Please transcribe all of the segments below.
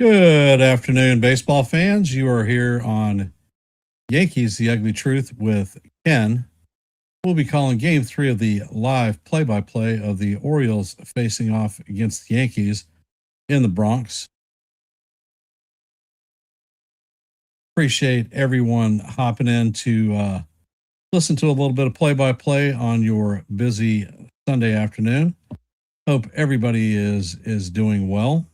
Good afternoon, baseball fans. You are here on Yankees The Ugly Truth with Ken. We'll be calling game 3 of the live play-by-play of the Orioles facing off against the Yankees in the Bronx. Appreciate everyone hopping in to listen to a little bit of play-by-play on your busy Sunday afternoon. Hope everybody is doing well.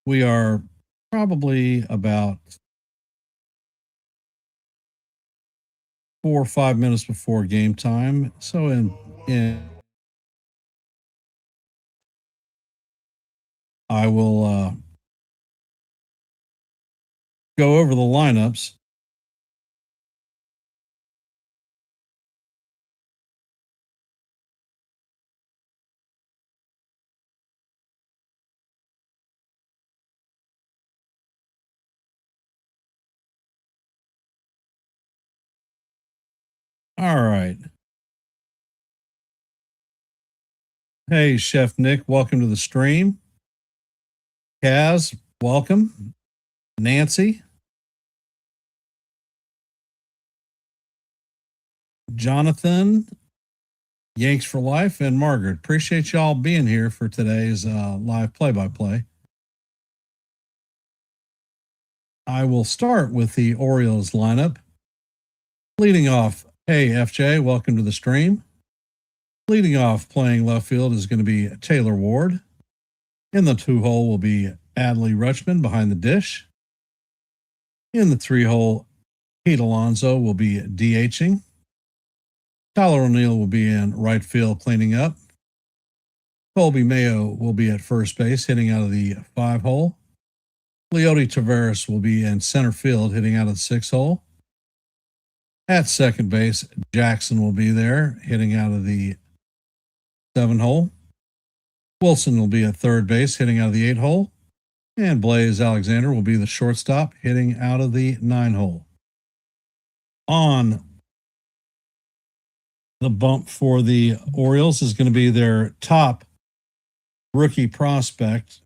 We are probably about 4 or 5 minutes before game time. So I will go over the lineups. All right. Hey, Chef Nick, welcome to the stream. Kaz, welcome. Nancy, Jonathan, Yanks for Life, and Margaret. Appreciate y'all being here for today's live play-by-play. I will start with the Orioles lineup. Leading off, hey, FJ, welcome to the stream. Leading off, playing left field is going to be Taylor Ward. In the 2-hole will be Adley Rutschman behind the dish. In the 3-hole, Pete Alonso will be DHing. Tyler O'Neill will be in right field cleaning up. Colby Mayo will be at first base hitting out of the 5-hole. Leody Taveras will be in center field hitting out of the 6-hole. At second base, Jackson will be there hitting out of the 7-hole. Wilson will be at third base hitting out of the 8-hole. And Blaze Alexander will be the shortstop hitting out of the 9-hole. On the bump for the Orioles is going to be their top rookie prospect,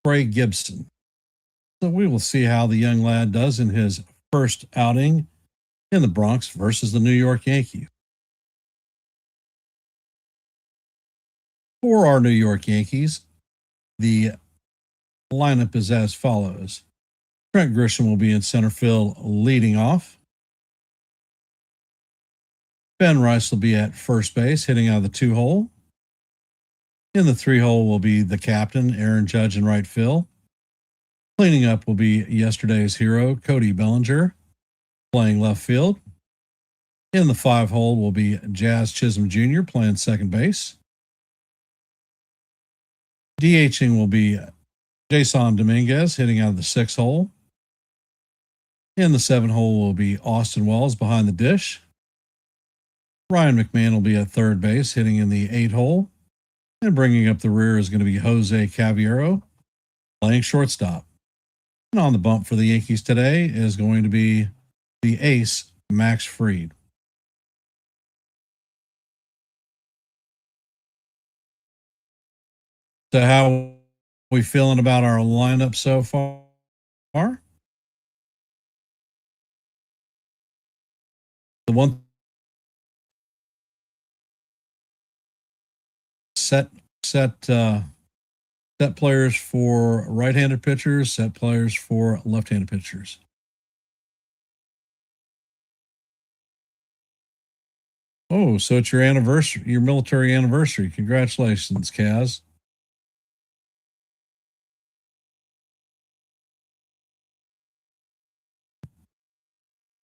Craig Gibson. So we will see how the young lad does in his first outing in the Bronx versus the New York Yankees. For our New York Yankees, the lineup is as follows. Trent Grisham will be in center field leading off. Ben Rice will be at first base hitting out of the 2-hole. In the 3-hole will be the captain, Aaron Judge, in right field. Cleaning up will be yesterday's hero, Cody Bellinger, playing left field. In the 5-hole will be Jazz Chisholm Jr. playing second base. DHing will be Jason Dominguez hitting out of the 6-hole. In the 7-hole will be Austin Wells behind the dish. Ryan McMahon will be at third base hitting in the 8-hole. And bringing up the rear is going to be Jose Caviero playing shortstop. And on the bump for the Yankees today is going to be the ace, Max Fried. So how are we feeling about our lineup so far? The one set players for right-handed pitchers, set players for left-handed pitchers. Oh, so it's your anniversary, your military anniversary. Congratulations, Kaz.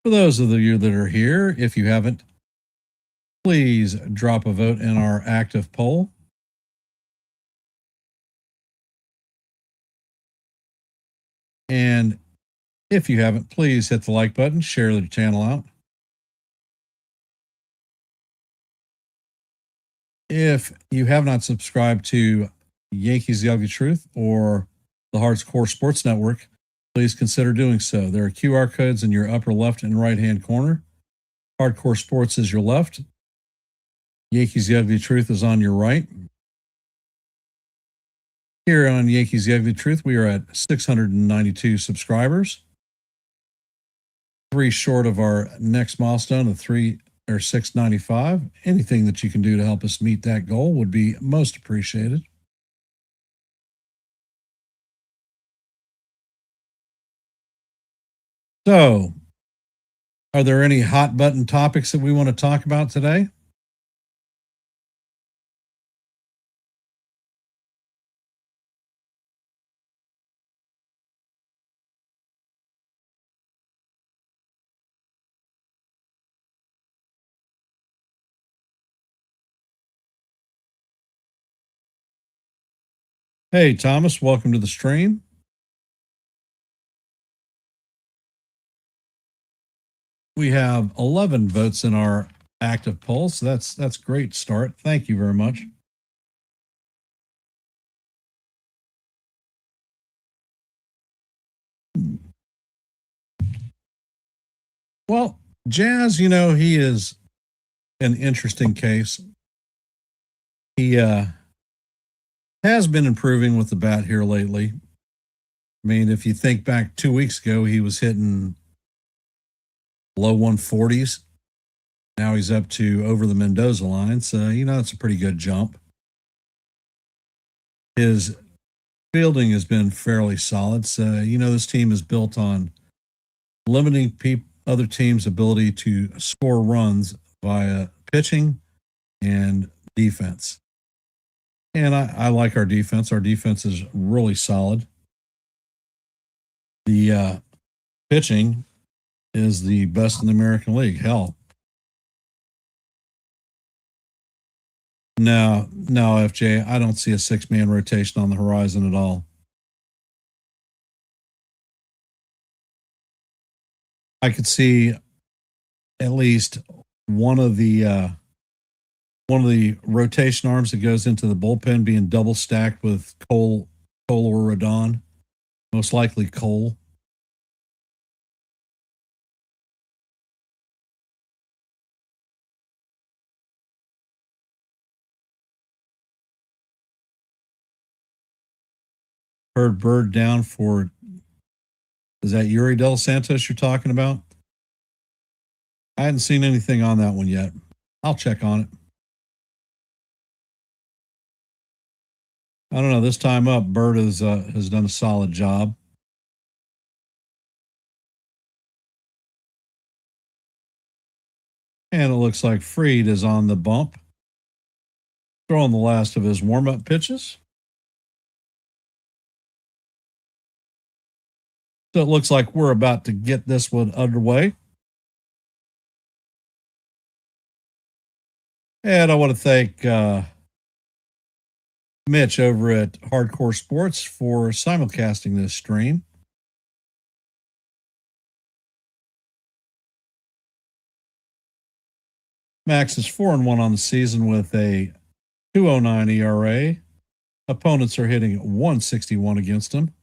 For those of you that are here, if you haven't, please drop a vote in our active poll. And if you haven't, please hit the like button, share the channel out. If you have not subscribed to Yankees The Ugly Truth or the Hardcore Sports Network, please consider doing so. There are QR codes in your upper left and right hand corner. Hardcore Sports is your left. Yankees The Ugly Truth is on your right. Here on Yankees The Ugly Truth, we are at 692 subscribers, 3 short of our next milestone of 695. Anything that you can do to help us meet that goal would be most appreciated. So, are there any hot button topics that we want to talk about today? Hey, Thomas, welcome to the stream. We have 11 votes in our active poll, so that's great start. Thank you very much. Well, Jazz, he is an interesting case. He has been improving with the bat here lately. I mean, if you think back 2 weeks ago, he was hitting low 140s. Now he's up to over the Mendoza line. So, it's a pretty good jump. His fielding has been fairly solid. So, this team is built on limiting other teams' ability to score runs via pitching and defense. And I like our defense. Our defense is really solid. The pitching is the best in the American League. Hell, no, FJ. I don't see a 6-man rotation on the horizon at all. I could see at least one of the rotation arms that goes into the bullpen being double stacked with Cole or Rodon. Most likely Cole. Heard Bird down for. Is that Yuri Del Santos you're talking about? I hadn't seen anything on that one yet. I'll check on it. I don't know. This time up, Bird has done a solid job. And it looks like Fried is on the bump, throwing the last of his warm-up pitches. So it looks like we're about to get this one underway. And I want to thank Mitch over at Hardcore Sports for simulcasting this stream. Max is 4-1 on the season with a 2.09 ERA. Opponents are hitting 161 against him.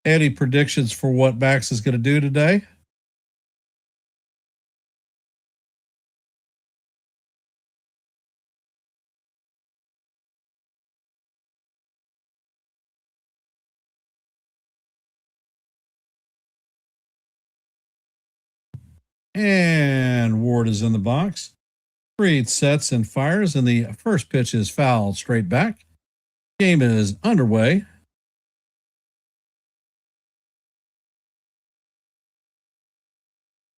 Any predictions for what Max is going to do today? And Ward is in the box. Fried sets and fires, and the first pitch is fouled straight back. Game is underway.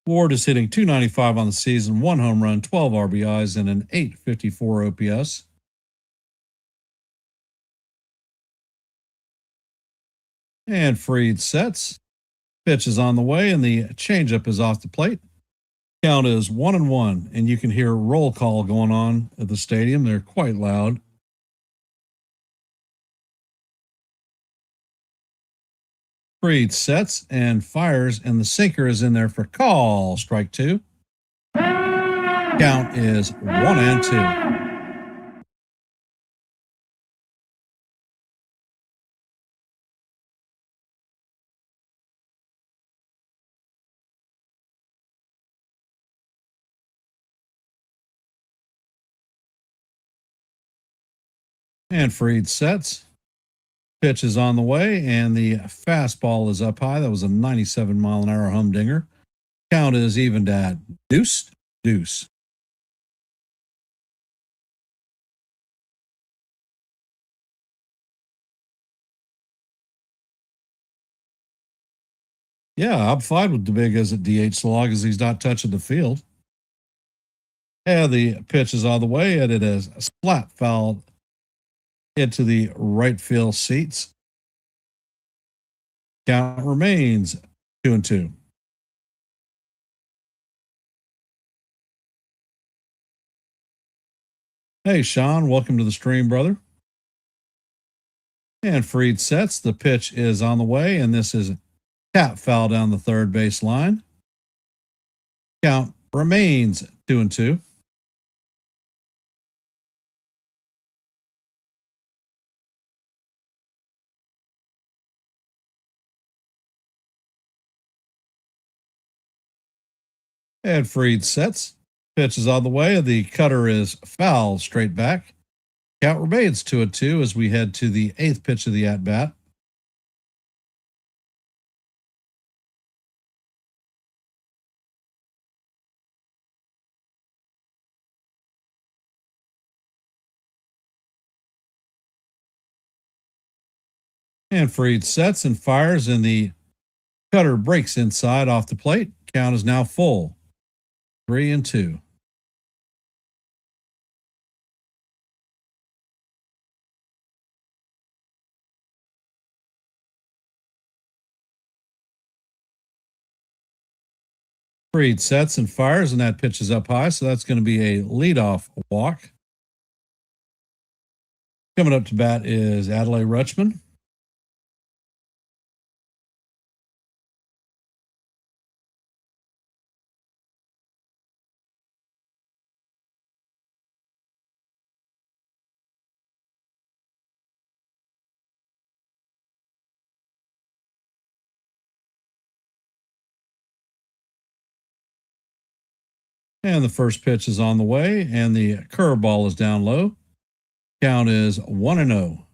Ward is hitting .295 on the season, 1 home run, 12 RBIs, and an .854 OPS. And Fried sets. Pitch is on the way, and the changeup is off the plate. Count is 1-1, and you can hear roll call going on at the stadium. They're quite loud. Fried sets and fires, and the sinker is in there for call. Strike 2. Count is 1-2. And Fried sets. Pitch is on the way, and the fastball is up high. That was a 97-mile-an-hour humdinger. Count is evened at deuce, deuce. Yeah, I'm fine with Dominguez at DH so long as he's not touching the field. And the pitch is on the way, and it is splat foul into the right field seats. Count remains 2-2. Hey, Sean, welcome to the stream, brother. And Fried sets. The pitch is on the way, and this is tap foul down the third base line. Count remains 2-2. And Fried sets. Pitch is on the way. The cutter is foul straight back. Count remains 2-2 as we head to the eighth pitch of the at bat. And Fried sets and fires, and the cutter breaks inside off the plate. Count is now full, 3-2. Fried sets and fires, and that pitch is up high, so that's going to be a leadoff walk. Coming up to bat is Adley Rutschman. And the first pitch is on the way, and the curveball is down low. Count is 1-0.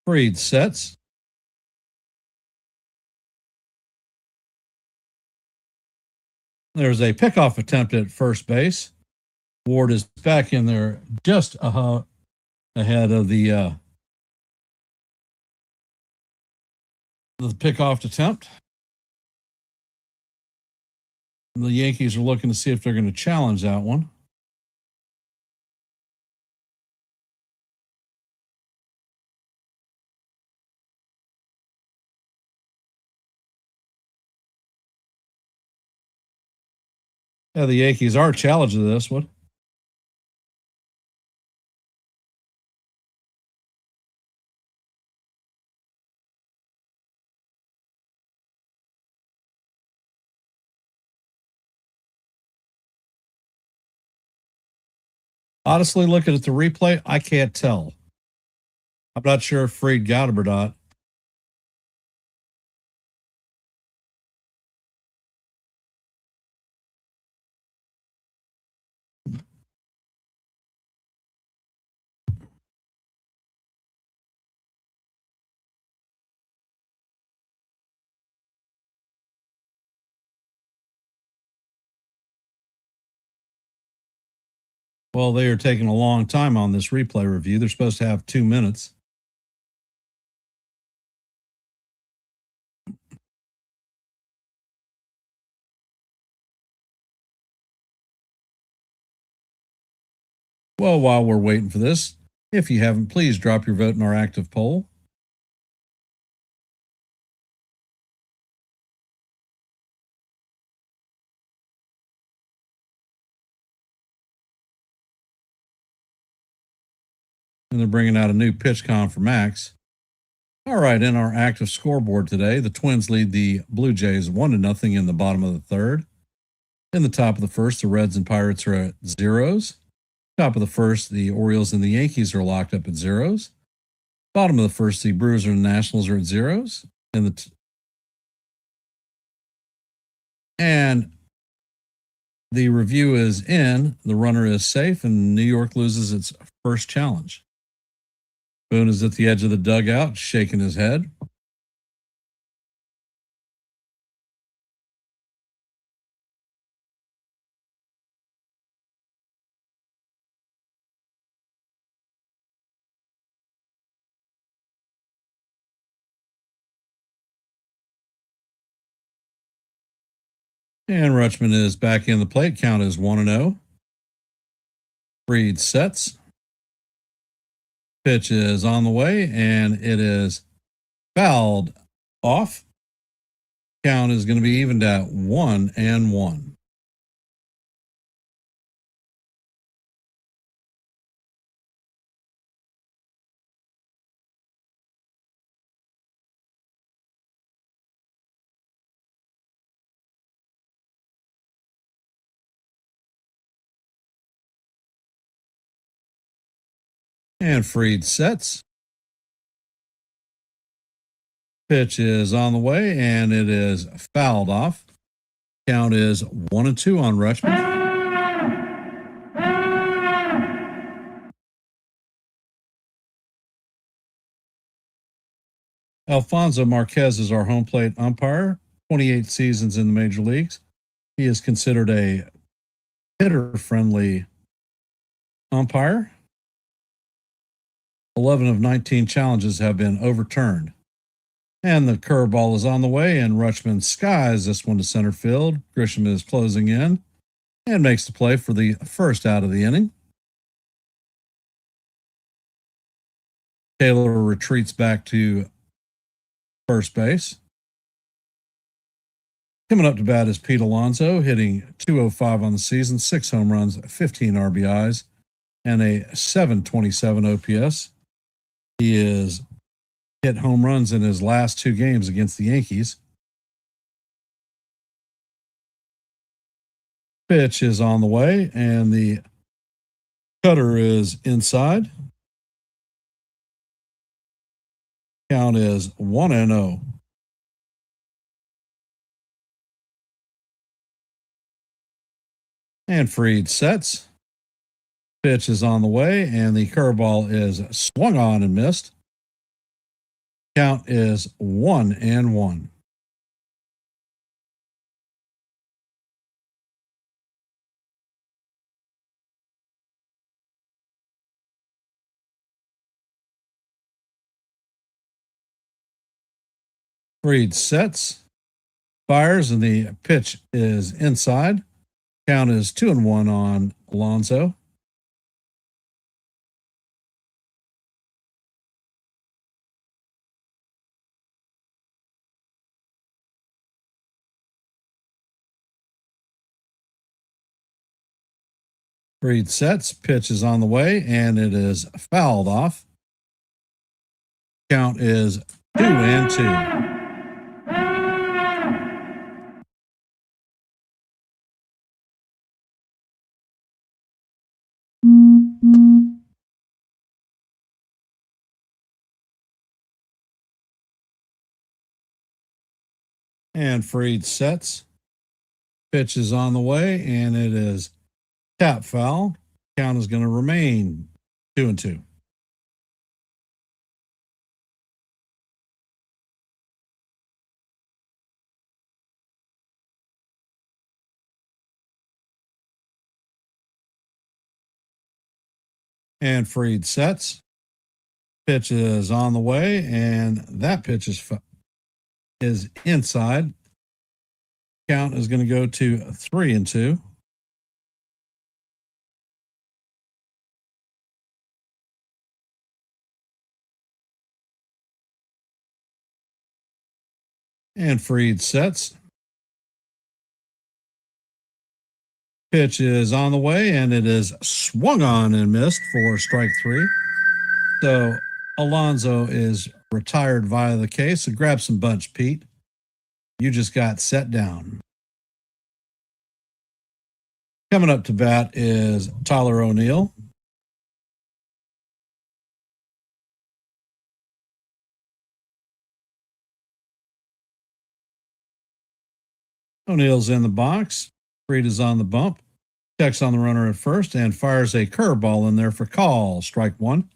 Fried sets. There's a pickoff attempt at first base. Ward is back in there just ahead of the pickoff attempt. The Yankees are looking to see if they're going to challenge that one. Yeah, the Yankees are challenging this one. Honestly, looking at the replay, I can't tell. I'm not sure if Fried got him or not. Well, they are taking a long time on this replay review. They're supposed to have 2 minutes. Well, while we're waiting for this, if you haven't, please drop your vote in our active poll. And they're bringing out a new pitch con for Max. All right, in our active scoreboard today, the Twins lead the Blue Jays 1-0 in the bottom of the third. In the top of the first, the Reds and Pirates are at zeros. Top of the first, the Orioles and the Yankees are locked up at zeros. Bottom of the first, the Brewers and the Nationals are at zeros. And the review is in. The runner is safe, and New York loses its first challenge. Boone is at the edge of the dugout, shaking his head. And Rutschman is back in the plate. Count is 1-0. Fried sets. Pitch is on the way, and it is fouled off. Count is going to be evened at 1-1. And Fried sets. Pitch is on the way, and it is fouled off. Count is 1-2 on Rutschman. Alfonso Marquez is our home plate umpire, 28 seasons in the major leagues. He is considered a hitter-friendly umpire. 11 of 19 challenges have been overturned. And the curveball is on the way, and Rutschman skies this one to center field. Grisham is closing in and makes the play for the first out of the inning. Taylor retreats back to first base. Coming up to bat is Pete Alonso, hitting .205 on the season, 6 home runs, 15 RBIs, and a .727 OPS. He is hit home runs in his last 2 games against the Yankees. Pitch is on the way, and the cutter is inside. Count is 1-0. And Fried sets. Pitch is on the way, and the curveball is swung on and missed. Count is 1-1. Fried sets, fires, and the pitch is inside. Count is 2-1 on Alonso. Fried sets, pitch is on the way, and it is fouled off. Count is 2-2. And Fried sets. Pitch is on the way, and it is tap foul. Count is going to remain 2-2. And Fried sets. Pitch is on the way, and that pitch is inside. Count is going to go to 3-2. And Fried sets. Pitch is on the way, and it is swung on and missed for strike 3. So Alonso is retired via the case. So grab some bunch, Pete. You just got set down. Coming up to bat is Tyler O'Neill. O'Neill's in the box. Fried is on the bump. Checks on the runner at first and fires a curveball in there for call. Strike one.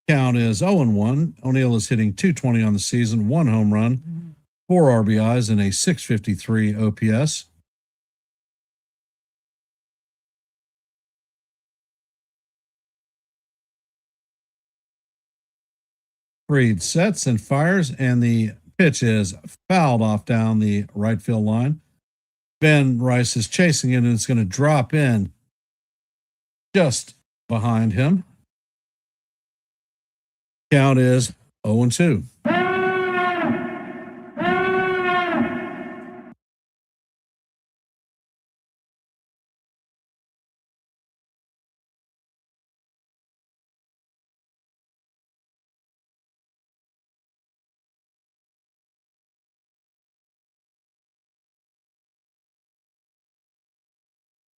Count is 0-1. O'Neill is hitting .220 on the season, 1 home run, 4 RBIs, and a .653 OPS. Fried sets and fires, and the pitch is fouled off down the right field line. Ben Rice is chasing it, and it's going to drop in just behind him. Count is 0-2.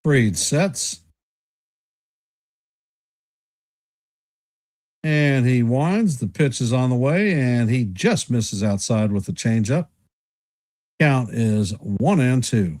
Fried sets. And he winds. The pitch is on the way, and he just misses outside with the changeup. Count is 1-2.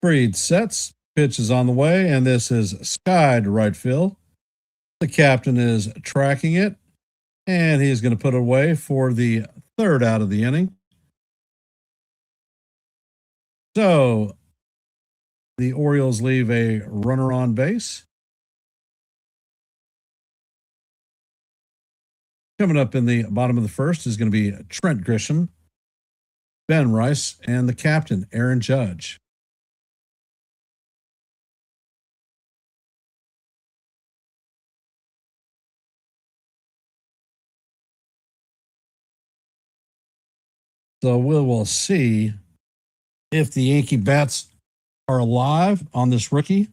Fried sets. Pitch is on the way, and this is skied to right field. The captain is tracking it, and he's going to put it away for the third out of the inning. So the Orioles leave a runner on base. Coming up in the bottom of the first is going to be Trent Grisham, Ben Rice, and the captain, Aaron Judge. So we will see if the Yankee bats are alive on this rookie.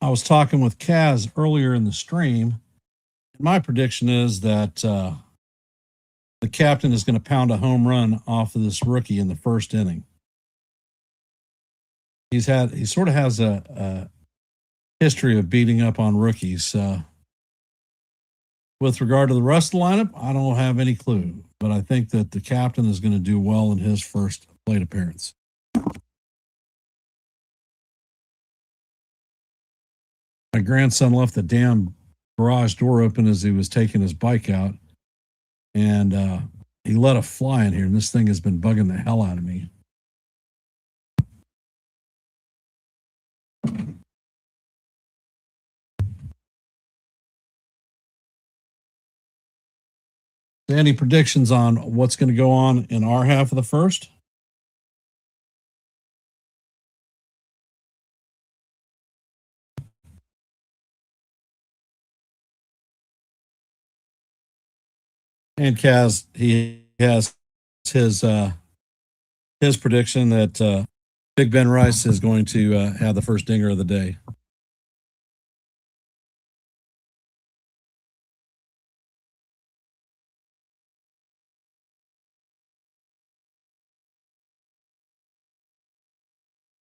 I was talking with Kaz earlier in the stream. My prediction is that the captain is going to pound a home run off of this rookie in the first inning. He sort of has a history of beating up on rookies. With regard to the rest of the lineup, I don't have any clue, but I think that the captain is going to do well in his first plate appearance. My grandson left the damn garage door open as he was taking his bike out, and he let a fly in here, and this thing has been bugging the hell out of me. Any predictions on what's going to go on in our half of the first? And Kaz, he has his prediction that Big Ben Rice is going to have the first dinger of the day.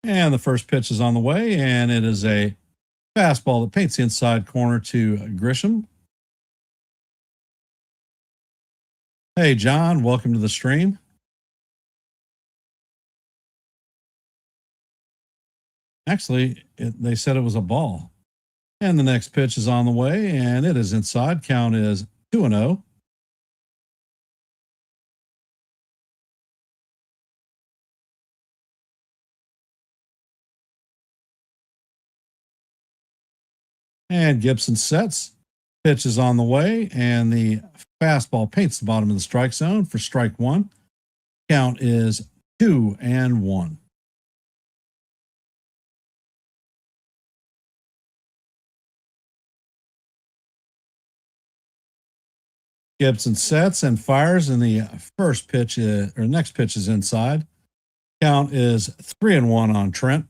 And the first pitch is on the way, and it is a fastball that paints the inside corner to Grisham. Hey, John, welcome to the stream. Actually, they said it was a ball. And the next pitch is on the way, and it is inside. Count is 2-0. And Gibson sets. Pitch is on the way, and the fastball paints the bottom of the strike zone for strike one. Count is 2-1. Gibson sets and fires, and the first pitch or next pitch is inside. Count is 3-1 on Trent.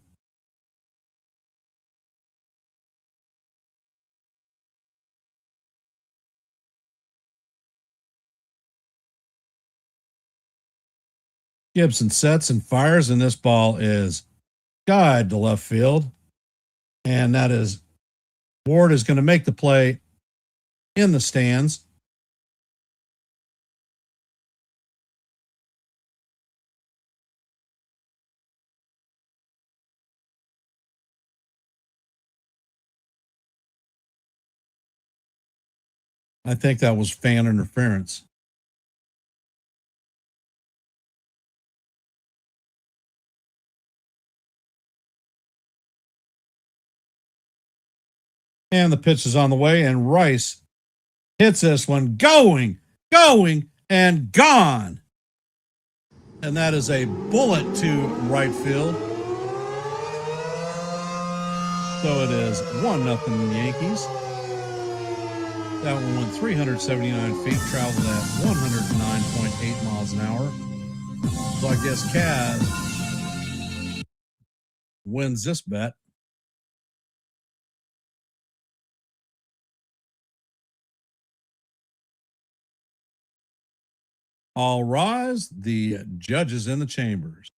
Gibson sets and fires, and this ball is skied to left field. And that is Ward is going to make the play in the stands. I think that was fan interference. And the pitch is on the way, and Rice hits this one going, and gone. And that is a bullet to right field. So it is 1-0 Yankees. That one went 379 feet, traveled at 109.8 miles an hour. So I guess Kaz wins this bet. All rise, the judges in the chambers.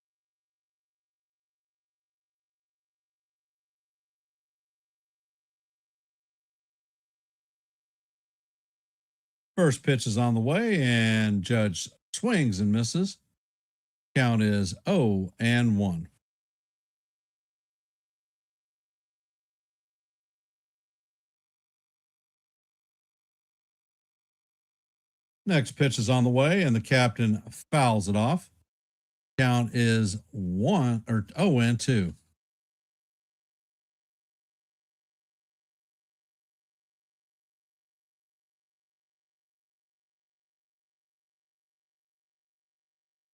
First pitch is on the way, and Judge swings and misses. Count is 0-1. Next pitch is on the way, and the captain fouls it off. Count is 0-2.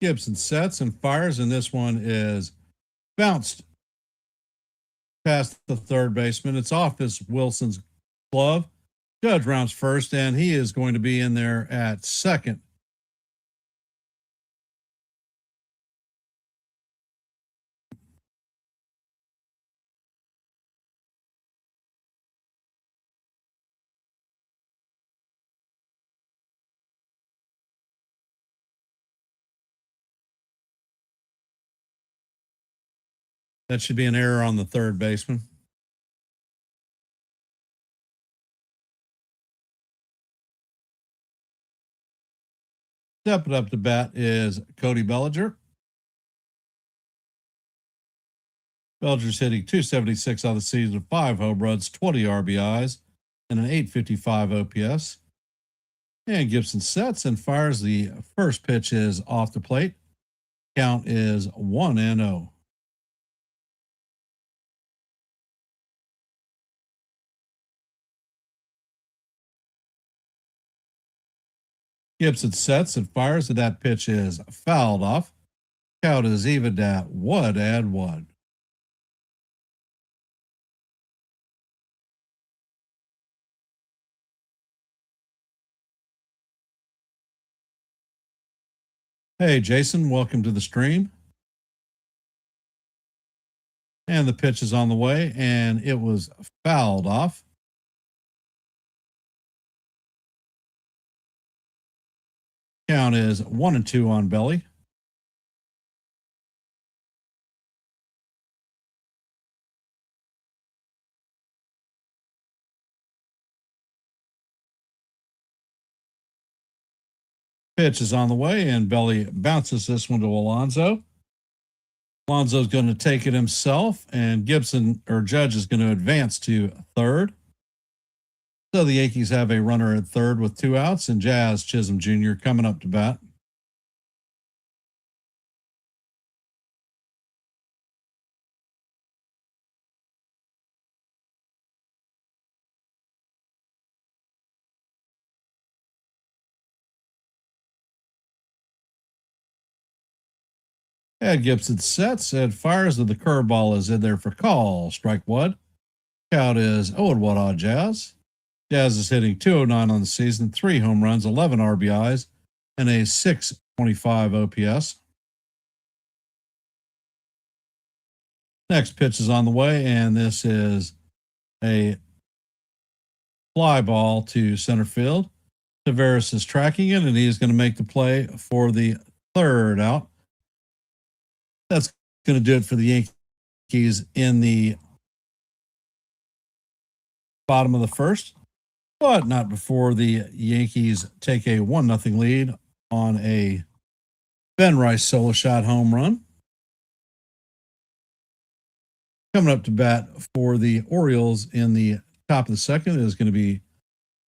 Gibson sets and fires, and this one is bounced past the third baseman. It's off this Wilson's glove. Judge rounds first, and he is going to be in there at second. That should be an error on the third baseman. Stepping up to bat is Cody Bellinger. Bellinger's hitting 276 on the season, 5 home runs, 20 RBIs, and an 855 OPS. And Gibson sets and fires. The first pitch is off the plate. Count is 1-0. Gibson sets and fires, and that pitch is fouled off. Count is evened at 1-1. Hey, Jason, welcome to the stream. And the pitch is on the way, and it was fouled off. Count is 1-2 on Belly. Pitch is on the way, and Belly bounces this one to Alonso. Alonso's going to take it himself, and Gibson or Judge is going to advance to third. So the Yankees have a runner at third with 2 outs, and Jazz Chisholm Jr. coming up to bat. And Gibson sets and fires, and the curveball is in there for call. Strike 1. Count is 0-1 on Jazz. Jazz is hitting 209 on the season, 3 home runs, 11 RBIs, and a 625 OPS. Next pitch is on the way, and this is a fly ball to center field. Tavares is tracking it, and he is going to make the play for the third out. That's going to do it for the Yankees in the bottom of the first, but not before the Yankees take a 1-0 lead on a Ben Rice solo shot home run. Coming up to bat for the Orioles in the top of the second is going to be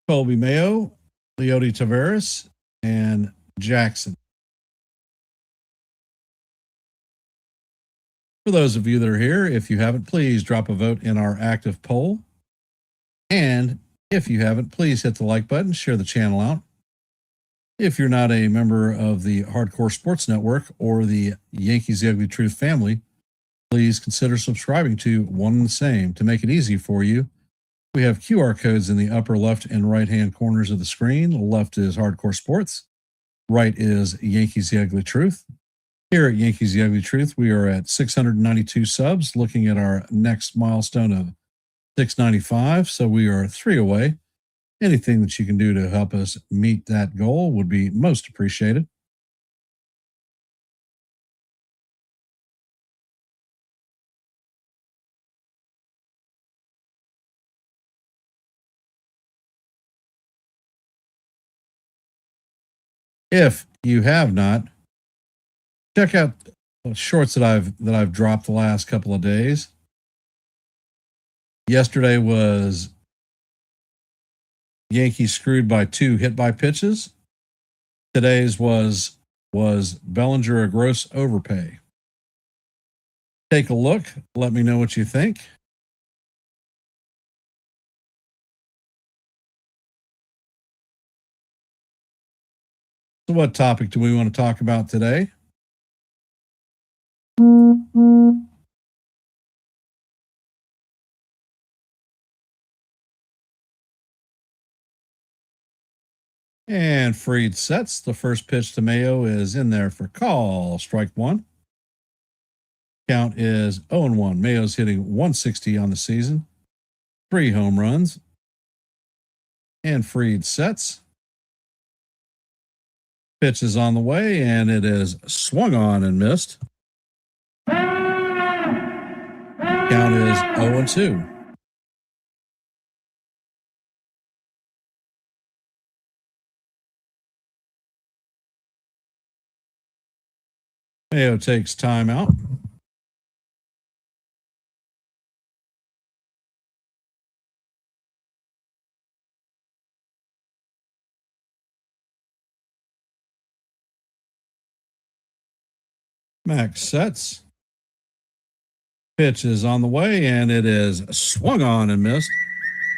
Colby Mayo, Leody Taveras, and Jackson. For those of you that are here, if you haven't, please drop a vote in our active poll. And if you haven't, please hit the like button, share the channel out. If you're not a member of the Hardcore Sports Network or the Yankees The Ugly Truth family, please consider subscribing to one and the same. To make it easy for you, we have QR codes in the upper left and right hand corners of the screen. Left is Hardcore Sports, right is Yankees The Ugly Truth. Here at Yankees The Ugly Truth, we are at 692 subs, looking at our next milestone of 695. So we are 3 away. Anything that you can do to help us meet that goal would be most appreciated. If you have not, check out the shorts that I've dropped the last couple of days. Yesterday was Yankees screwed by 2 hit by pitches. Today's was Bellinger a gross overpay. Take a look. Let me know what you think. So what topic do we want to talk about today? And Freed sets. The first pitch to Mayo is in there for call. Strike one. Count is 0-1. Mayo's hitting 160 on the season, 3 home runs. And Freed sets. Pitch is on the way, and it is swung on and missed. Count is 0-2. Mayo takes timeout. Max sets. Pitch is on the way, and it is swung on and missed.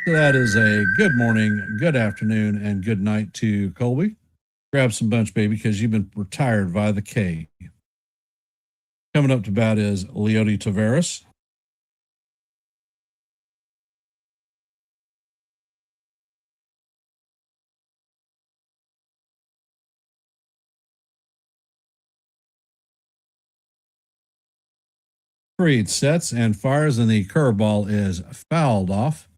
So that is a good morning, good afternoon, and good night to Colby. Grab some bunch, baby, because you've been retired via the K. Coming up to bat is Leody Taveras. Freed sets and fires, and the curveball is fouled off.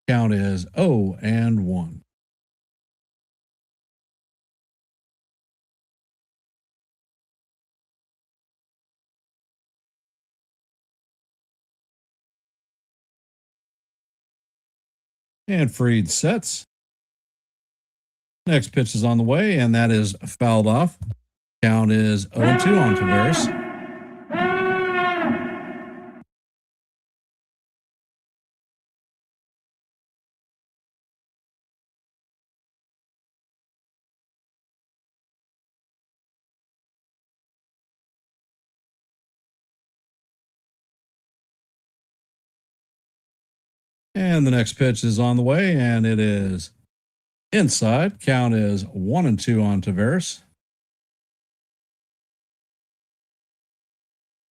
Count is 0-1. And Freed sets. Next pitch is on the way, and that is fouled off. Count is 0-2 on Taveras. And the next pitch is on the way, and it is inside. Count is 1-2 on Taveras.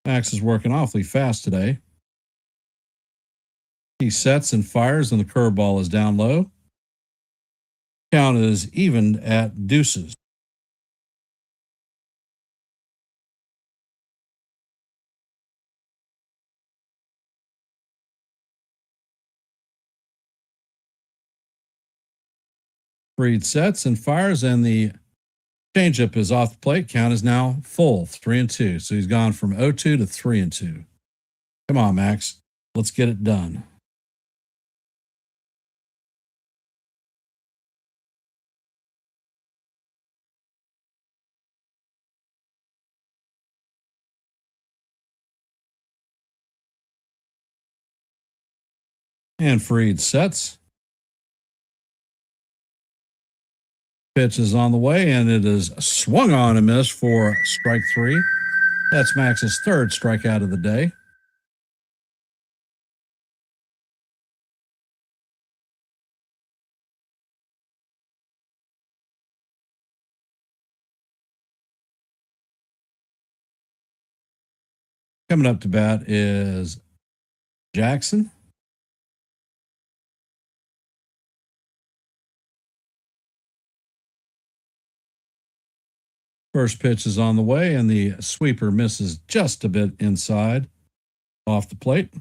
Max is working awfully fast today. He sets and fires, and the curveball is down low. Count is even at deuces. Freed sets and fires, and the Changeup is off the plate. Count is now full, 3-2. So he's gone from 0-2 to 3-2. Come on, Max. Let's get it done. And Fried sets. Pitch is on the way, and it is swung on and missed for strike 3. That's Max's third strikeout of the day. Coming up to bat is Jackson. First pitch is on the way, and the sweeper misses just a bit inside off the plate.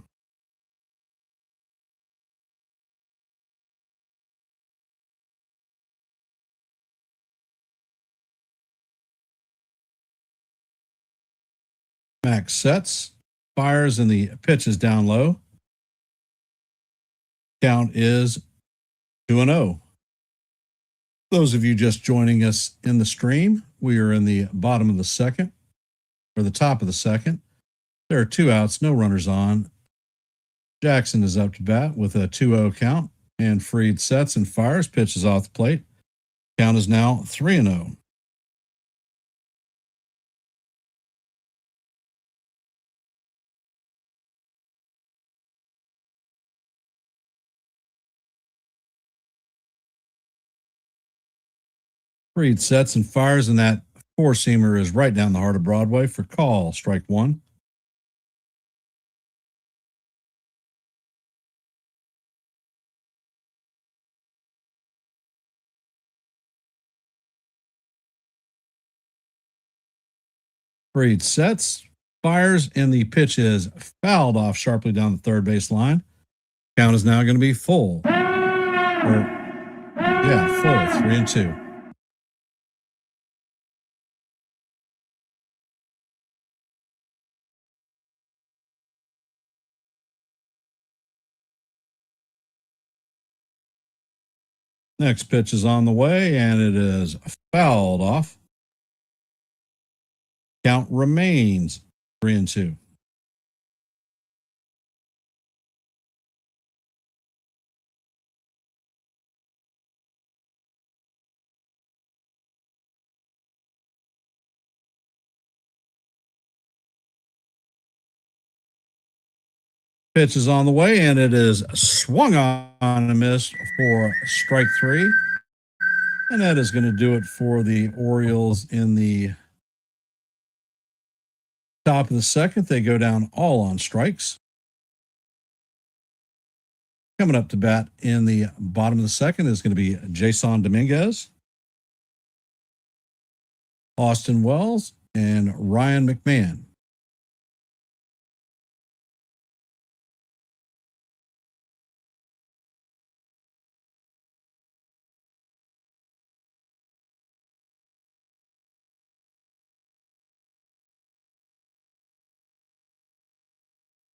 Max sets, fires, and the pitch is down low. Count is 2-0. Those of you just joining us in the stream, we are in the bottom of the second, or the top of the second. There are 2 outs, no runners on. Jackson is up to bat with a 2-0 count, and Fried sets and fires, pitches off the plate. Count is now 3-0. Fried sets and fires, and that 4-seamer is right down the heart of Broadway for call, strike 1. Fried sets, fires, and the pitch is fouled off sharply down the third base line. Count is now going to be full. Full, 3-2. Next pitch is on the way, and it is fouled off. Count remains 3-2. Pitch is on the way, and it is swung on and missed for strike 3. And that is going to do it for the Orioles in the top of the second. They go down all on strikes. Coming up to bat in the bottom of the second is going to be Jason Dominguez, Austin Wells, and Ryan McMahon.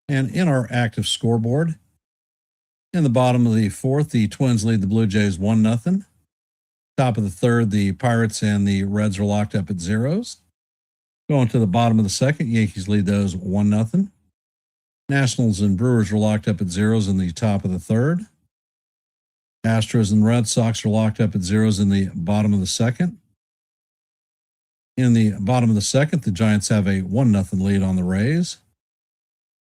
And in our active scoreboard, in the bottom of the fourth, the Twins lead the Blue Jays 1-0. Top of the third, the Pirates and the Reds are locked up at 0s. Going to the bottom of the second, Yankees lead those 1-0. Nationals and Brewers are locked up at 0s in the top of the third. Astros and Red Sox are locked up at 0s in the bottom of the second. In the bottom of the second, the Giants have a 1-0 lead on the Rays.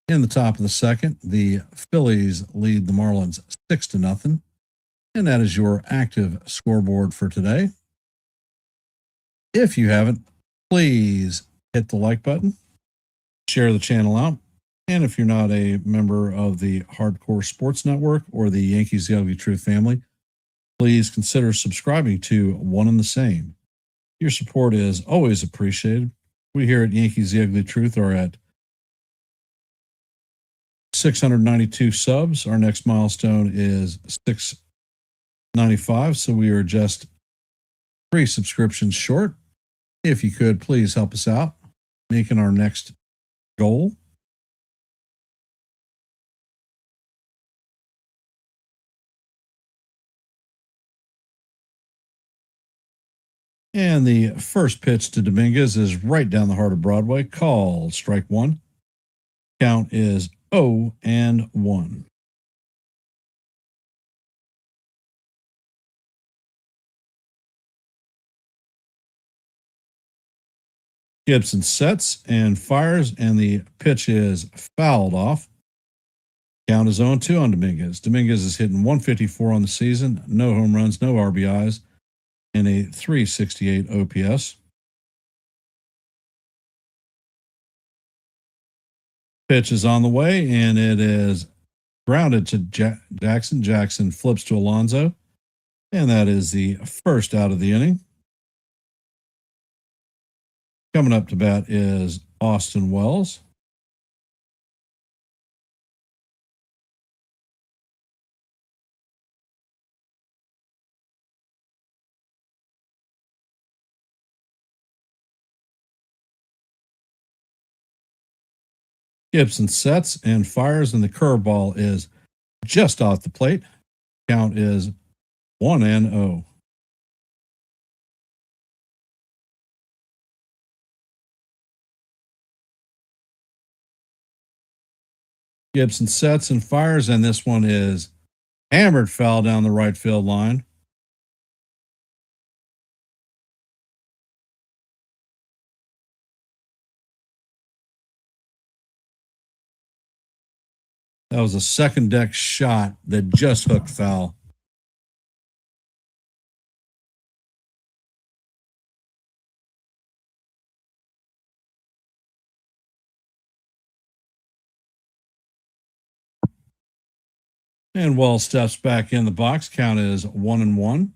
In the top of the second, the Phillies lead the Marlins 6-0. And that is your active scoreboard for today. If you haven't, please hit the like button, share the channel out. And if you're not a member of the Hardcore Sports Network or the Yankees The Ugly Truth family, please consider subscribing to one and the same. Your support is always appreciated. We here at Yankees The Ugly Truth are at 692 subs. Our next milestone is 695, so we are just 3 subscriptions short. If you could, please help us out making our next goal. And the first pitch to Dominguez is right down the heart of Broadway. Call strike one. Count is 0-1. Gibson sets and fires, and the pitch is fouled off. Count is 0-2 on Dominguez. Dominguez is hitting 154 on the season, no home runs, no RBIs, and a 368 OPS. Pitch is on the way, and it is grounded to Jackson. Jackson flips to Alonso, and that is the first out of the inning. Coming up to bat is Austin Wells. Gibson sets and fires, and the curveball is just off the plate. Count is 1-0. Gibson sets and fires, and this one is hammered foul down the right field line. That was a second deck shot that just hooked foul. And Wells steps back in the box. Count is 1-1.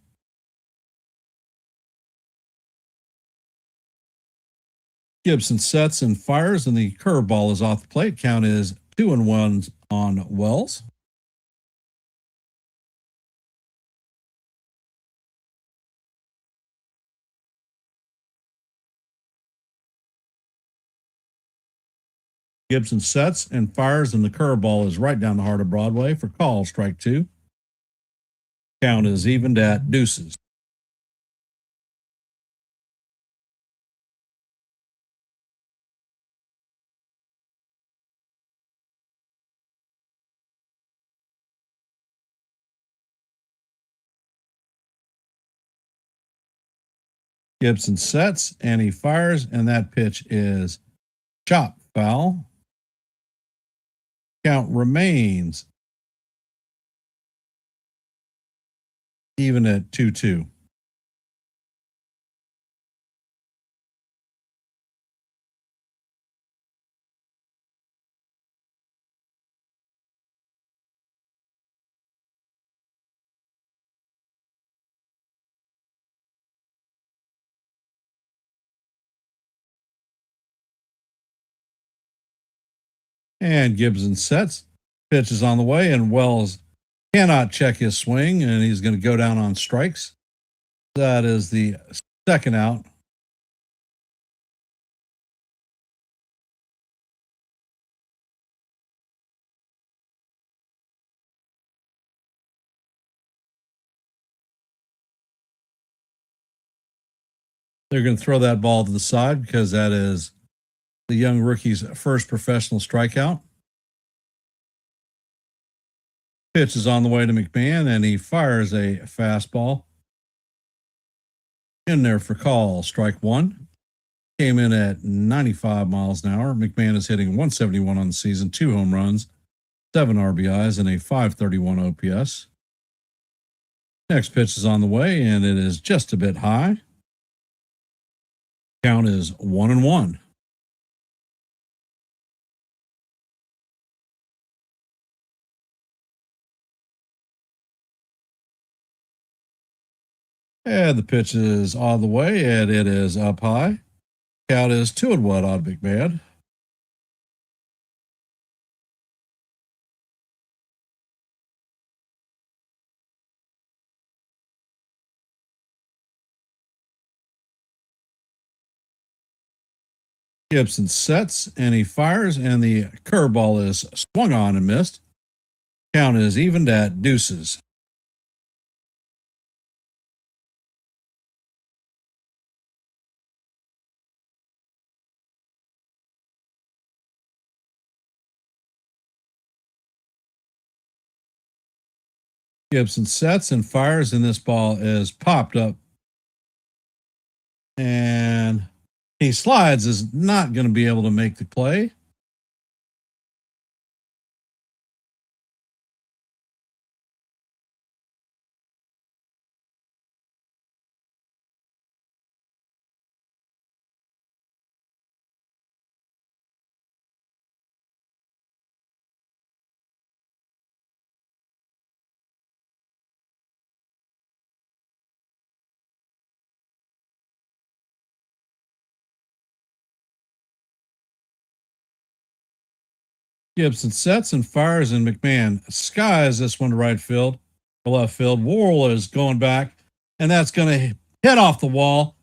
Gibson sets and fires, and the curveball is off the plate. Count is 2-1 on Wells. Gibson sets and fires, and the curveball is right down the heart of Broadway for call strike two. Count is evened at deuces. Gibson sets and he fires, and that pitch is chop foul. Count remains even at 2-2. And Gibson sets. Pitch is on the way, and Wells cannot check his swing, and he's going to go down on strikes. That is the second out. They're going to throw that ball to the side because that is the young rookie's first professional strikeout. Pitch is on the way to McMahon, and he fires a fastball in there for call. Strike one. Came in at 95 miles an hour. McMahon is hitting 171 on the season, 2 home runs, 7 RBIs, and a 531 OPS. Next pitch is on the way, and it is just a bit high. Count is 1-1. And the pitch is on the way, and it is up high. Count is 2-1 on McMahon. Gibson sets and he fires, and the curveball is swung on and missed. Count is evened at deuces. Gibson sets and fires, and this ball is popped up. And he slides, is not going to be able to make the play. Gibson sets and fires, and McMahon skies this one to right field, to left field. Worrell is going back, and that's going to hit off the wall.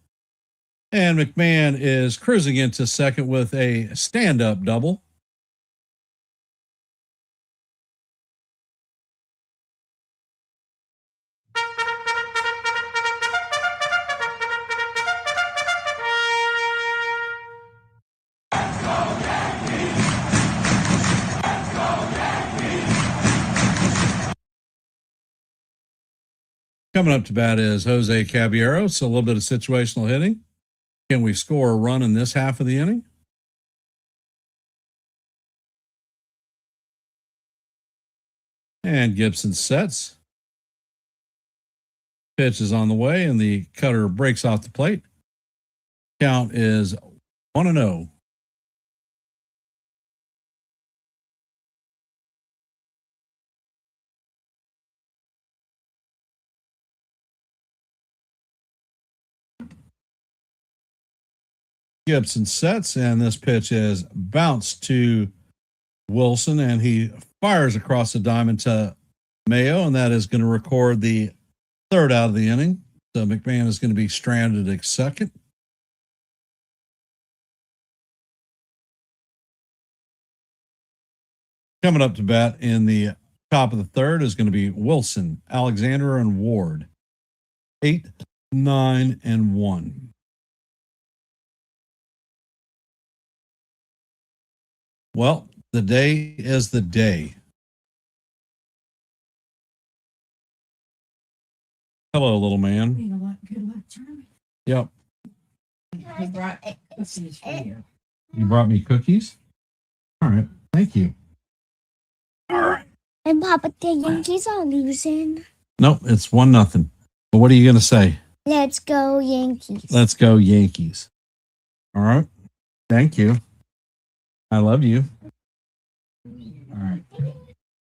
And McMahon is cruising into second with a stand-up double. Coming up to bat is Jose Caballero. So a little bit of situational hitting. Can we score a run in this half of the inning? And Gibson sets. Pitch is on the way, and the cutter breaks off the plate. Count is 1-0. Gibson sets, and this pitch is bounced to Wilson, and he fires across the diamond to Mayo, and that is going to record the third out of the inning. So McMahon is going to be stranded at second. Coming up to bat in the top of the third is going to be Wilson, Alexander, and Ward. 8, 9, and 1. Well, the day is the day. Hello, little man. Good luck, Charlie. Yep. He brought cookies for you. You brought me cookies? All right. Thank you. All right. And Papa, the Yankees are losing. Nope, it's 1-0. But what are you going to say? Let's go Yankees. Let's go Yankees. All right. Thank you. I love you. All right.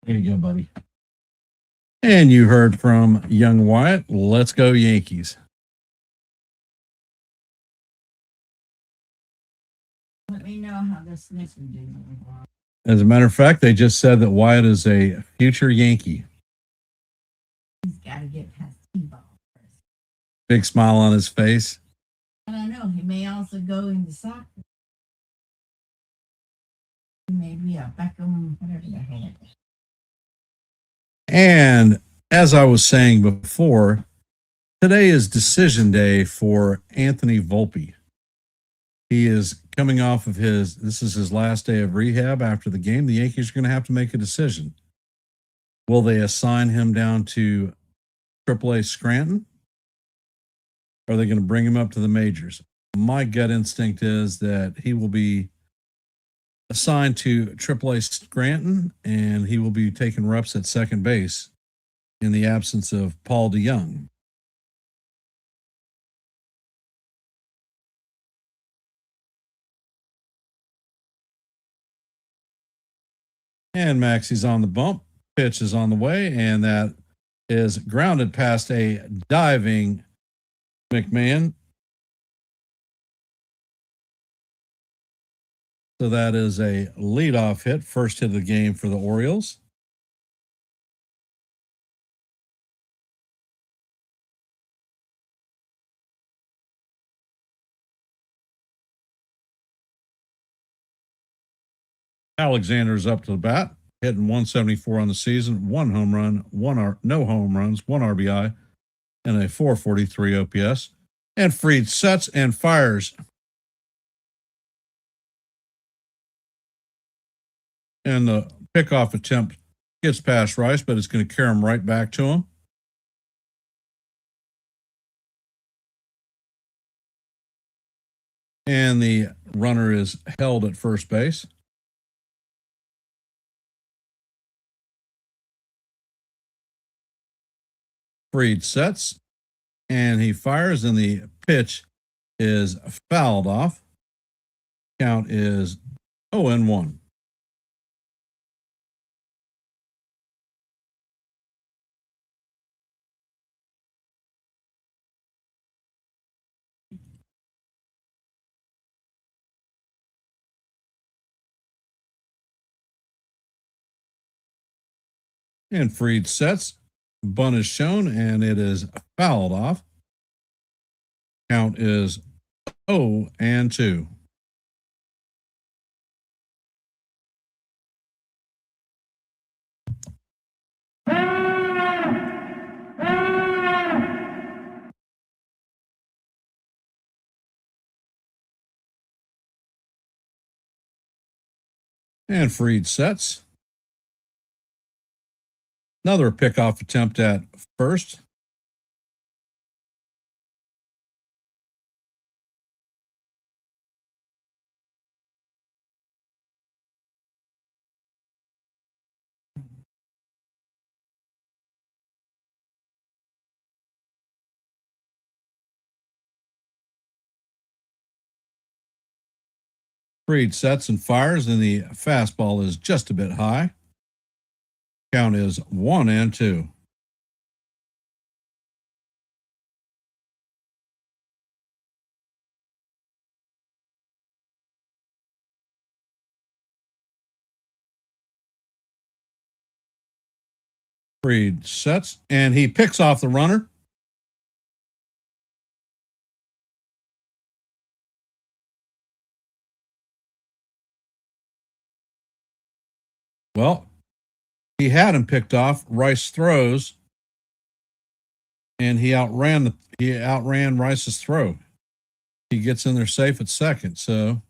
Here you go, buddy. And you heard from young Wyatt. Let's go Yankees. Let me know how this next one doing. As a matter of fact, they just said that Wyatt is a future Yankee. He's got to get past T-ball first. Big smile on his face. I don't know. He may also go into soccer. He may be a Beckham, whatever the hell it is. And as I was saying before, today is decision day for Anthony Volpe. He is coming off of this is his last day of rehab after the game. The Yankees are going to have to make a decision. Will they assign him down to AAA Scranton? Or are they going to bring him up to the majors? My gut instinct is that he will be assigned to AAA Scranton, and he will be taking reps at second base in the absence of Paul DeYoung. And Maxie's on the bump. Pitch is on the way, and that is grounded past a diving McMahon. So that is a leadoff hit, first hit of the game for the Orioles. Alexander's up to the bat, hitting 174 on the season, 1 home run, no home runs, 1 RBI, and a 443 OPS. And Fried sets and fires. And the pickoff attempt gets past Rice, but it's going to carry him right back to him. And the runner is held at first base. Fried sets, and he fires, and the pitch is fouled off. Count is 0-1. And Fried sets. Bunt is shown, and it is fouled off. Count is 0-2. And Fried sets. Another pickoff attempt at first. Fried sets and fires, and the fastball is just a bit high. Count is 1-2. Fried sets, and he picks off the runner. Well, he had him picked off. Rice throws, and he outran Rice's throw. He gets in there safe at second. So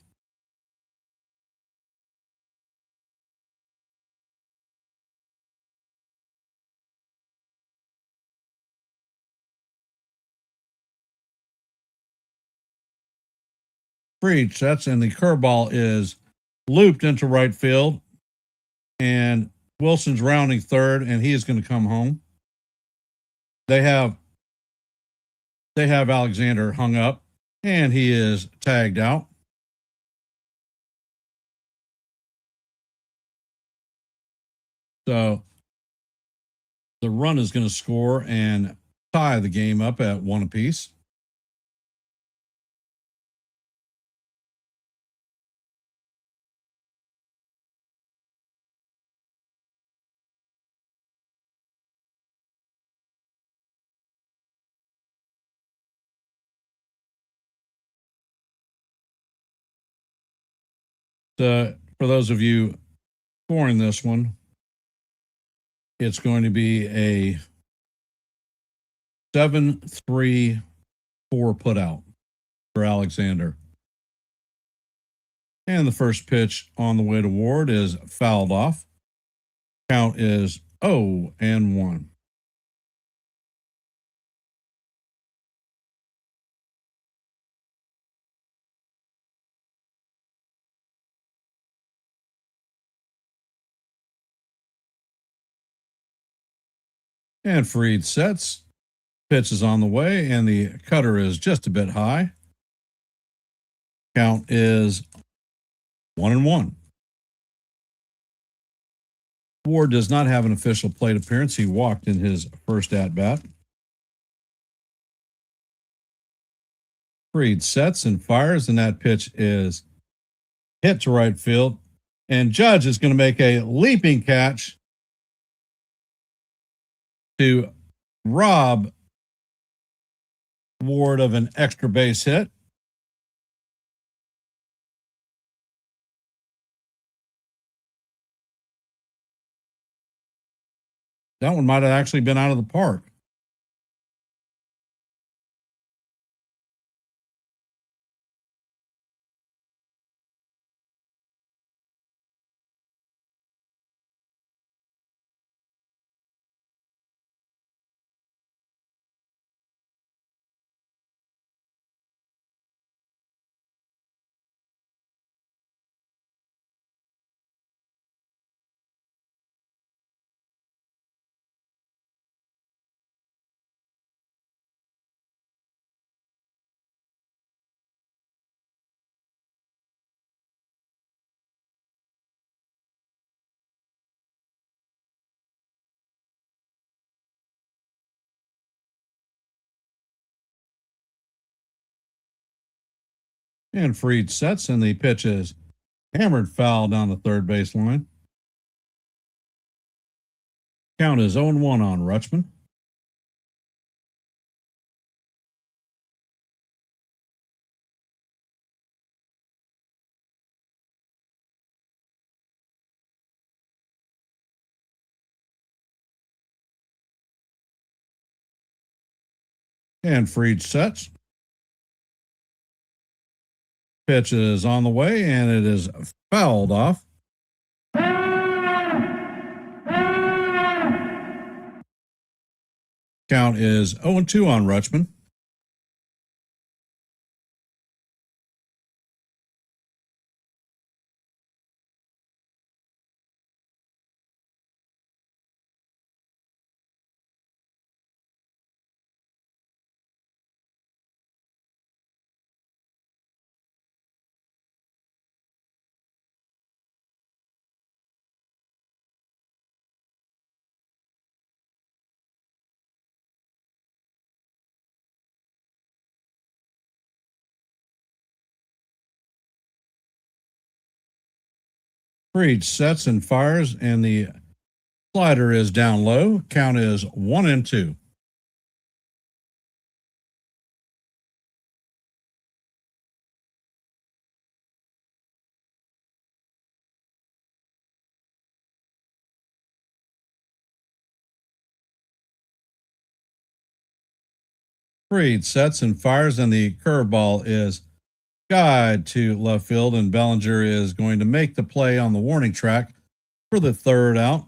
Fried sets, and the curveball is looped into right field, and Wilson's rounding third, and he is going to come home. They have Alexander hung up, and he is tagged out. So the run is going to score and tie the game up at 1 apiece. For those of you scoring this one, it's going to be a 7-3-4 putout for Alexander. And the first pitch on the way to Ward is fouled off. Count is 0-1. And Fried sets. Pitch is on the way, and the cutter is just a bit high. Count is 1-1. Ward does not have an official plate appearance. He walked in his first at-bat. Fried sets and fires, and that pitch is hit to right field. And Judge is going to make a leaping catch to rob Ward of an extra base hit. That one might have actually been out of the park. And Freed sets, and the pitch is hammered foul down the third base line. Count is 0-1 on Rutschman. And Freed sets. Pitch is on the way, and it is fouled off. Count is 0-2 on Rutschman. Freed sets and fires, and the slider is down low. Count is 1-2. Freed sets and fires, and the curveball is guide to left field, and Bellinger is going to make the play on the warning track for the third out.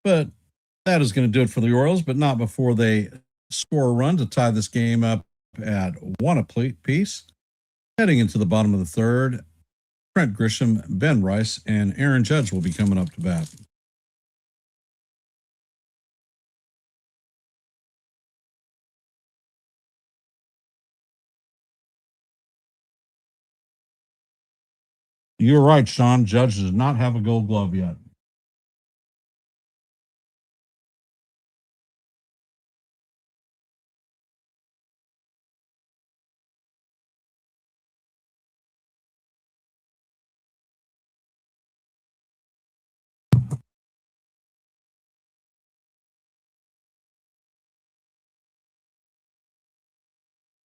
But that is going to do it for the Orioles, but not before they score a run to tie this game up at 1 apiece. Heading into the bottom of the third, Trent Grisham, Ben Rice, and Aaron Judge will be coming up to bat. You're right, Sean. Judge does not have a gold glove yet.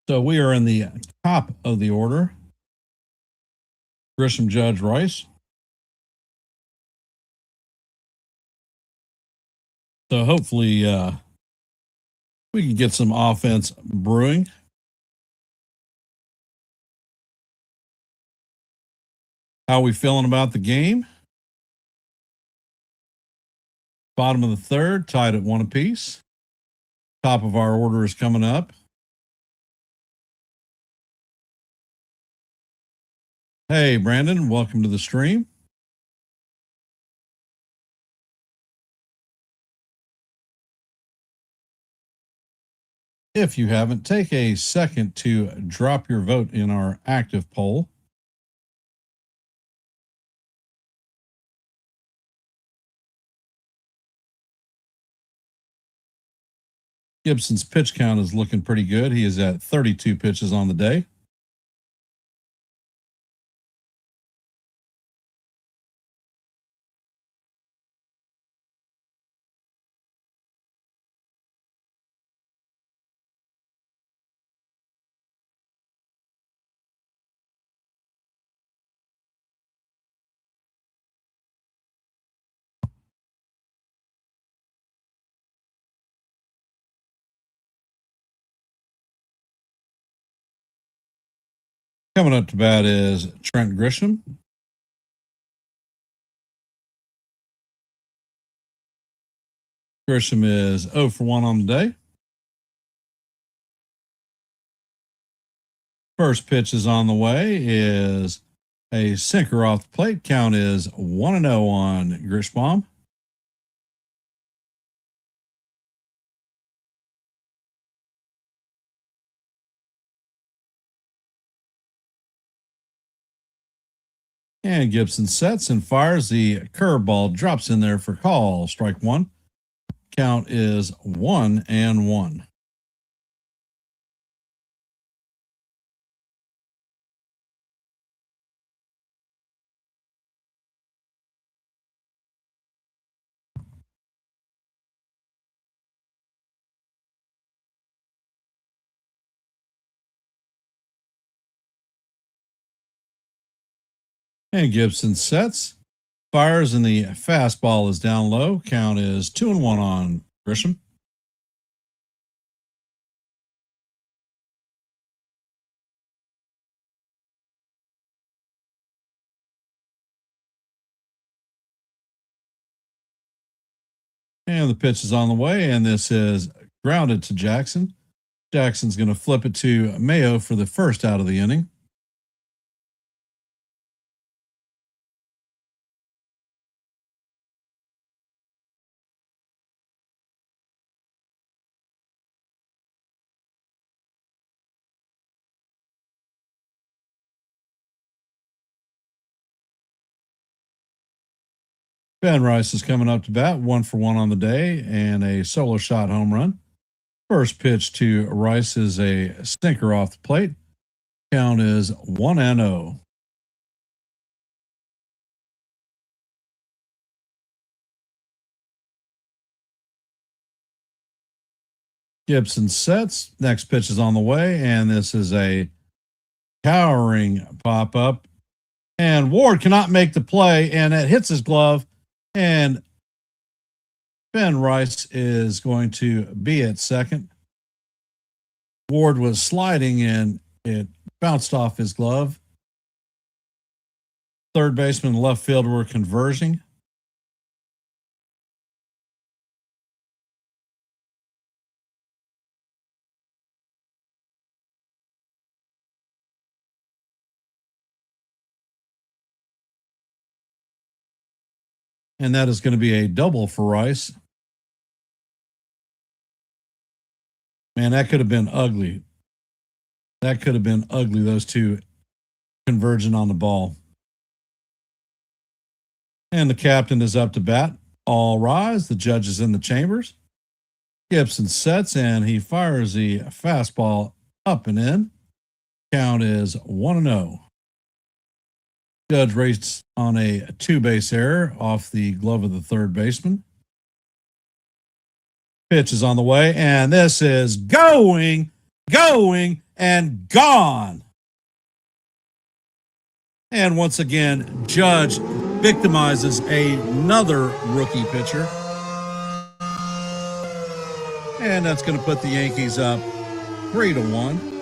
So we are in the top of the order. Grisham, Judge, Rice. So hopefully we can get some offense brewing. How are we feeling about the game? Bottom of the third, tied at 1 apiece. Top of our order is coming up. Hey, Brandon, welcome to the stream. If you haven't, take a second to drop your vote in our active poll. Gibson's pitch count is looking pretty good. He is at 32 pitches on the day. Coming up to bat is Trent Grisham. Grisham is 0 for 1 on the day. First pitch is on the way, is a sinker off the plate. Count is 1-0 on Grishbaum. And Gibson sets and fires. The curveball drops in there for call. Strike one. Count is 1-1. And Gibson sets, fires, and the fastball is down low. Count is 2-1 on Grisham. And the pitch is on the way, and this is grounded to Jackson. Jackson's going to flip it to Mayo for the first out of the inning. Ben Rice is coming up to bat, 1 for 1 on the day, and a solo shot home run. First pitch to Rice is a stinker off the plate. Count is 1-0. Gibson sets. Next pitch is on the way, and this is a towering pop up. And Ward cannot make the play, and it hits his glove. And Ben Rice is going to be at second. Ward was sliding, and it bounced off his glove. Third baseman and left fielder were converging. And that is going to be a double for Rice. Man, that could have been ugly. That could have been ugly, those two converging on the ball. And the captain is up to bat. All rise. The judge is in the chambers. Gibson sets, and he fires the fastball up and in. Count is 1-0. Judge raced on a two-base error off the glove of the third baseman. Pitch is on the way, and this is going, and gone. And once again, Judge victimizes another rookie pitcher. And that's going to put the Yankees up 3-1.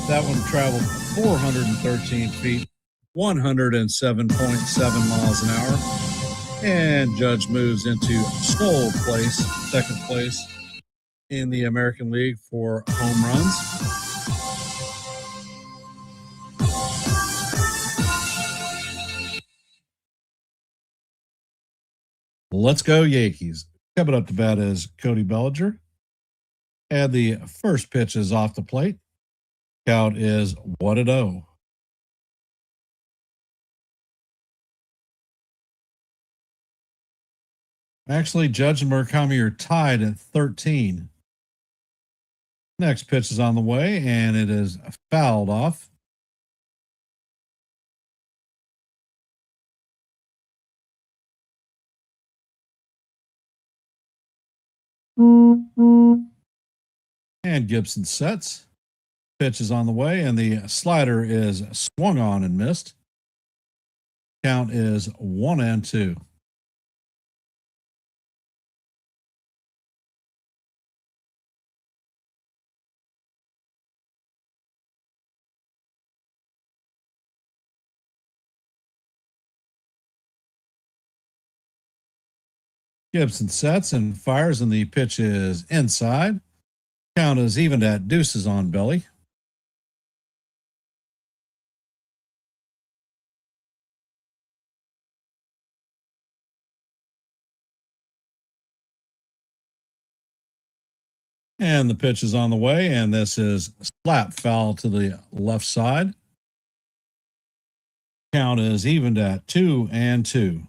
That one traveled 413 feet, 107.7 miles an hour. And Judge moves into sole place, second place in the American League for home runs. Let's go Yankees. Coming up to bat is Cody Bellinger. And the first pitch is off the plate. Count is 1-0. Actually, Judge and Murakami are tied at 13. Next pitch is on the way, and it is fouled off. And Gibson sets. Pitch is on the way, and the slider is swung on and missed. Count is 1-2. Gibson sets and fires, and the pitch is inside. Count is evened at deuces on belly. And the pitch is on the way, and this is slap foul to the left side. Count is evened at 2-2.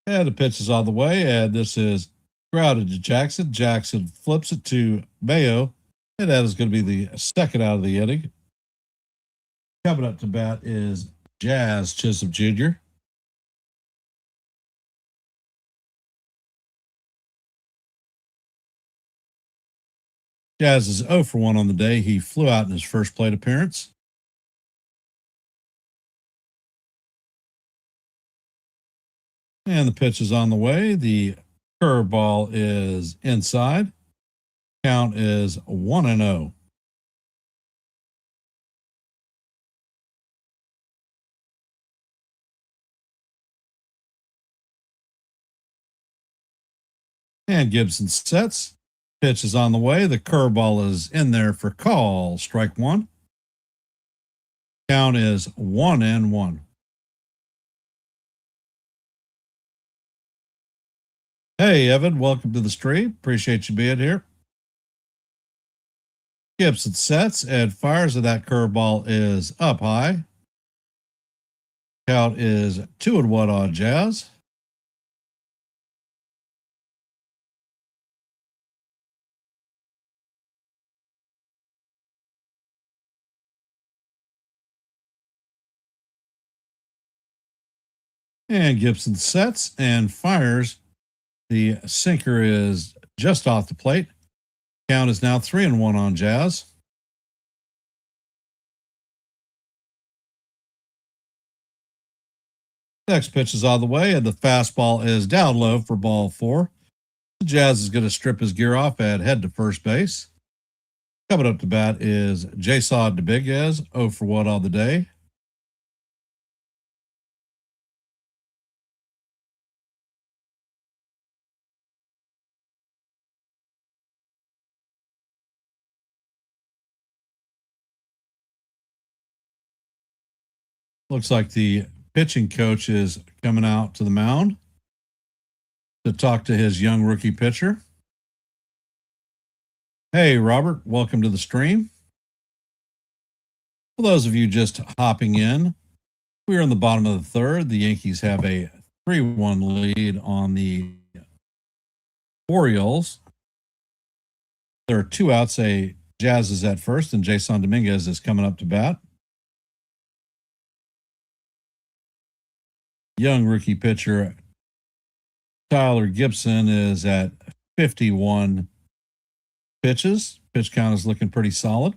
And the pitch is on the way, and this is grounded to Jackson. Jackson flips it to Mayo, and that is going to be the second out of the inning. Coming up to bat is Jazz Chisholm Jr. Jazz is 0 for 1 on the day. He flew out in his first plate appearance. And the pitch is on the way. The curveball is inside. Count is 1-0. And Gibson sets. Pitch is on the way. The curveball is in there for call. Strike one. Count is 1-1. Hey, Evan, welcome to the stream. Appreciate you being here. Gibson sets and fires, and that curveball is up high. Count is 2-1 on Jazz. And Gibson sets and fires. The sinker is just off the plate. Count is now 3-1 on Jazz. Next pitch is on the way, and the fastball is down low for ball 4. The Jazz is going to strip his gear off and head to first base. Coming up to bat is Jason Dominguez, 0 for 1 on the day. Looks like the pitching coach is coming out to the mound to talk to his young rookie pitcher. Hey, Robert, welcome to the stream. For those of you just hopping in, we're in the bottom of the third. The Yankees have a 3-1 lead on the Orioles. There are 2 outs. Jazz is at first, and Jason Dominguez is coming up to bat. Young rookie pitcher Tyler Gibson is at 51 pitches. Pitch count is looking pretty solid.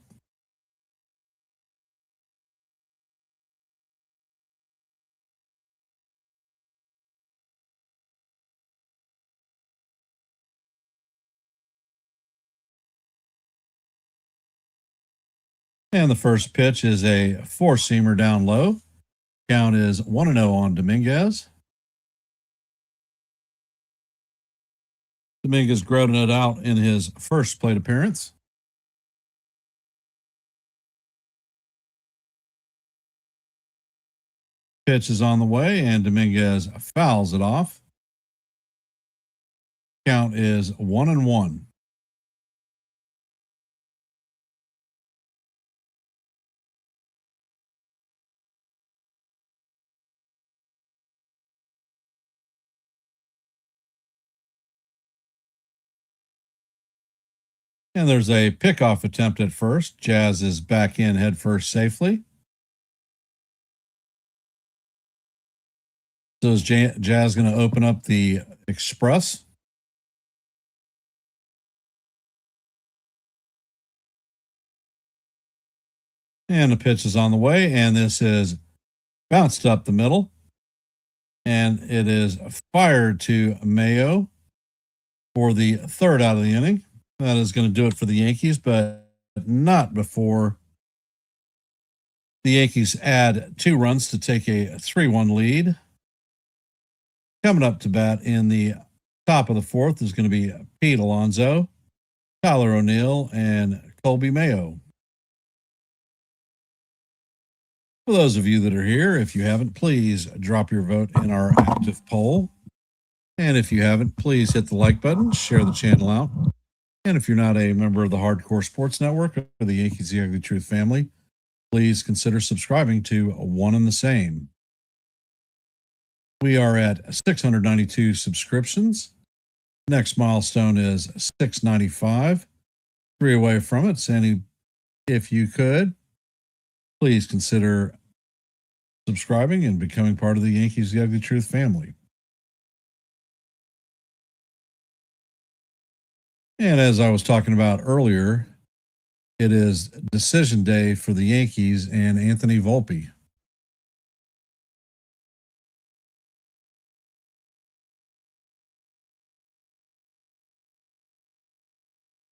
And the first pitch is a 4-seamer down low. Count is 1-0 on Dominguez. Dominguez grounded it out in his first plate appearance. Pitch is on the way, and Dominguez fouls it off. Count is 1-1. And there's a pickoff attempt at first. Jazz is back in head first safely. So is Jazz going to open up the express? And the pitch is on the way, and this is bounced up the middle. And it is fired to Mayo for the third out of the inning. That is going to do it for the Yankees, but not before the Yankees add 2 runs to take a 3-1 lead. Coming up to bat in the top of the 4th is going to be Pete Alonso, Tyler O'Neill, and Colby Mayo. For those of you that are here, if you haven't, please drop your vote in our active poll. And if you haven't, please hit the like button, share the channel out. And if you're not a member of the Hardcore Sports Network or the Yankees The Ugly Truth family, please consider subscribing to One and the Same. We are at 692 subscriptions. Next milestone is 695. 3 away from it. Sandy, if you could, please consider subscribing and becoming part of the Yankees The Ugly Truth family. And as I was talking about earlier, it is decision day for the Yankees and Anthony Volpe.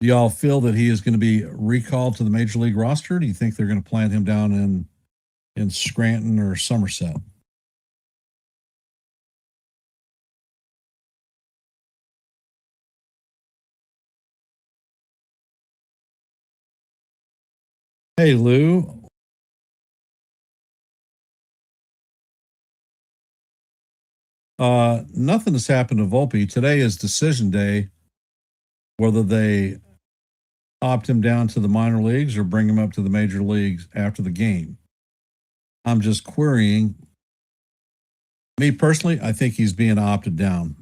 Do y'all feel that he is going to be recalled to the major league roster? Do you think they're going to plant him down in Scranton or Somerset? Hey, Lou. Nothing has happened to Volpe. Today is decision day, whether they opt him down to the minor leagues or bring him up to the major leagues after the game. I'm just querying. Me personally, I think he's being opted down.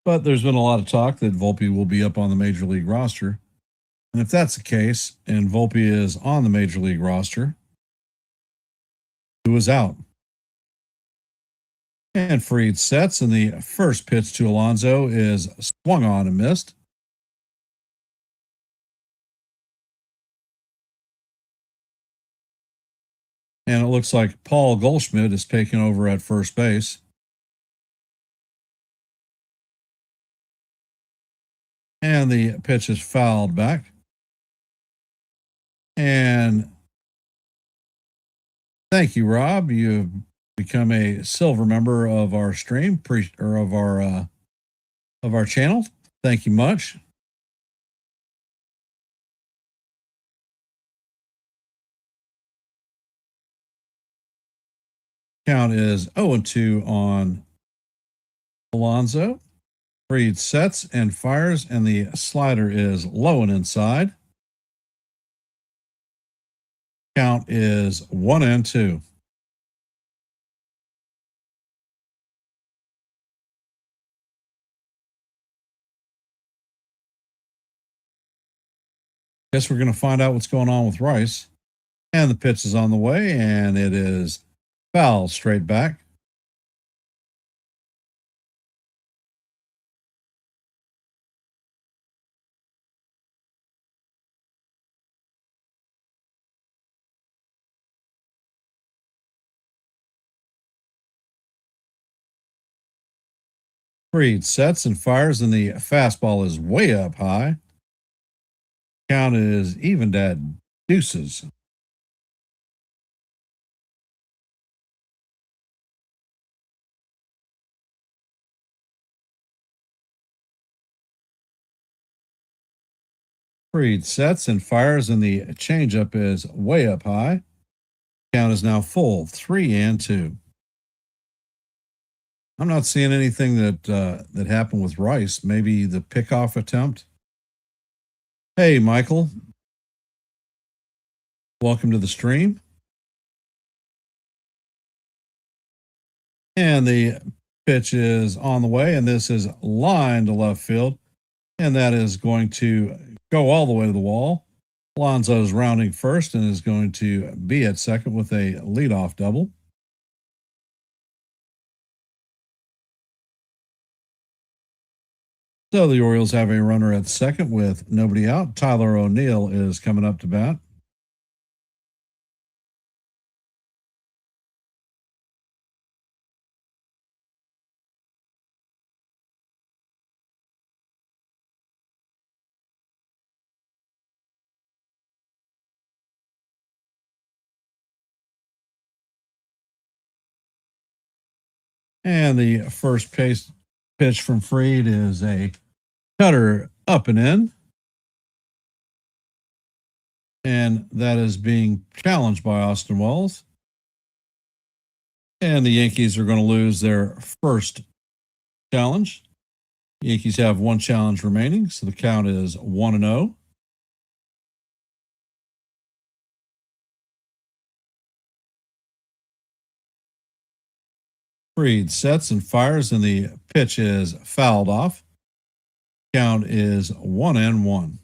But there's been a lot of talk that Volpe will be up on the major league roster. And if that's the case, and Volpe is on the major league roster, who is out? And Fried sets, and the first pitch to Alonso is swung on and missed. And it looks like Paul Goldschmidt is taking over at first base. And the pitch is fouled back. And thank you, Rob. You've become a silver member of our stream or of our channel. Thank you much. Count is 0-2 on Alonso. Fried sets and fires, and the slider is low and inside. Count is 1-2. Guess we're going to find out what's going on with Rice. And the pitch is on the way, and it is foul straight back. Fried sets and fires, and the fastball is way up high. Count is evened at deuces. Fried sets and fires, and the changeup is way up high. Count is now full, 3-2. I'm not seeing anything that happened with Rice. Maybe the pickoff attempt. Hey, Michael. Welcome to the stream. And the pitch is on the way, and this is line to left field. And that is going to go all the way to the wall. Alonso's rounding first and is going to be at second with a leadoff double. So the Orioles have a runner at second with nobody out. Tyler O'Neill is coming up to bat. And the first pitch from Fried is a cutter up and in. And that is being challenged by Austin Wells. And the Yankees are going to lose their first challenge. The Yankees have one challenge remaining, so the count is 1-0. Fried sets and fires, and the pitch is fouled off. Count is 1-1.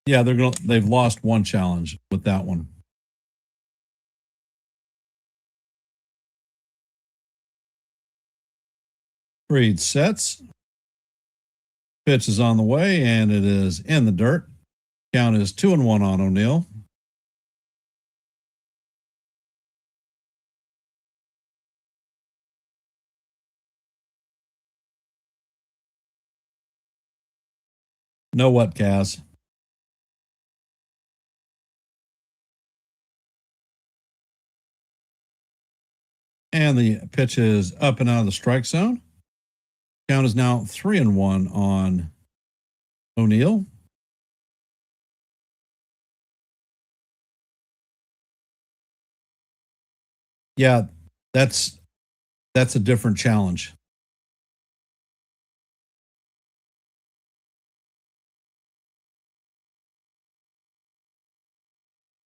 Yeah, they've lost one challenge with that one. Fried sets. Pitch is on the way, and it is in the dirt. Count is 2-1 on O'Neill. No what, Kaz? And the pitch is up and out of the strike zone. Count is now 3-1 on O'Neill. Yeah, that's a different challenge.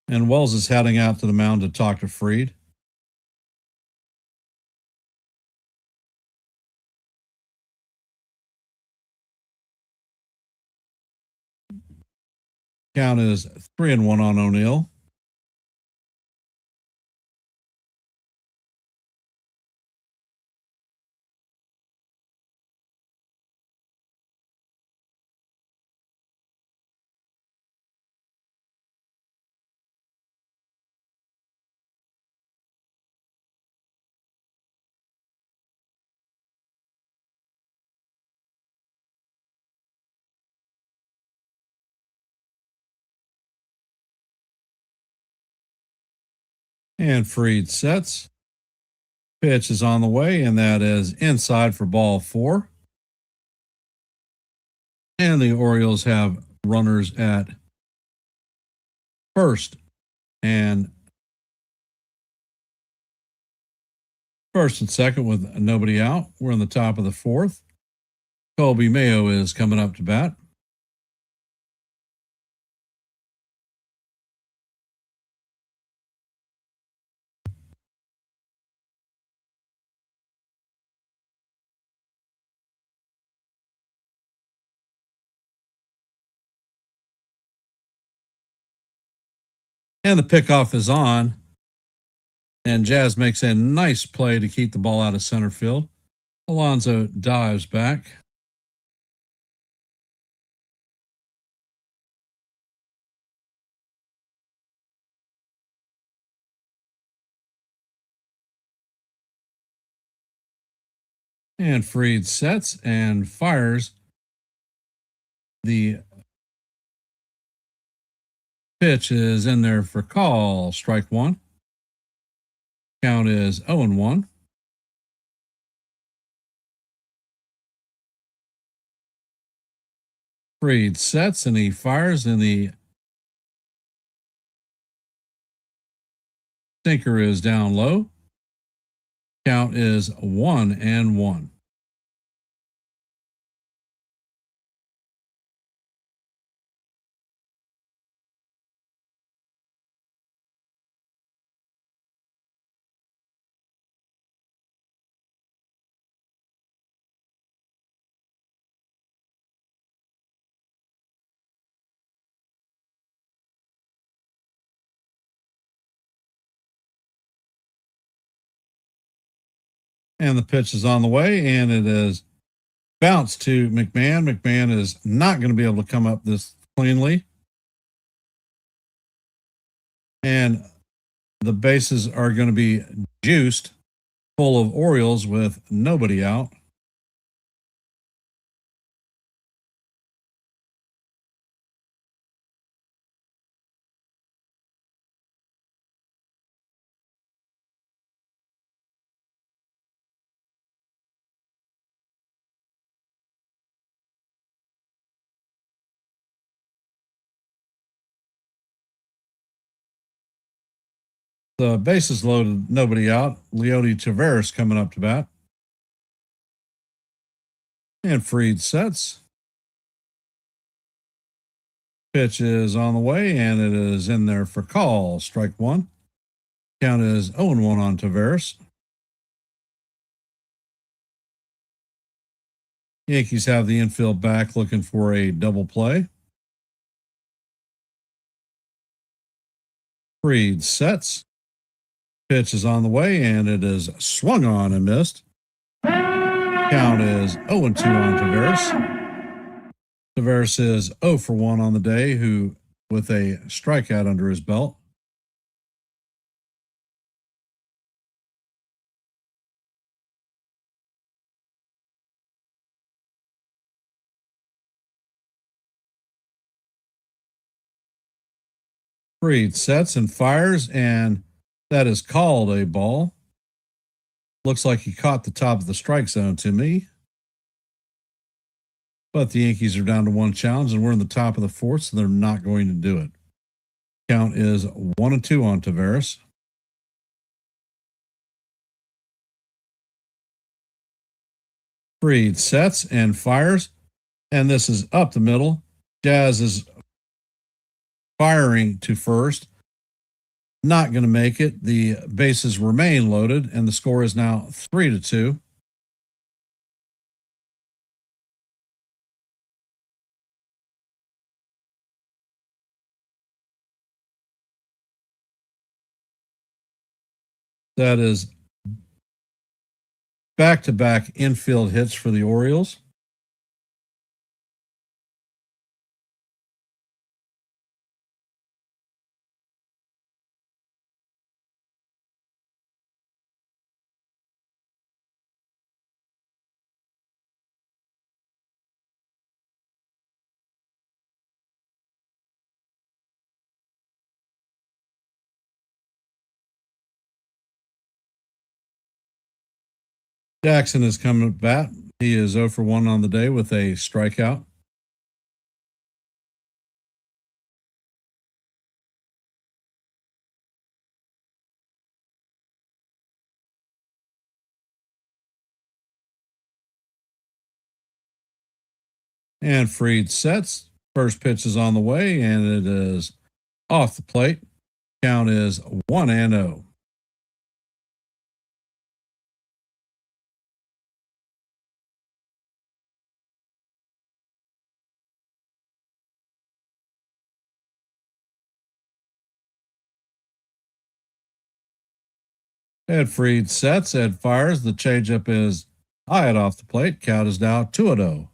And Wells is heading out to the mound to talk to Fried. Count is 3-1 on O'Neill. And Fried sets. Pitch is on the way, and that is inside for ball 4. And the Orioles have runners at first and second with nobody out. We're in the top of the 4th. Colby Mayo is coming up to bat. And the pickoff is on. And Jazz makes a nice play to keep the ball out of center field. Alonso dives back. And Fried sets and fires. The pitch is in there for call. Strike 1. Count is 0-1. Fried sets and he fires, and the sinker is down low. Count is 1-1. And the pitch is on the way, and it is bounced to McMahon. McMahon is not going to be able to come up this cleanly. And the bases are going to be juiced full of Orioles with nobody out. The bases loaded, nobody out. Leody Taveras coming up to bat. And Fried sets. Pitch is on the way, and it is in there for call. Strike one. Count is 0-1 on Taveras. Yankees have the infield back looking for a double play. Fried sets. Pitch is on the way, and it is swung on and missed. Count is 0-2 on Taveras. Taveras is 0 for 1 on the day, who with a strikeout under his belt. Fried sets and fires, and that is called a ball. Looks like he caught the top of the strike zone to me. But the Yankees are down to one challenge, and we're in the top of the fourth, so they're not going to do it. Count is 1-2 on Taveras. Fried sets and fires, and this is up the middle. Jazz is firing to first. Not going to make it. The bases remain loaded, and the score is now 3-2. That is back-to-back infield hits for the Orioles. Jackson is coming to bat. He is 0 for 1 on the day with a strikeout. And Fried sets. First pitch is on the way, and it is off the plate. Count is 1-0. Ed Fried sets. Ed fires. The changeup is high and off the plate. Count is now 2-0.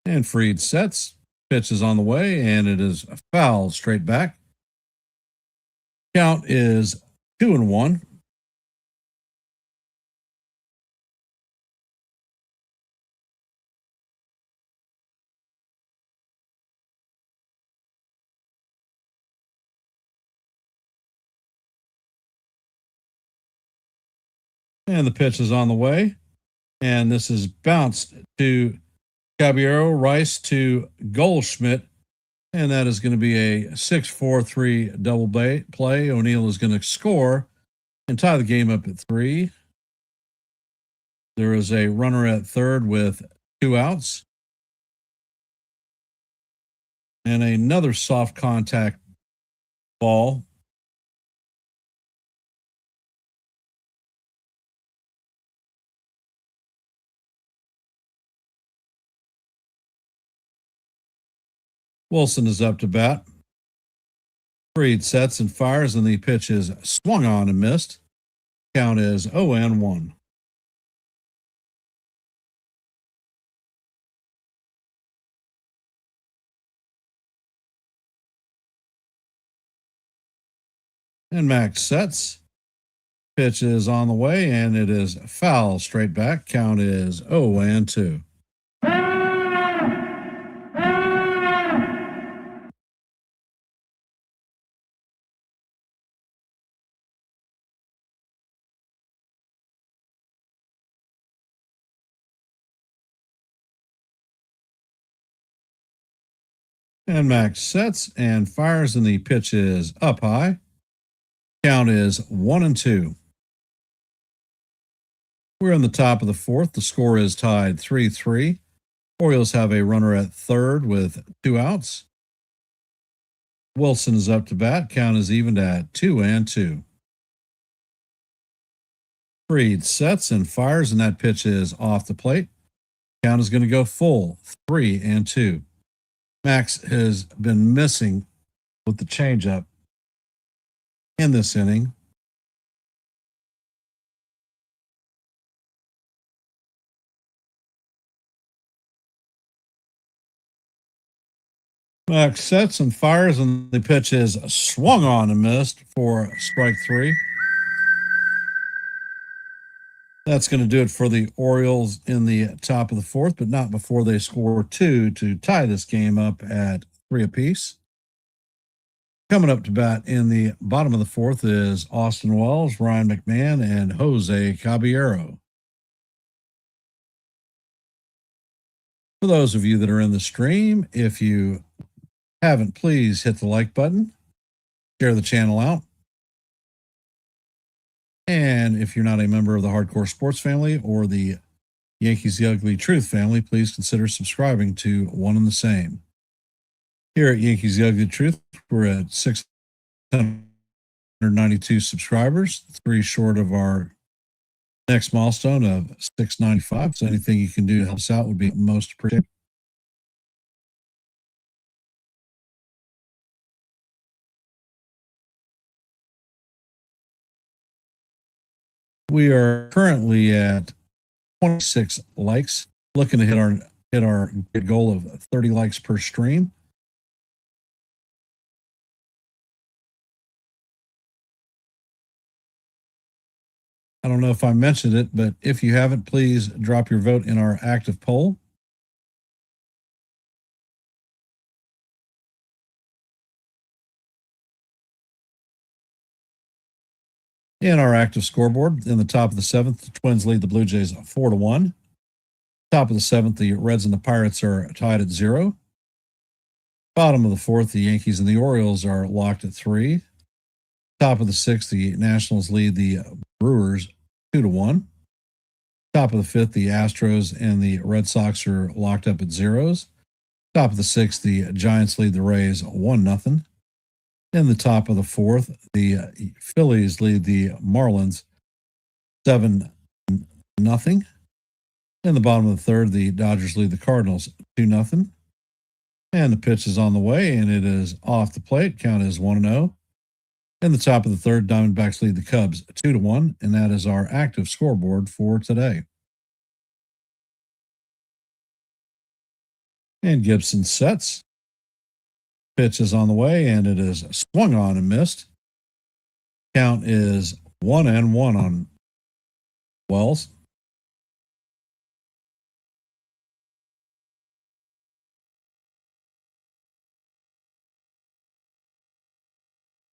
And Fried sets. Pitch is on the way, and it is foul straight back. Count is 2-1. And the pitch is on the way. And this is bounced to Caballero, Rice to Goldschmidt. And that is going to be a 6-4-3 double play. O'Neill is going to score and tie the game up at 3. There is a runner at third with 2 outs. And another soft contact ball. Wilson is up to bat. Fried sets and fires, and the pitch is swung on and missed. Count is 0-1. And Max sets. Pitch is on the way, and it is foul straight back. Count is 0-2. And Max sets and fires, and the pitch is up high. Count is 1-2. We're in the top of the fourth. The score is tied 3-3. Orioles have a runner at third with 2 outs. Wilson is up to bat. Count is evened at 2-2. Freed sets and fires, and that pitch is off the plate. Count is going to go full, 3-2. Max has been missing with the changeup in this inning. Max sets and fires, and the pitch is swung on and missed for strike 3. That's going to do it for the Orioles in the top of the fourth, but not before they score 2 to tie this game up at 3 apiece. Coming up to bat in the bottom of the fourth is Austin Wells, Ryan McMahon, and Jose Caballero. For those of you that are in the stream, if you haven't, please hit the like button, share the channel out. And if you're not a member of the Hardcore Sports family or the Yankees The Ugly Truth family, please consider subscribing to one and the same. Here at Yankees The Ugly Truth, we're at 692 subscribers, 3 short of our next milestone of 695. So anything you can do to help us out would be most appreciated. We are currently at 26 likes, looking to hit our goal of 30 likes per stream. I don't know if I mentioned it, but if you haven't, please drop your vote in our active poll. In our active scoreboard, in the top of the seventh, the Twins lead the Blue Jays 4-1. Top of the seventh, the Reds and the Pirates are tied at 0. Bottom of the fourth, the Yankees and the Orioles are locked at 3. Top of the sixth, the Nationals lead the Brewers 2-1. Top of the fifth, the Astros and the Red Sox are locked up at 0s. Top of the sixth, the Giants lead the Rays 1-0. In the top of the fourth, the Phillies lead the Marlins 7-0. In the bottom of the third, the Dodgers lead the Cardinals 2-0. And the pitch is on the way, and it is off the plate. Count is 1-0. In the top of the third, Diamondbacks lead the Cubs 2-1, and that is our active scoreboard for today. And Gibson sets. Pitch is on the way, and it is swung on and missed. Count is 1-1 on Wells.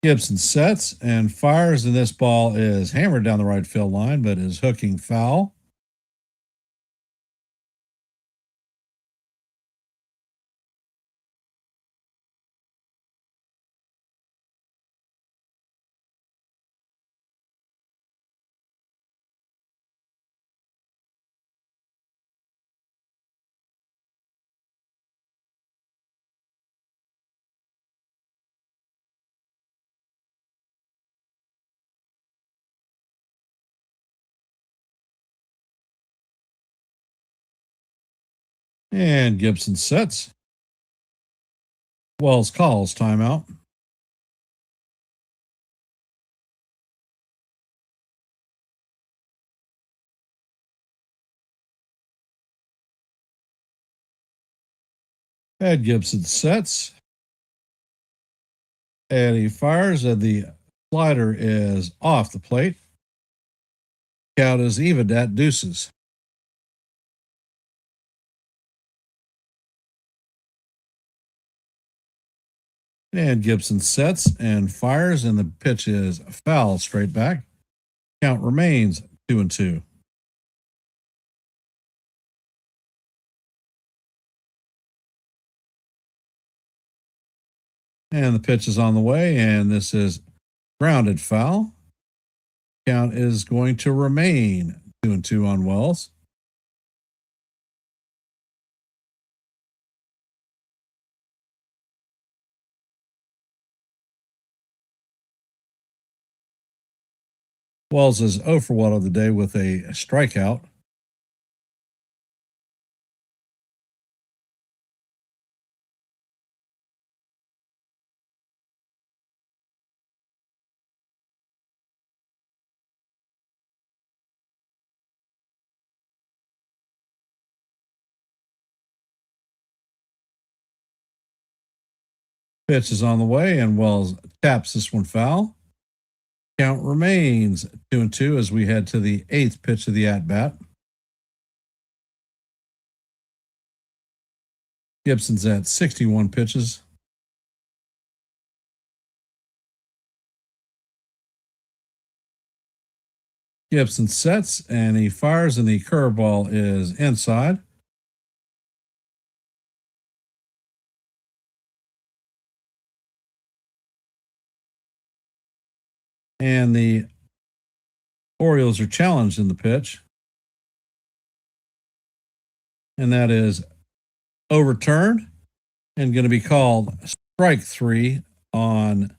Gibson sets and fires, and this ball is hammered down the right field line, but is hooking foul. And Gibson sets. Wells calls timeout. Ed Gibson sets. And he fires, and the slider is off the plate. Count is even at deuces. And Gibson sets and fires, and the pitch is foul straight back. Count remains 2-2. And the pitch is on the way, and this is grounded foul. Count is going to remain 2-2 on Wells. Wells is 0 for 1 of the day with a strikeout. Pitch is on the way, and Wells taps this one foul. Count remains 2-2 as we head to the 8th pitch of the at-bat. Gibson's at 61 pitches. Gibson sets, and he fires, and the curveball is inside. And the Orioles are challenged in the pitch. And that is overturned and going to be called strike 3 on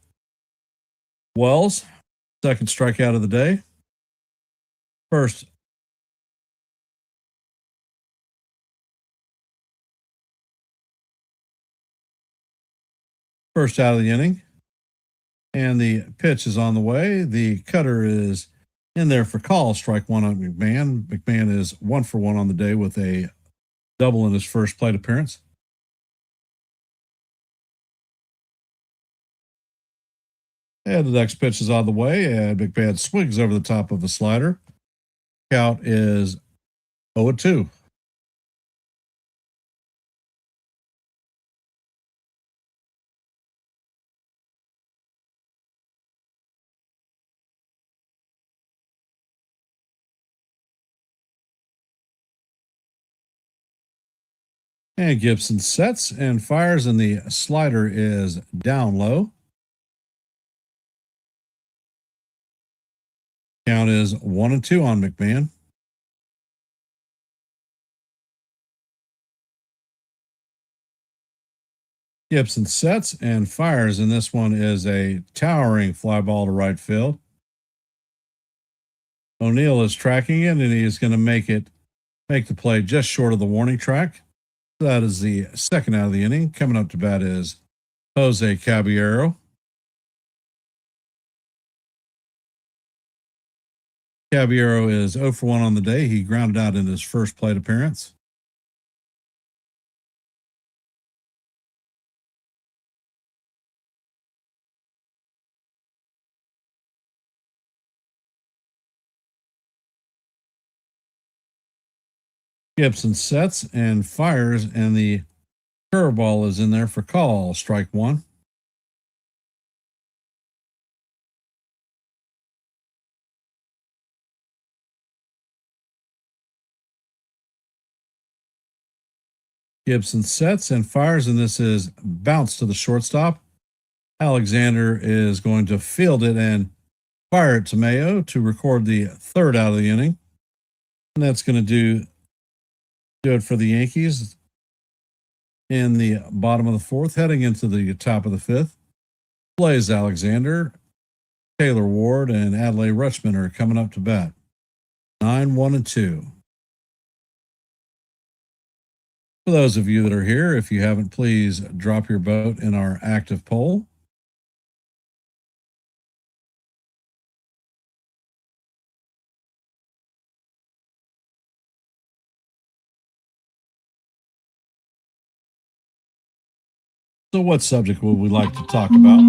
Wells. Second strikeout of the day. First out of the inning. And the pitch is on the way. The cutter is in there for call. Strike 1 on McMahon. McMahon is 1 for 1 on the day with a double in his first plate appearance. And the next pitch is on the way, and McMahon swings over the top of the slider. Count is 0-2. And Gibson sets and fires, and the slider is down low. Count is 1-2 on McMahon. Gibson sets and fires, and this one is a towering fly ball to right field. O'Neill is tracking it, and he is going to make the play just short of the warning track. That is the second out of the inning. Coming up to bat is Jose Caballero. Caballero is 0 for 1 on the day. He grounded out in his first plate appearance. Gibson sets and fires, and the curveball is in there for call. Strike 1. Gibson sets and fires, and this is bounced to the shortstop. Alexander is going to field it and fire it to Mayo to record the third out of the inning. And that's going to do it for the Yankees in the bottom of the fourth, heading into the top of the fifth. Blaze Alexander, Taylor Ward, and Adlai Rutschman are coming up to bat. 9-1-2. For those of you that are here, if you haven't, please drop your vote in our active poll. So what subject would we like to talk about?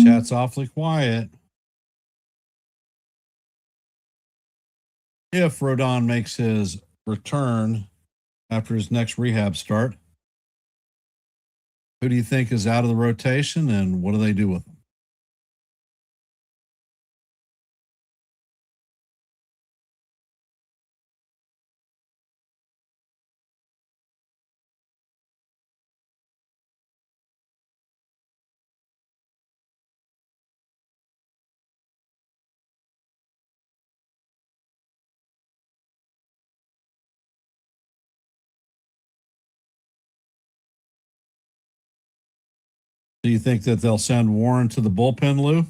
Chat's awfully quiet. if Rodon makes his return after his next rehab start, who do you think is out of the rotation and what do they do with him? Do you think that they'll send Warren to the bullpen, Lou?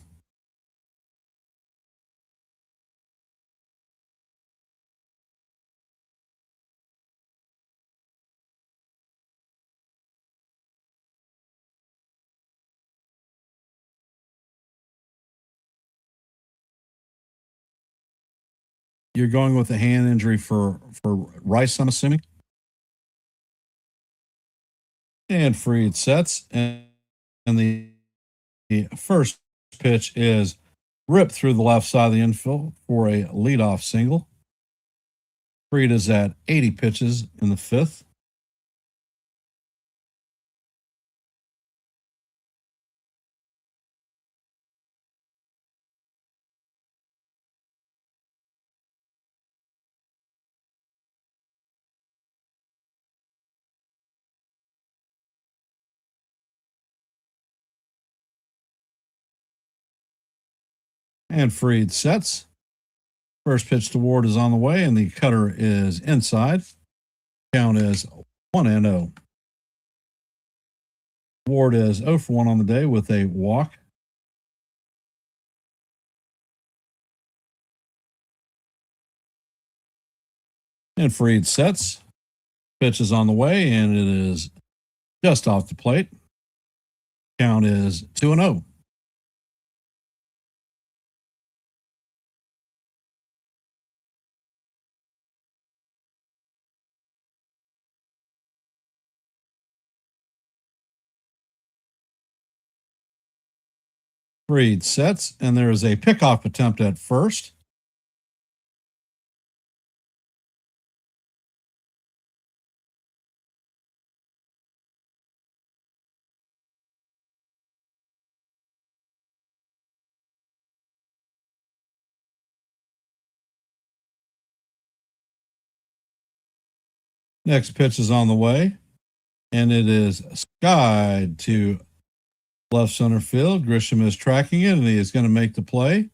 You're going with a hand injury for Rice, I'm assuming? And Freed sets. And the first pitch is ripped through the left side of the infield for a leadoff single. Freed is at 80 pitches in the fifth. And Freed sets. First pitch to Ward is on the way, and the cutter is inside. Count is 1-0. Ward is 0 for 1 on the day with a walk. And Freed sets. Pitch is on the way, and it is just off the plate. Count is 2-0. Freed sets, and there is a pickoff attempt at first. Next pitch is on the way, and it is skied to left center field. Grisham is tracking it, and he is going to make the play.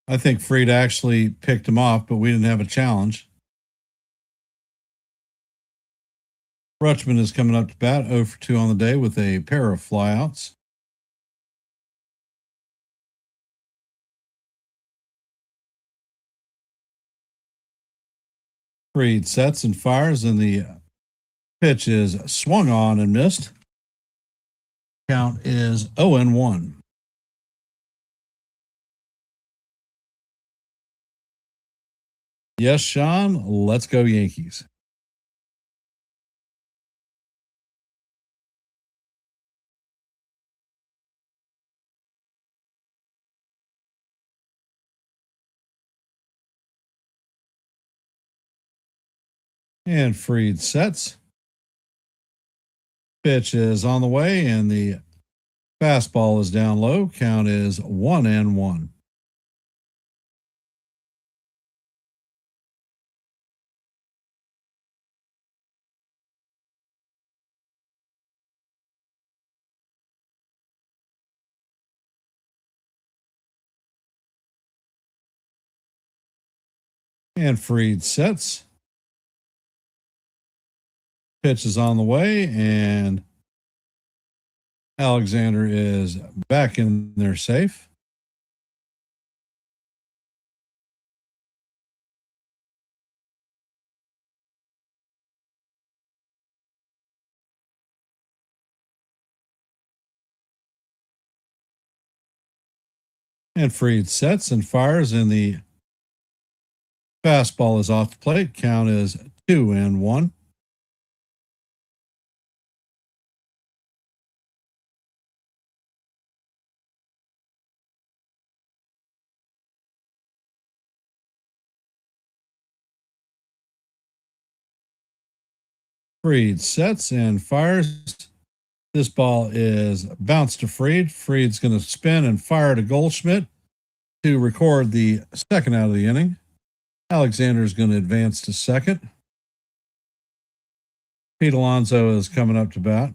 I think Freed actually picked him off, but we didn't have a challenge. Rutschman is coming up to bat 0 for 2 on the day with a pair of flyouts. Freed sets and fires, and the pitch is swung on and missed. Count is 0-1. Yes, Sean, let's go Yankees. And Freed sets. Pitch is on the way, and the fastball is down low. Count is 1-1. And Freed sets. Pitch is on the way, and Alexander is back in there safe. And Freed sets and fires, and the fastball is off the plate. Count is 2-1. Fried sets and fires. This ball is bounced to Fried. Fried's going to spin and fire to Goldschmidt to record the second out of the inning. Alexander is going to advance to second. Pete Alonso is coming up to bat.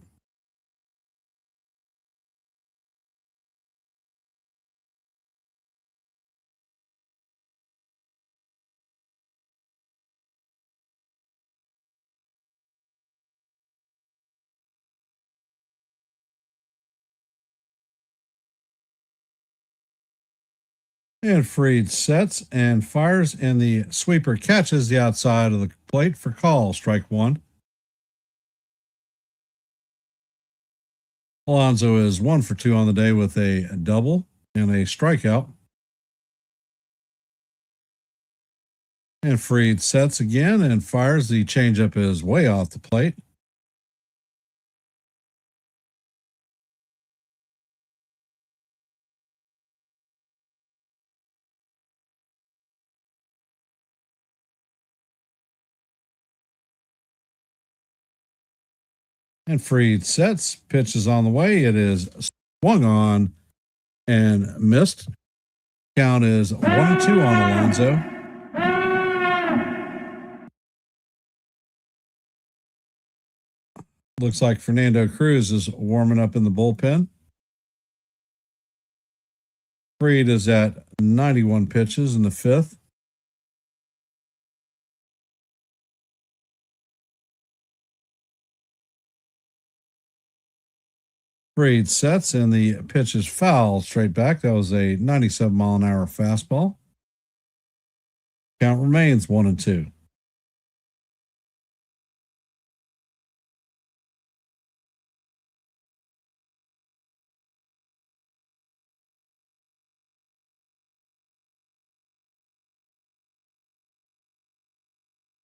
And Fried sets and fires, and the sweeper catches the outside of the plate for call, strike one. Alonso is 1 for 2 on the day with a double and a strikeout. And Fried sets again and fires. The changeup is way off the plate. And Fried sets, pitch is on the way. It is swung on and missed. Count is 1-2 on Alonso. Looks like Fernando Cruz is warming up in the bullpen. Fried is at 91 pitches in the fifth. Fried sets and the pitch is foul straight back. That was a 97-mile-an-hour fastball. Count remains 1-2.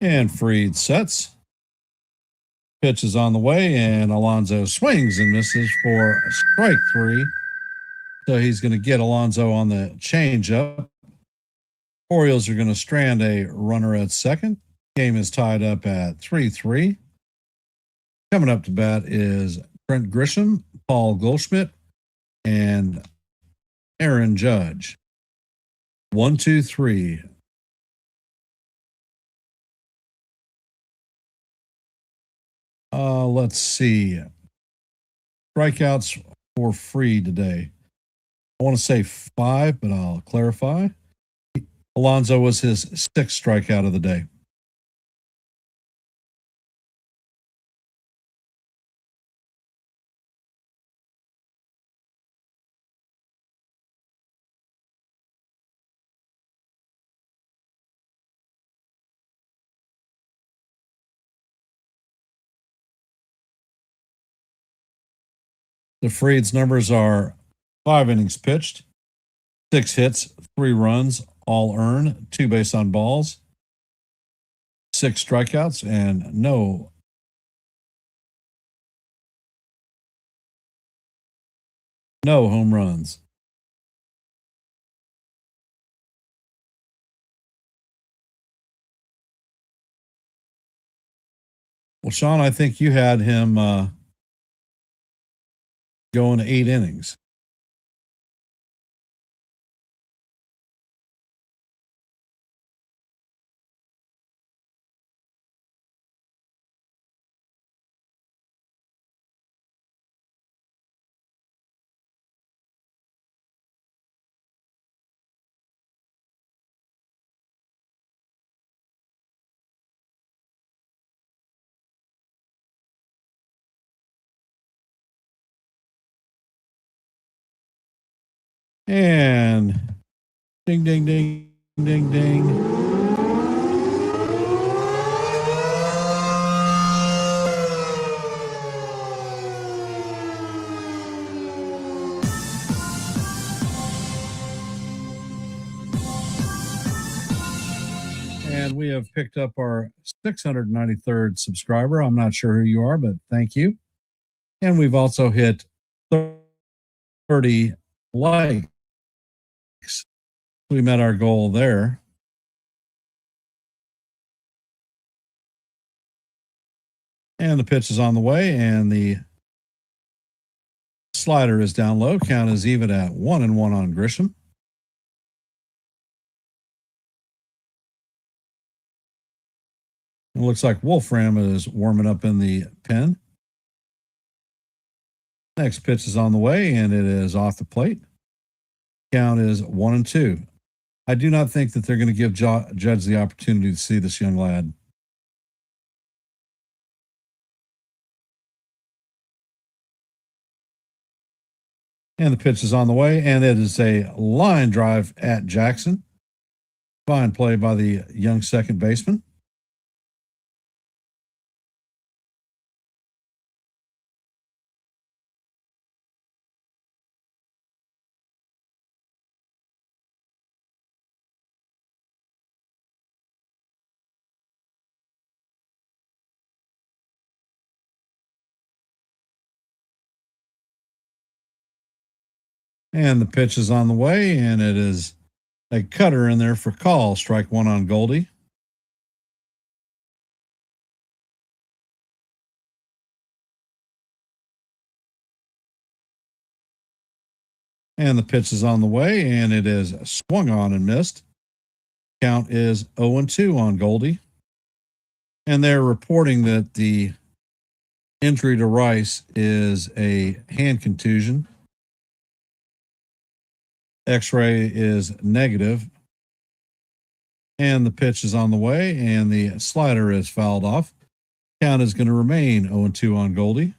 And Fried sets. Pitch is on the way, and Alonso swings and misses for strike three. So he's going to get Alonso on the changeup. Orioles are going to strand a runner at second. Game is tied up at 3-3. Coming up to bat is Trent Grisham, Paul Goldschmidt, and Aaron Judge. 1, 2, 3. Let's see. Strikeouts for Fried today. I want to say 5, but I'll clarify. Alonso was his 6th strikeout of the day. The Fried's numbers are 5 innings pitched, 6 hits, 3 runs, all earned, 2 base on balls, 6 strikeouts, and no home runs. Well, Sean, I think you had him going 8 innings. And ding, ding, ding, ding, ding. And we have picked up our 693rd subscriber. I'm not sure who you are, but thank you. And we've also hit 30 likes. We met our goal there. And the pitch is on the way, and the slider is down low. Count is even at 1-1 on Grisham. It looks like Wolfram is warming up in the pen. Next pitch is on the way, and it is off the plate. Count is 1-2. I do not think that they're going to give Judge the opportunity to see this young lad. And the pitch is on the way, and it is a line drive at Jackson. Fine play by the young second baseman. And the pitch is on the way, and it is a cutter in there for call. Strike one on Goldie. And the pitch is on the way, and it is swung on and missed. Count is 0-2 on Goldie. And they're reporting that the injury to Rice is a hand contusion. X-ray is negative. And the pitch is on the way, and the slider is fouled off. Count is going to remain 0-2 on Goldie.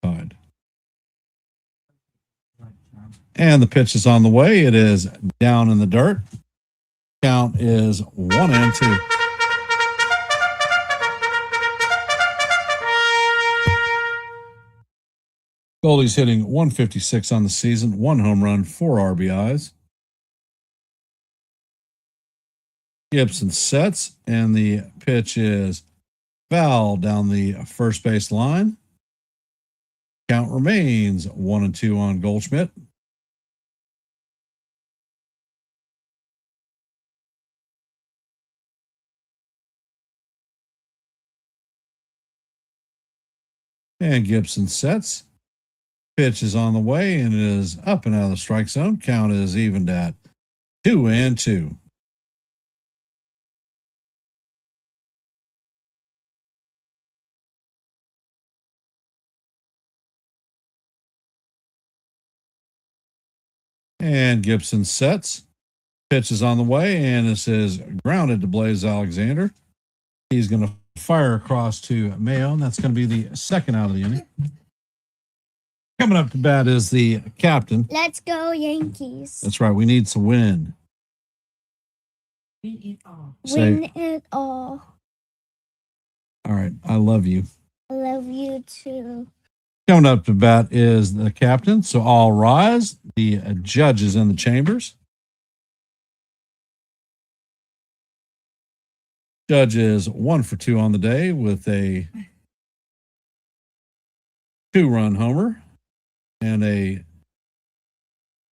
Tied. And the pitch is on the way. It is down in the dirt. Count is 1-2. Goldie's hitting 156 on the season, 1 home run, 4 RBIs. Gibson sets, and the pitch is foul down the first base line. Count remains 1-2 on Goldschmidt. And Gibson sets. Pitch is on the way, and it is up and out of the strike zone. Count is evened at 2-2. And Gibson sets. Pitch is on the way, and this is grounded to Blaze Alexander. He's going to fire across to Mayo, and that's going to be the second out of the inning. Coming up to bat is the captain. Let's go, Yankees. That's right. We need to win. Win it all. Win it all. All right. I love you. I love you too. Coming up to bat is the captain. So all rise. The judge is in the chambers. Judge is 1 for 2 on the day with a 2-run homer and a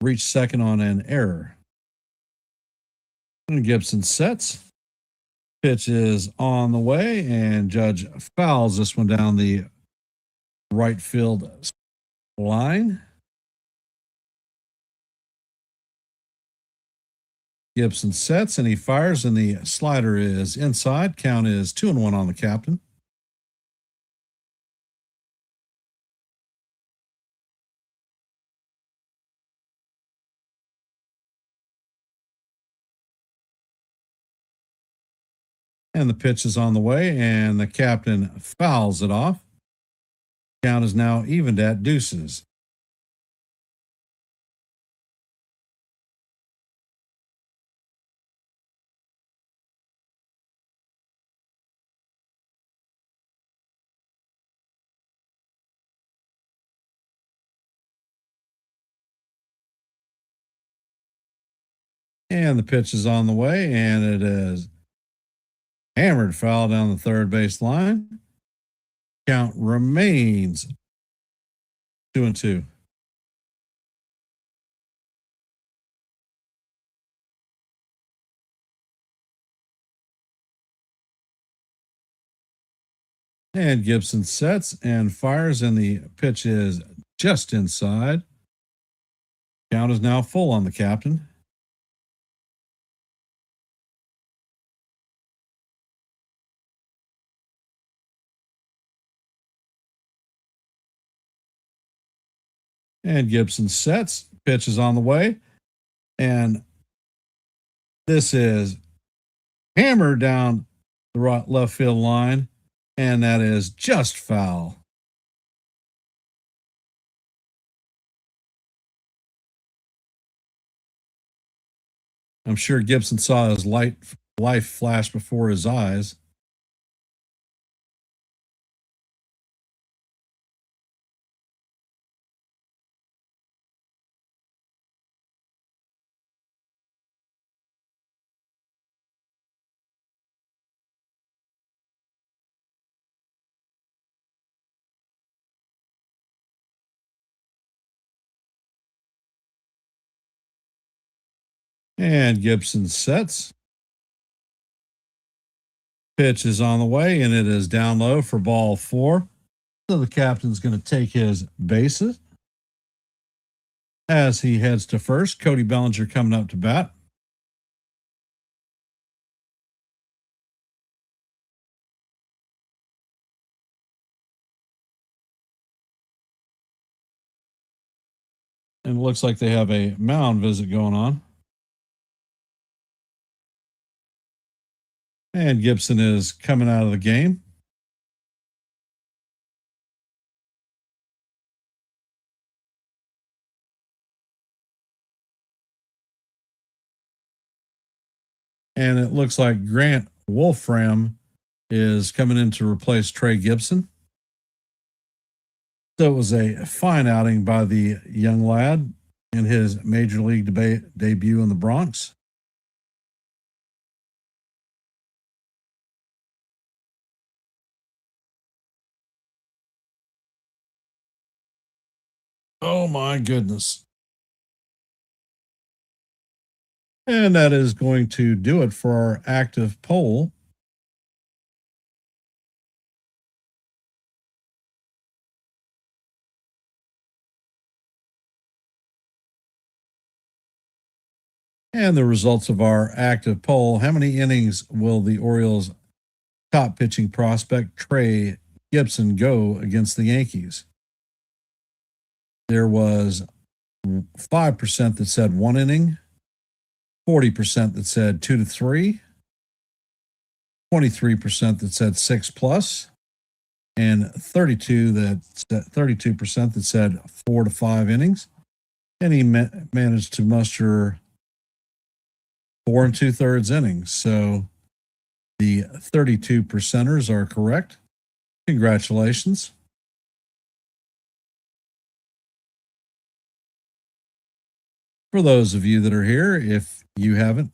reach second on an error. And Gibson sets. Pitch is on the way, and Judge fouls this one down the right field line. Gibson sets, and he fires, and the slider is inside. Count is 2-1 on the captain. And the pitch is on the way, and the captain fouls it off. Count is now evened at deuces. And the pitch is on the way, and it is hammered foul down the third base line. Count remains 2-2. And Gibson sets and fires, and the pitch is just inside. Count is now full on the captain. And Gibson sets, pitch is on the way, and this is hammered down the right left field line, and that is just foul. I'm sure Gibson saw his life flash before his eyes. And Gibson sets. Pitch is on the way, and it is down low for ball 4. So the captain's going to take his bases as he heads to first. Cody Bellinger coming up to bat. And it looks like they have a mound visit going on. And Gibson is coming out of the game. And it looks like Grant Wolfram is coming in to replace Trey Gibson. So it was a fine outing by the young lad in his major league debut in the Bronx. Oh my goodness. And that is going to do it for our active poll. And the results of our active poll. How many innings will the Orioles' top pitching prospect, Trey Gibson, go against the Yankees? There was 5% that said 1 inning, 40% that said 2 to 3, 23% that said 6 plus, and 32% that said 4 to 5 innings. And he managed to muster 4 2/3 innings. So the 32 percenters are correct. Congratulations. For those of you that are here, if you haven't,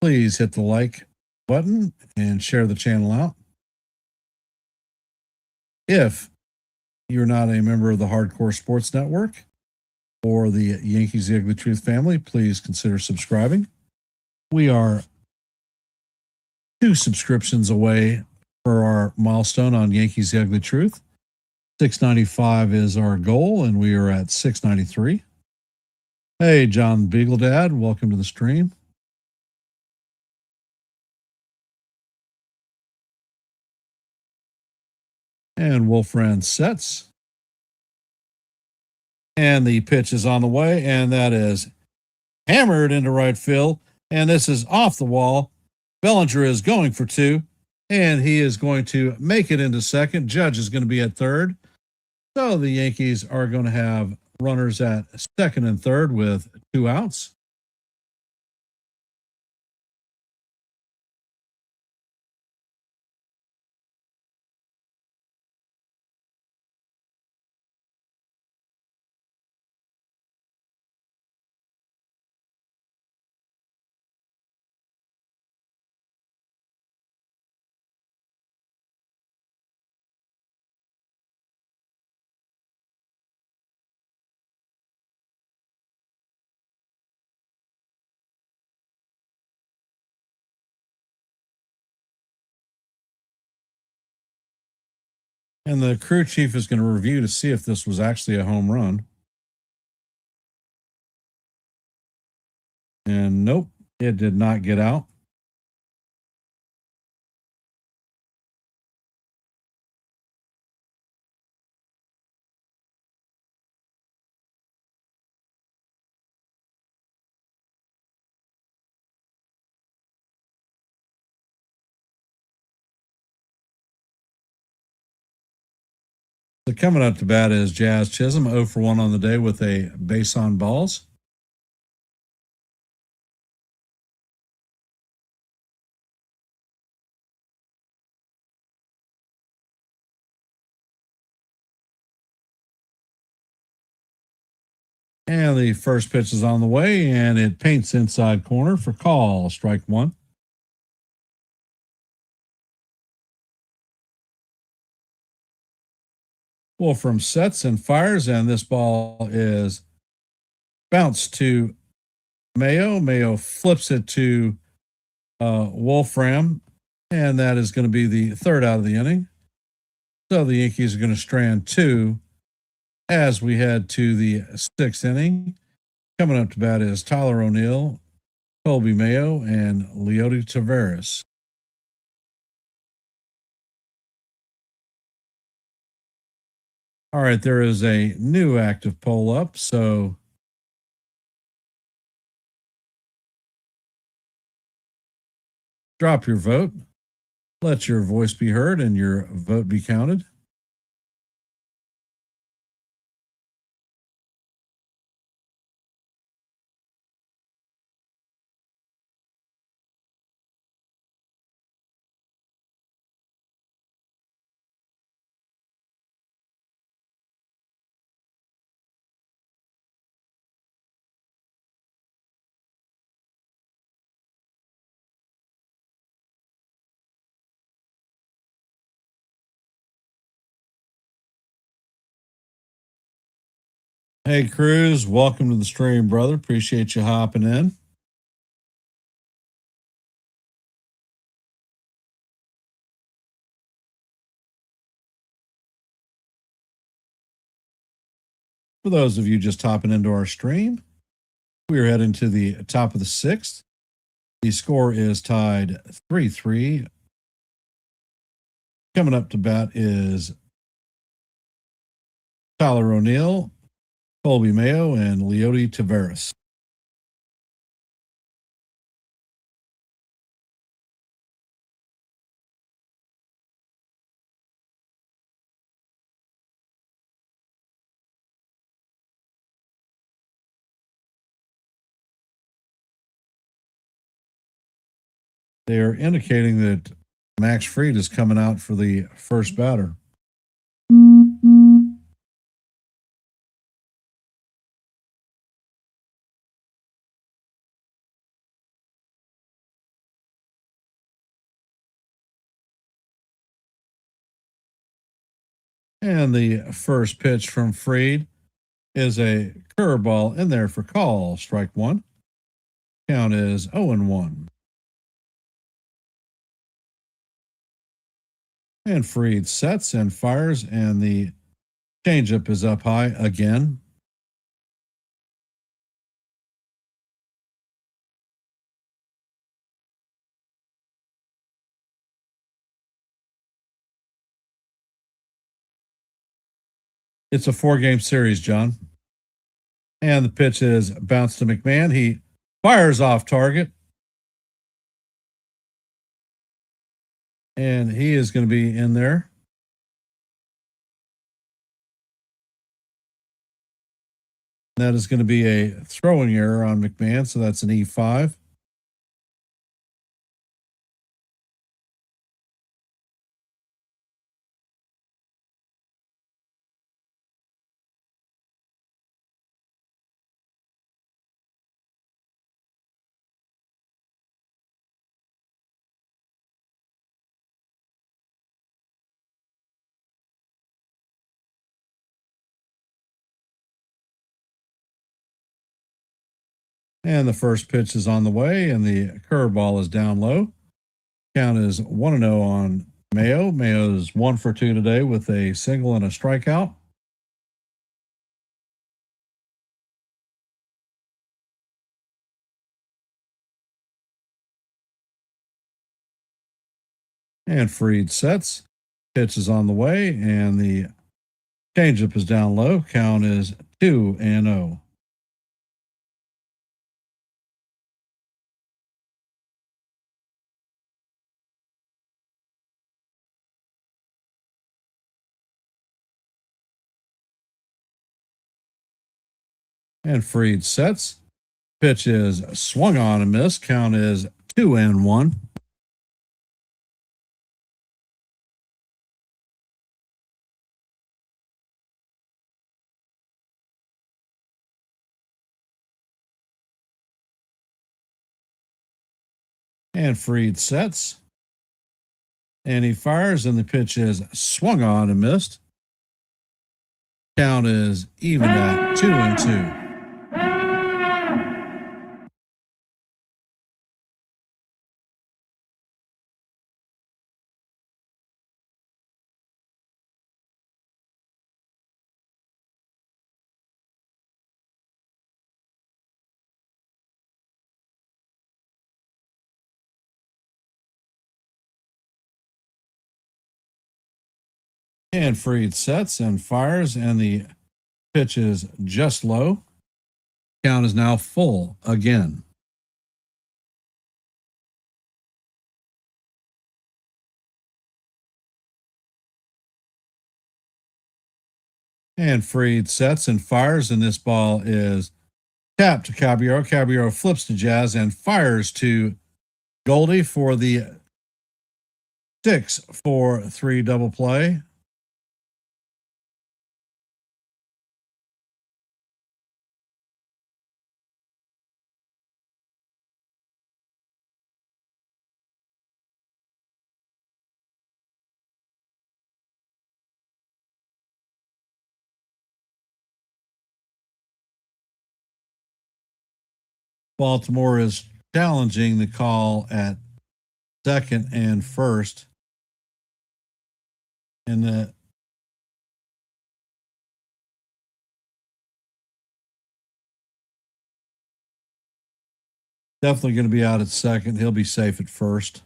please hit the like button and share the channel out. If you're not a member of the Hardcore Sports Network or the Yankees The Ugly Truth family, please consider subscribing. We are 2 subscriptions away for our milestone on Yankees The Ugly Truth. 695 is our goal, and we are at 693. Hey, John Beagle Dad, welcome to the stream. And Wolfran sets. And the pitch is on the way, and that is hammered into right field. And this is off the wall. Bellinger is going for 2, and he is going to make it into second. Judge is going to be at third. So the Yankees are going to have runners at second and third with 2 outs. And the crew chief is going to review to see if this was actually a home run. And nope, it did not get out. So coming up to bat is Jazz Chisholm, 0 for 1 on the day with a base on balls. And the first pitch is on the way, and it paints inside corner for call, strike one. Wolfram sets and fires, and this ball is bounced to Mayo. Mayo flips it to Wolfram, and that is going to be the third out of the inning. So the Yankees are going to strand two as we head to the sixth inning. Coming up to bat is Tyler O'Neill, Colby Mayo, and Leody Taveras. All right, there is a new active poll up, so drop your vote. Let your voice be heard and your vote be counted. Hey, Cruz, welcome to the stream, brother. Appreciate you hopping in. For those of you just hopping into our stream, we are heading to the top of the sixth. The score is tied 3-3. Coming up to bat is Tyler O'Neill, Colby Mayo, and Leody Taveras. They are indicating that Max Fried is coming out for the first batter. And the first pitch from Fried is a curveball in there for call, strike one. Count is 0-1. And Fried sets and fires, and the changeup is up high again. It's a 4-game series, John. And the pitch is bounced to McMahon. He fires off target. And he is going to be in there. That is going to be a throwing error on McMahon, so that's an E5. And the first pitch is on the way, and the curveball is down low. Count is 1-0 on Mayo. Mayo's 1 for 2 today with a single and a strikeout. And Freed sets. Pitch is on the way, and the changeup is down low. Count is 2-0. And Freed sets. Pitch is swung on and missed. Count is 2-1. And Freed sets. And he fires, and the pitch is swung on and missed. Count is even at 2-2. And Freed sets and fires, and the pitch is just low. Count is now full again. And Freed sets and fires, and this ball is tapped to Caballero. Caballero flips to Jazz and fires to Goldie for the 6-4-3 double play. Baltimore is challenging the call at second and first. And definitely going to be out at second. He'll be safe at first.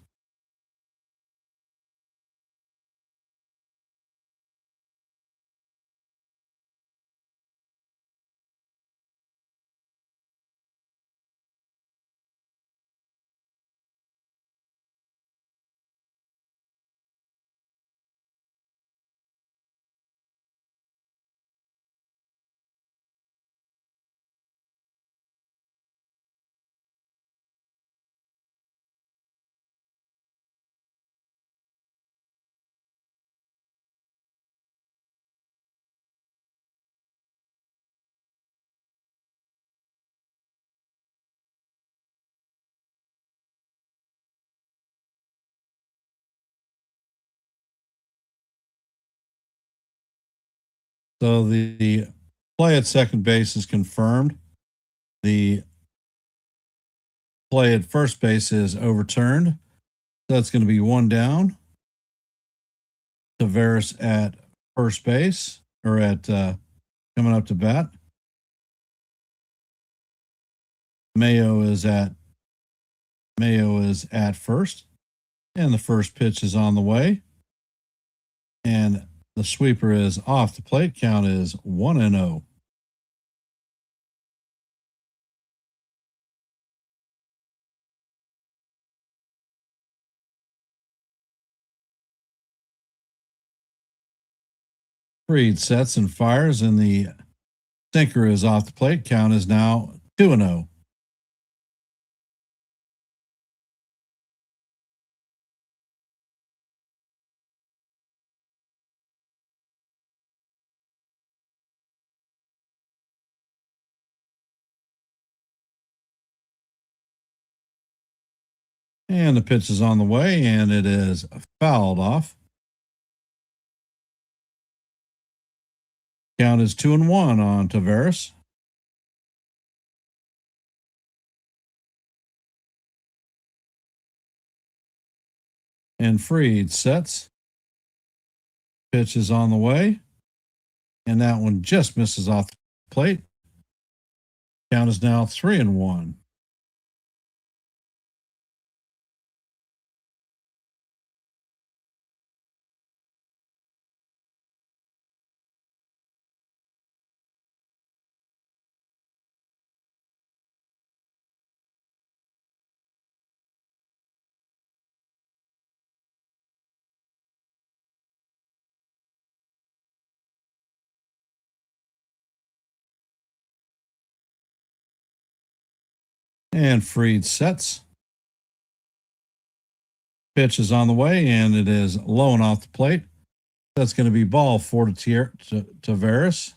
So the play at second base is confirmed. The play at first base is overturned. So that's going to be 1 down. Tavares at first base, or at coming up to bat. Mayo is at first, and the first pitch is on the way. And the sweeper is off the plate. Count is 1-0. Freed sets and fires, and the sinker is off the plate. Count is now 2-0. And the pitch is on the way, and it is fouled off. Count is 2-1 on Tavares. And Freed sets Pitch is on the way. And that one just misses off the plate. Count is now 3-1. And Fried sets. Pitch is on the way, and it is low and off the plate. That's going to be ball 4 to Tavares.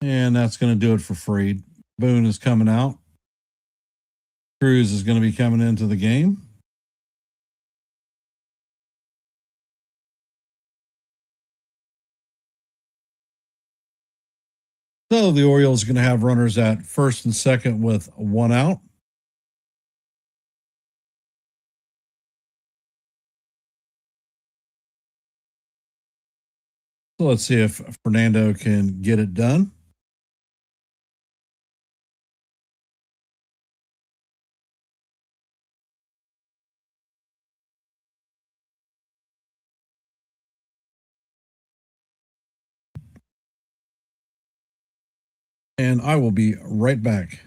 And that's going to do it for Fried. Boone is coming out. Cruz is going to be coming into the game. So the Orioles are going to have runners at first and second with one out. So let's see if Fernando can get it done. And I will be right back.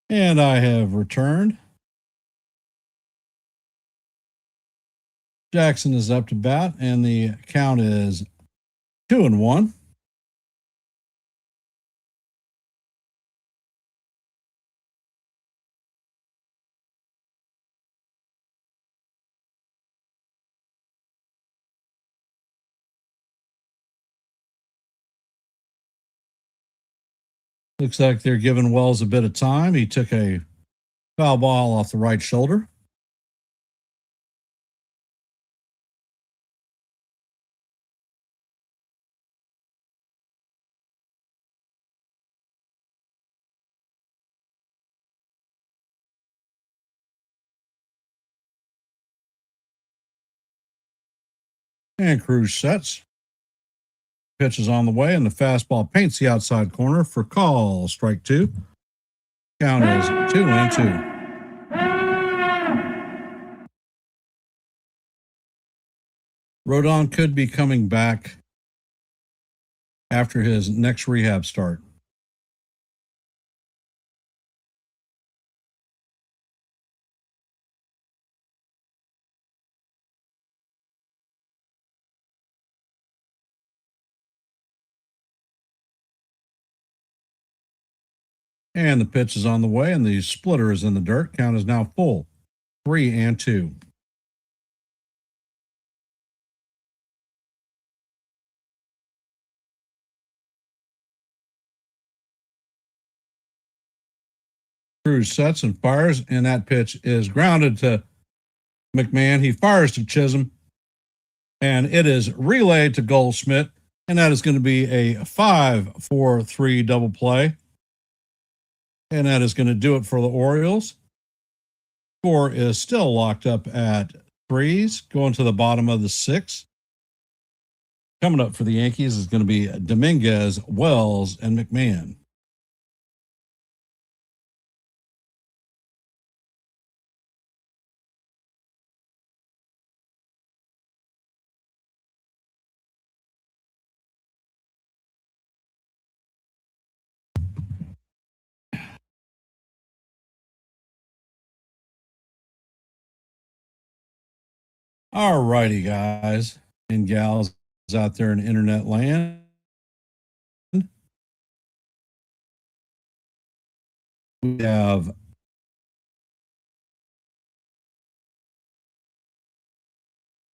And I have returned. Jackson is up to bat, and the count is 2-1. Looks like they're giving Wells a bit of time. He took a foul ball off the right shoulder. And Cruz sets. Pitch is on the way, and the fastball paints the outside corner for call. Strike two. Count is 2-2. Rodon could be coming back after his next rehab start. And the pitch is on the way, and the splitter is in the dirt. Count is now full. 3-2. Cruz sets and fires, and that pitch is grounded to McMahon. He fires to Chisholm, and it is relayed to Goldschmidt, and that is going to be a 5-4-3 double play. And that is going to do it for the Orioles. Score is still locked up at 3s, going to the bottom of the 6. Coming up for the Yankees is going to be Dominguez, Wells, and McMahon. All righty, guys and gals out there in internet land. We have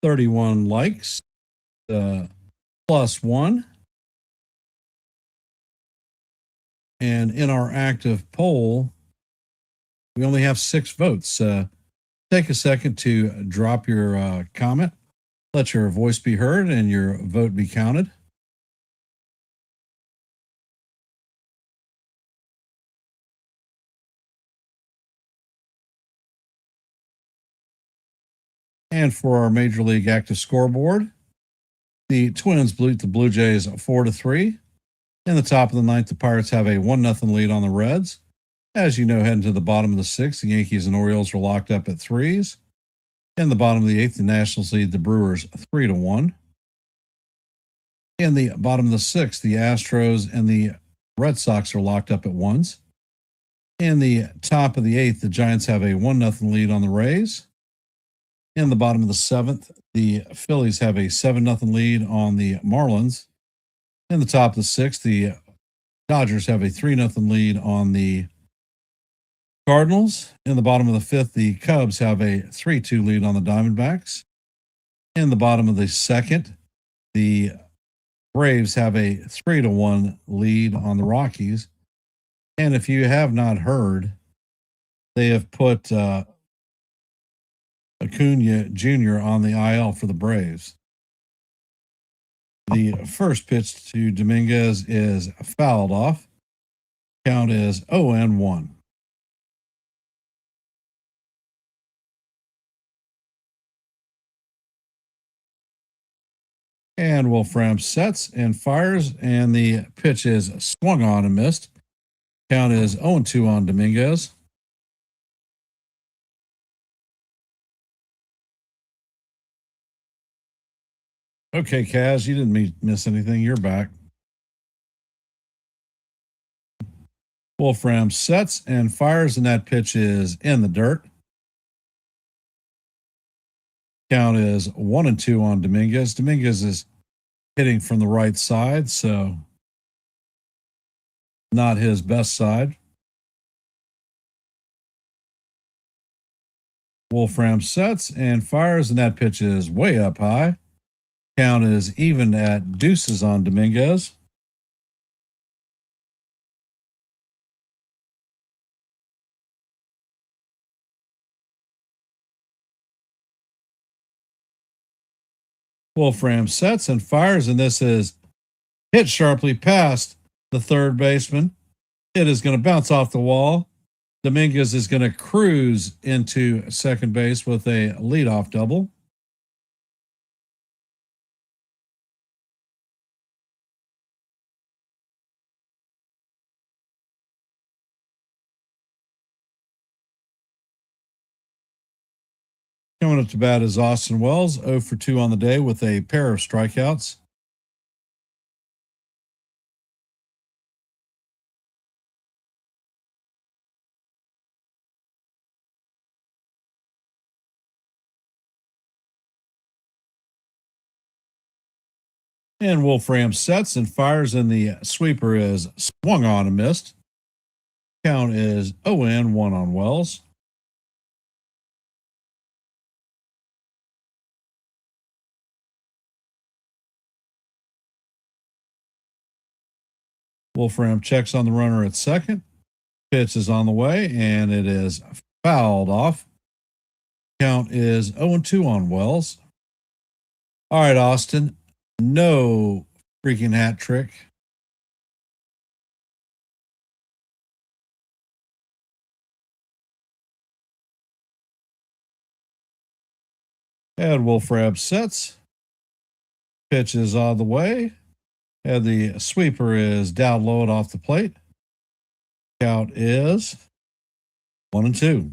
+31 likes, +1. And in our active poll, we only have 6 votes. Take a second to drop your comment. Let your voice be heard and your vote be counted. And for our Major League active scoreboard, the Twins beat the Blue Jays 4-3. In the top of the 9th, the Pirates have a 1-0 lead on the Reds. As you know, heading to the bottom of the 6th, the Yankees and Orioles are locked up at 3s. In the bottom of the 8th, the Nationals lead the Brewers 3-1. In the bottom of the 6th, the Astros and the Red Sox are locked up at 1s. In the top of the 8th, the Giants have a 1-0 lead on the Rays. In the bottom of the 7th, the Phillies have a 7-0 lead on the Marlins. In the top of the 6th, the Dodgers have a 3-0 lead on the Cardinals. In the bottom of the 5th, the Cubs have a 3-2 lead on the Diamondbacks. In the bottom of the 2nd, the Braves have a 3-1 lead on the Rockies. And if you have not heard, they have put Acuna Jr. on the IL for the Braves. The first pitch to Dominguez is fouled off. Count is 0-1. And Wolfram sets and fires, and the pitch is swung on and missed. Count is 0-2 on Dominguez. Okay, Kaz, you didn't miss anything. You're back. Wolfram sets and fires, and that pitch is in the dirt. Count is 1-2 on Dominguez. Dominguez is hitting from the right side, so not his best side. Wolfram sets and fires, and that pitch is way up high. Count is even at deuces on Dominguez. Wolfram sets and fires, and this is hit sharply past the third baseman. It is going to bounce off the wall. Dominguez is going to cruise into second base with a leadoff double. Coming up to bat is Austin Wells, 0 for 2 on the day with a pair of strikeouts. And Wolfram sets and fires, and the sweeper is swung on and missed. Count is 0-1 on Wells. Wolfram checks on the runner at second. Pitch is on the way, and it is fouled off. Count is 0-2 on Wells. All right, Austin. No freaking hat trick. And Wolfram sets. Pitch is on the way. And the sweeper is down low and off the plate. Count is 1-2.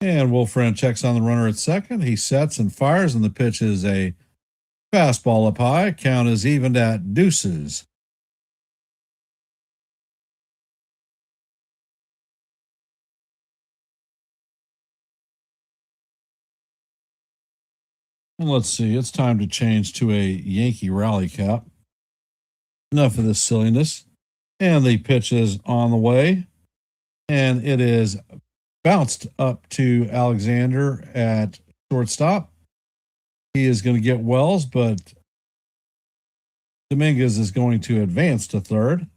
And Wolfram checks on the runner at second. He sets and fires, and the pitch is a fastball up high. Count is evened at deuces. And let's see, it's time to change to a Yankee rally cap. Enough of this silliness. And the pitch is on the way. And it is bounced up to Alexander at shortstop. He is going to get Wells, but Dominguez is going to advance to third.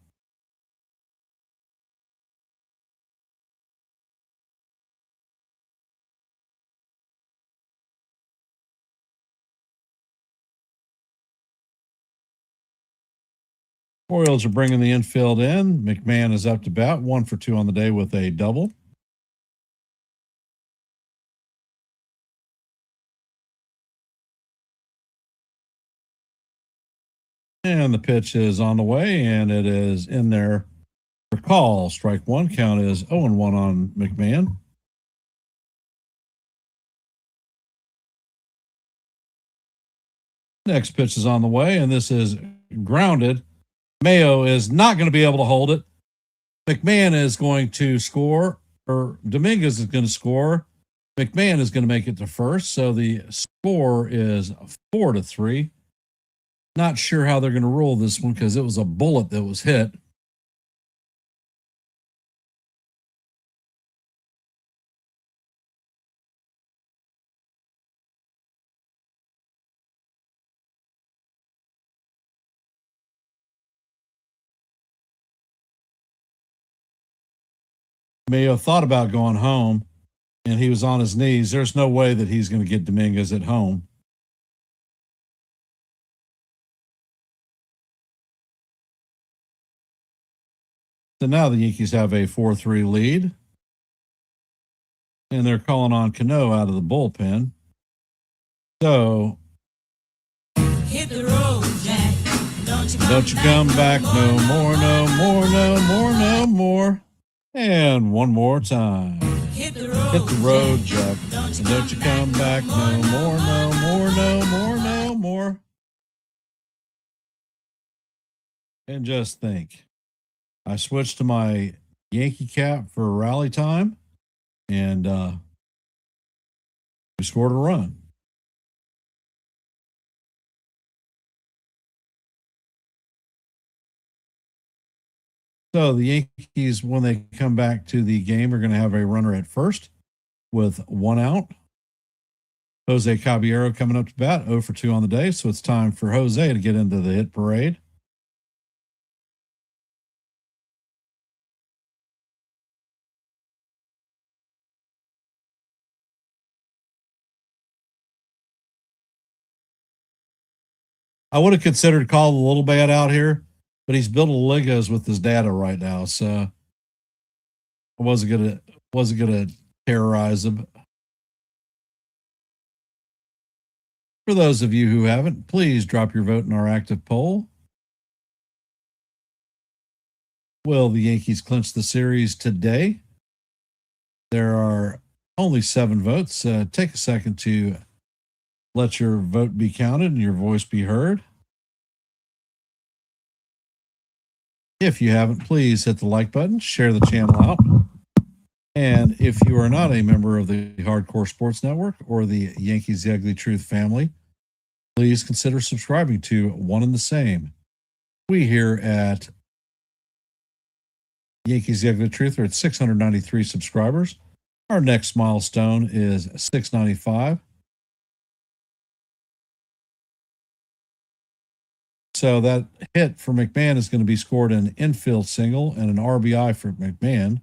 Orioles are bringing the infield in. McMahon is up to bat, 1 for 2 on the day with a double. And the pitch is on the way, and it is in there for call. Strike one. Count is 0-1 on McMahon. Next pitch is on the way, and this is grounded. Mayo is not going to be able to hold it. McMahon is going to score, or Dominguez is going to score. McMahon is going to make it to first. So the score is 4-3. Not sure how they're going to rule this one because it was a bullet that was hit. Mayo thought about going home, and he was on his knees. There's no way that he's going to get Dominguez at home. So now the Yankees have a 4-3 lead. And they're calling on Cano out of the bullpen. So hit the road, Jack. Don't you come back no more, no more, no more, no more. And one more time. Hit the road, Jack. And don't you come back no more, no more, no more, no more. And just think, I switched to my Yankee cap for rally time, and we scored a run. So the Yankees, when they come back to the game, are going to have a runner at first with 1 out. Jose Caballero coming up to bat, 0 for 2 on the day. So it's time for Jose to get into the hit parade. I would have considered calling a little bad out here, but he's building Legos with his data right now. So I wasn't going to wasn't going to terrorize them. For those of you who haven't, please drop your vote in our active poll. Will the Yankees clinch the series today? There are only 7 votes. Take a second to let your vote be counted and your voice be heard. If you haven't, please hit the like button, share the channel out. And if you are not a member of the Hardcore Sports Network or the Yankees The Ugly Truth family, please consider subscribing to one and the same. We here at Yankees The Ugly Truth are at 693 subscribers. Our next milestone is 695. So that hit for McMahon is going to be scored an infield single and an RBI for McMahon.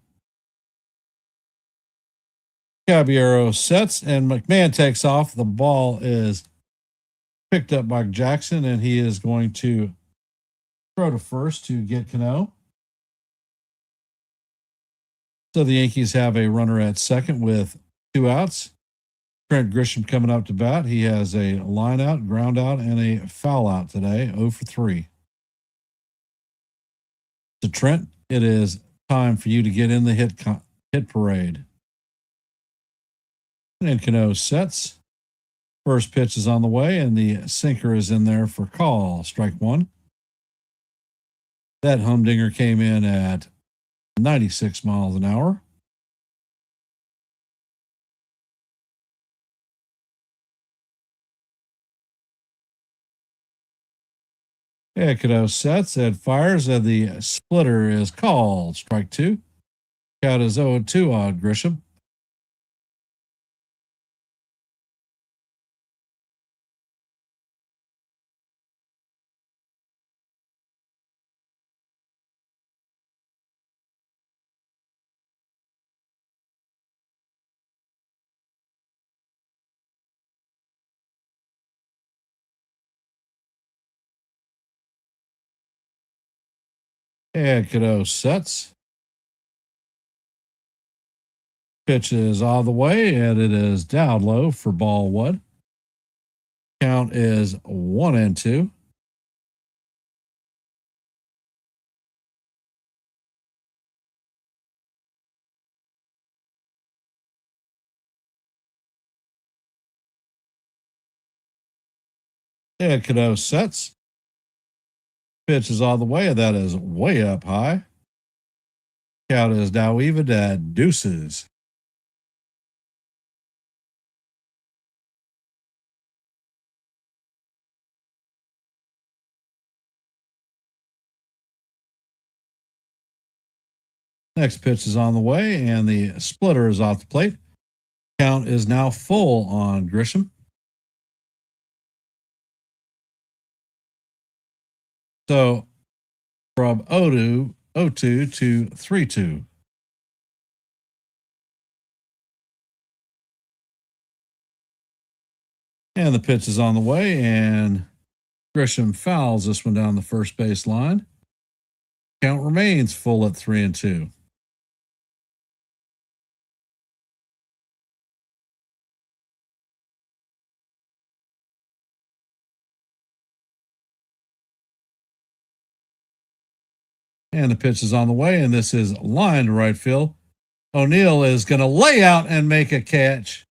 Caballero sets and McMahon takes off. The ball is picked up by Jackson and he is going to throw to first to get Cano. So the Yankees have a runner at second with 2 outs. Trent Grisham coming up to bat. He has a line out, ground out, and a foul out today, 0 for 3. To Trent, it is time for you to get in the hit parade. And Cano sets. First pitch is on the way, and the sinker is in there for call. Strike 1. That humdinger came in at 96 miles an hour. Cano sets and fires, and the splitter is called. Strike 2. Count is 0-2 on Grisham. And Cano sets. Pitch is all the way, and it is down low for ball 1. Count is 1-2. And Cano sets. Pitch is all the way, and that is way up high. Count is now even at deuces. Next pitch is on the way, and the splitter is off the plate. Count is now full on Grisham. So from 0-2 to 3-2. And the pitch is on the way, and Grisham fouls this one down the first base line. Count remains full at 3-2. And the pitch is on the way, and this is line to right field. O'Neill is going to lay out and make a catch.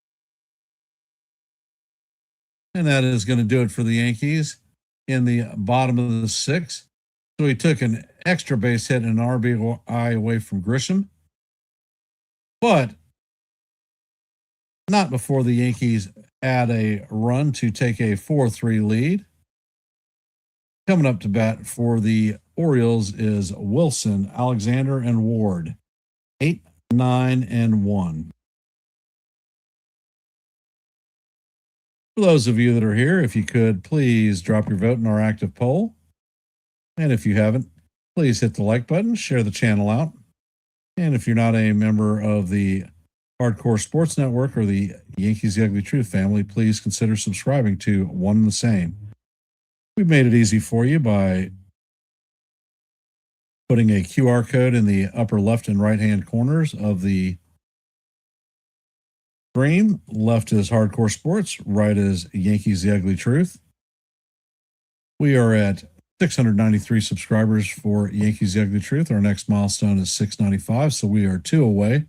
And that is going to do it for the Yankees in the bottom of the 6th. So he took an extra base hit and an RBI away from Grisham. But not before the Yankees add a run to take a 4-3 lead. Coming up to bat for the Orioles is Wilson, Alexander, and Ward. 8, 9, and 1. For those of you that are here, if you could, please drop your vote in our active poll. And if you haven't, please hit the like button, share the channel out. And if you're not a member of the Hardcore Sports Network or the Yankees The Ugly Truth family, please consider subscribing to one and the same. We've made it easy for you by putting a QR code in the upper left and right hand corners of the Stream. Left is Hardcore Sports. Right is Yankees The Ugly Truth. We are at 693 subscribers for Yankees The Ugly Truth. Our next milestone is 695, so we are 2 away.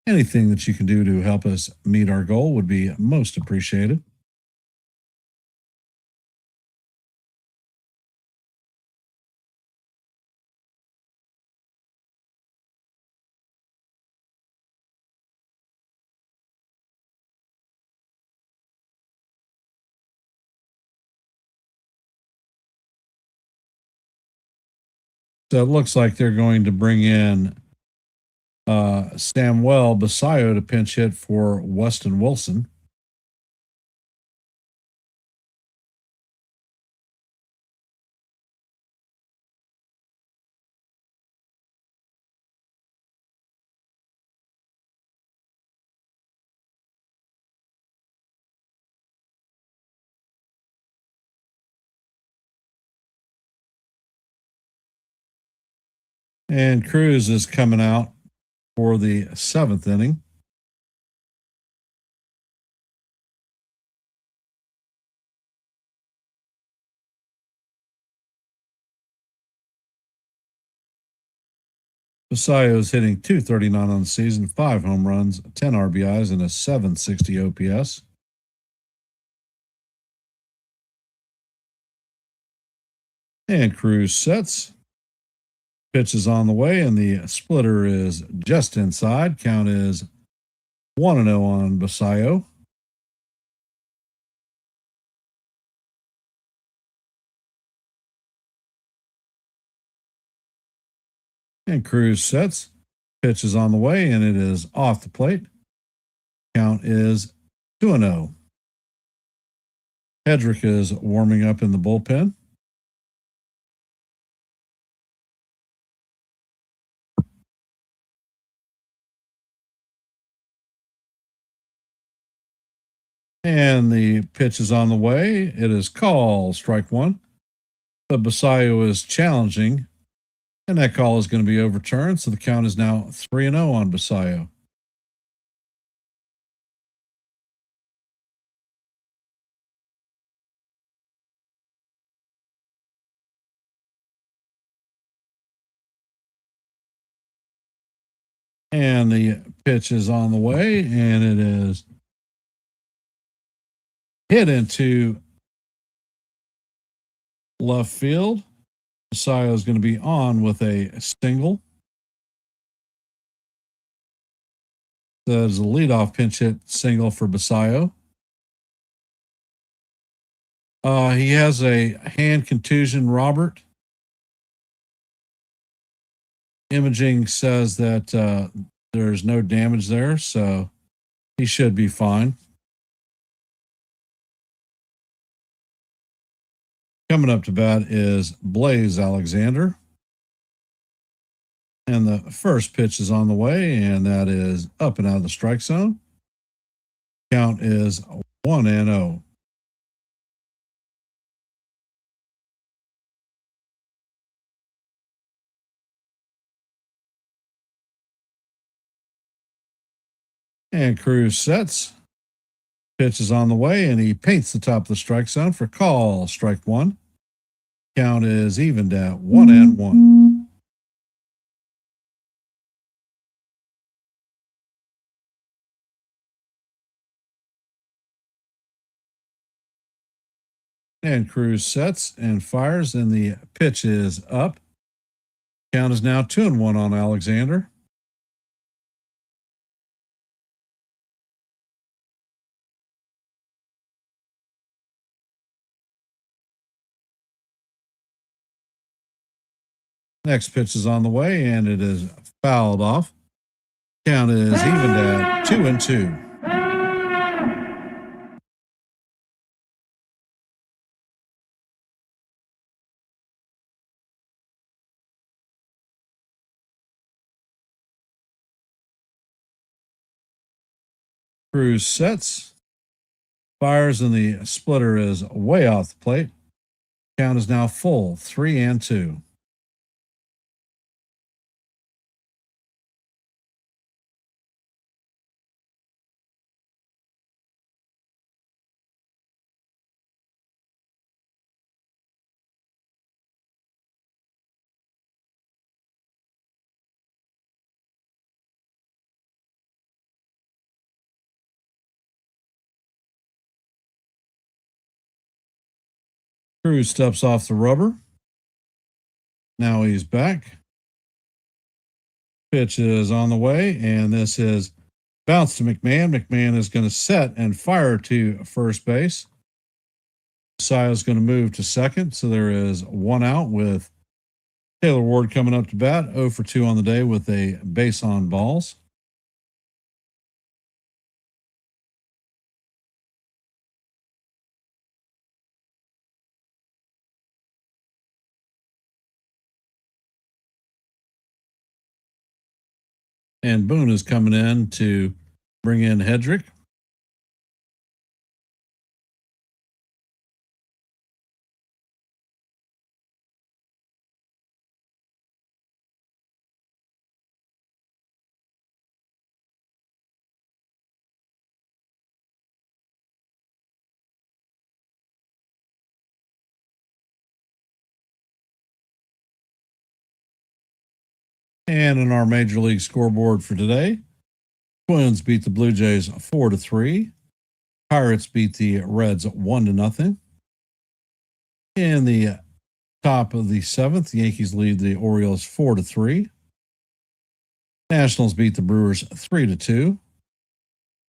Anything that you can do to help us meet our goal would be most appreciated. So it looks like they're going to bring in Samuel Basayo to pinch hit for Weston Wilson. And Cruz is coming out for the 7th inning. Basayo is hitting .239 on the season, 5 home runs, 10 RBIs, and a .760 OPS. And Cruz sets. Pitch is on the way, and the splitter is just inside. Count is 1-0 on Basayo. And Cruz sets. Pitch is on the way, and it is off the plate. Count is 2-0. Hedrick is warming up in the bullpen. And the pitch is on the way. It is called strike one. But Basayo is challenging, and that call is going to be overturned. So the count is now 3-0 on Basayo. And the pitch is on the way, and it is hit into left field. Basayo is going to be on with a single. That is a leadoff pinch hit single for Basayo. He has a hand contusion, Robert. Imaging says that there's no damage there, so he should be fine. Coming up to bat is Blaze Alexander. And the first pitch is on the way, and that is up and out of the strike zone. Count is 1-0. And Cruz sets. Pitch is on the way, and he paints the top of the strike zone for call. Strike one. Count is evened at 1-1. And Cruz sets and fires, and the pitch is up. Count is now 2-1 on Alexander. Next pitch is on the way, and it is fouled off. Count is evened at 2-2. Cruz sets, fires, and the splitter is way off the plate. Count is now full, 3-2. Cruz steps off the rubber. Now he's back. Pitch is on the way, and this is bounce to McMahon. McMahon is going to set and fire to first base. Sia is going to move to second, so there is one out with Taylor Ward coming up to bat, 0 for 2 on the day with a base on balls. And Boone is coming in to bring in Hedrick. And in our Major League scoreboard for today, Twins beat the Blue Jays 4-3. Pirates beat the Reds 1-0. In the top of the seventh, the Yankees lead the Orioles 4-3. Nationals beat the Brewers 3-2.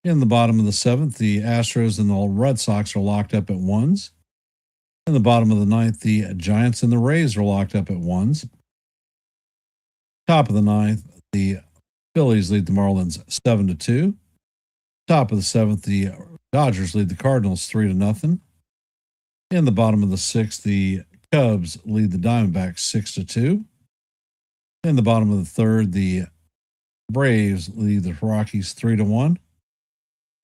In the bottom of the seventh, the Astros and the Red Sox are locked up at ones. In the bottom of the ninth, the Giants and the Rays are locked up at ones. Top of the ninth, the Phillies lead the Marlins 7-2. Top of the seventh, the Dodgers lead the Cardinals 3-0. In the bottom of the sixth, the Cubs lead the Diamondbacks 6-2. In the bottom of the third, the Braves lead the Rockies 3-1.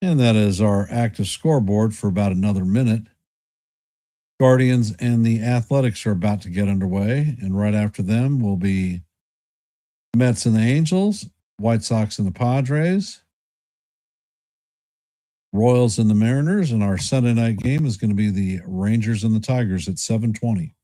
And that is our active scoreboard for about another minute. Guardians and the Athletics are about to get underway, and right after them will be Mets and the Angels, White Sox and the Padres, Royals and the Mariners, and our Sunday night game is going to be the Rangers and the Tigers at 7:20.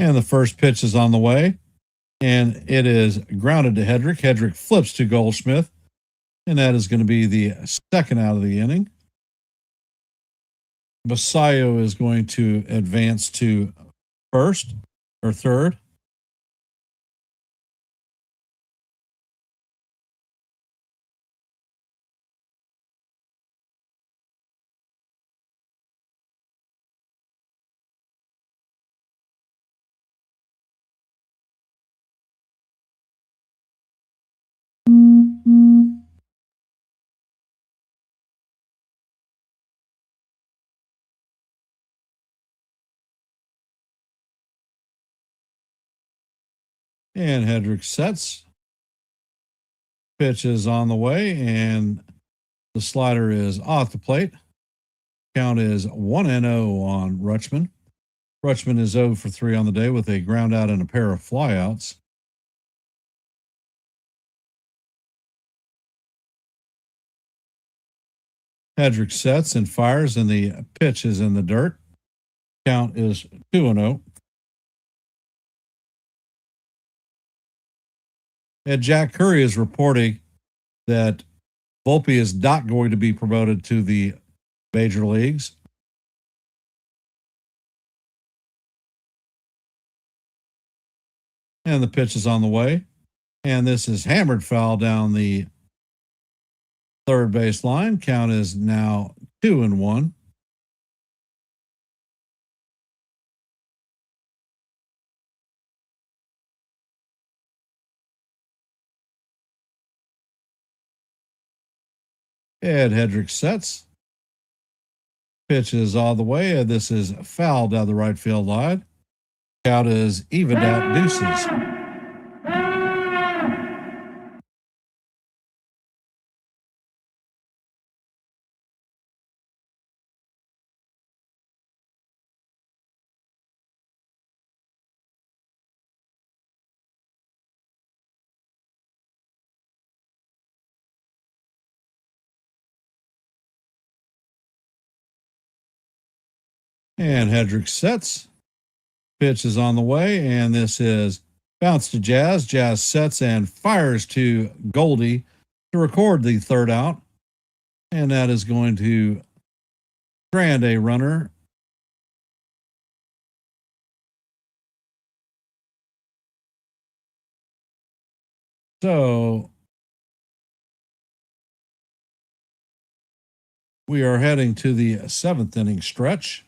And the first pitch is on the way, and it is grounded to Hedrick. Hedrick flips to Goldschmidt, and that is going to be the second out of the inning. Basayo is going to advance to first or third. And Hedrick sets. Pitch is on the way, and the slider is off the plate. Count is 1-0 on Rutschman. Rutschman is 0 for 3 on the day with a ground out and a pair of flyouts. Hedrick sets and fires, and the pitch is in the dirt. Count is 2-0. And Jack Curry is reporting that Volpe is not going to be promoted to the major leagues. And the pitch is on the way. And this is hammered foul down the third base line. Count is now 2-1. Ed Hedrick sets. Pitch is all the way. This is foul down the right field line. Count is evened out deuces. And Hedrick sets. Pitch is on the way, and this is bounce to Jazz. Jazz sets and fires to Goldie to record the third out. And that is going to strand a runner. So we are heading to the seventh inning stretch.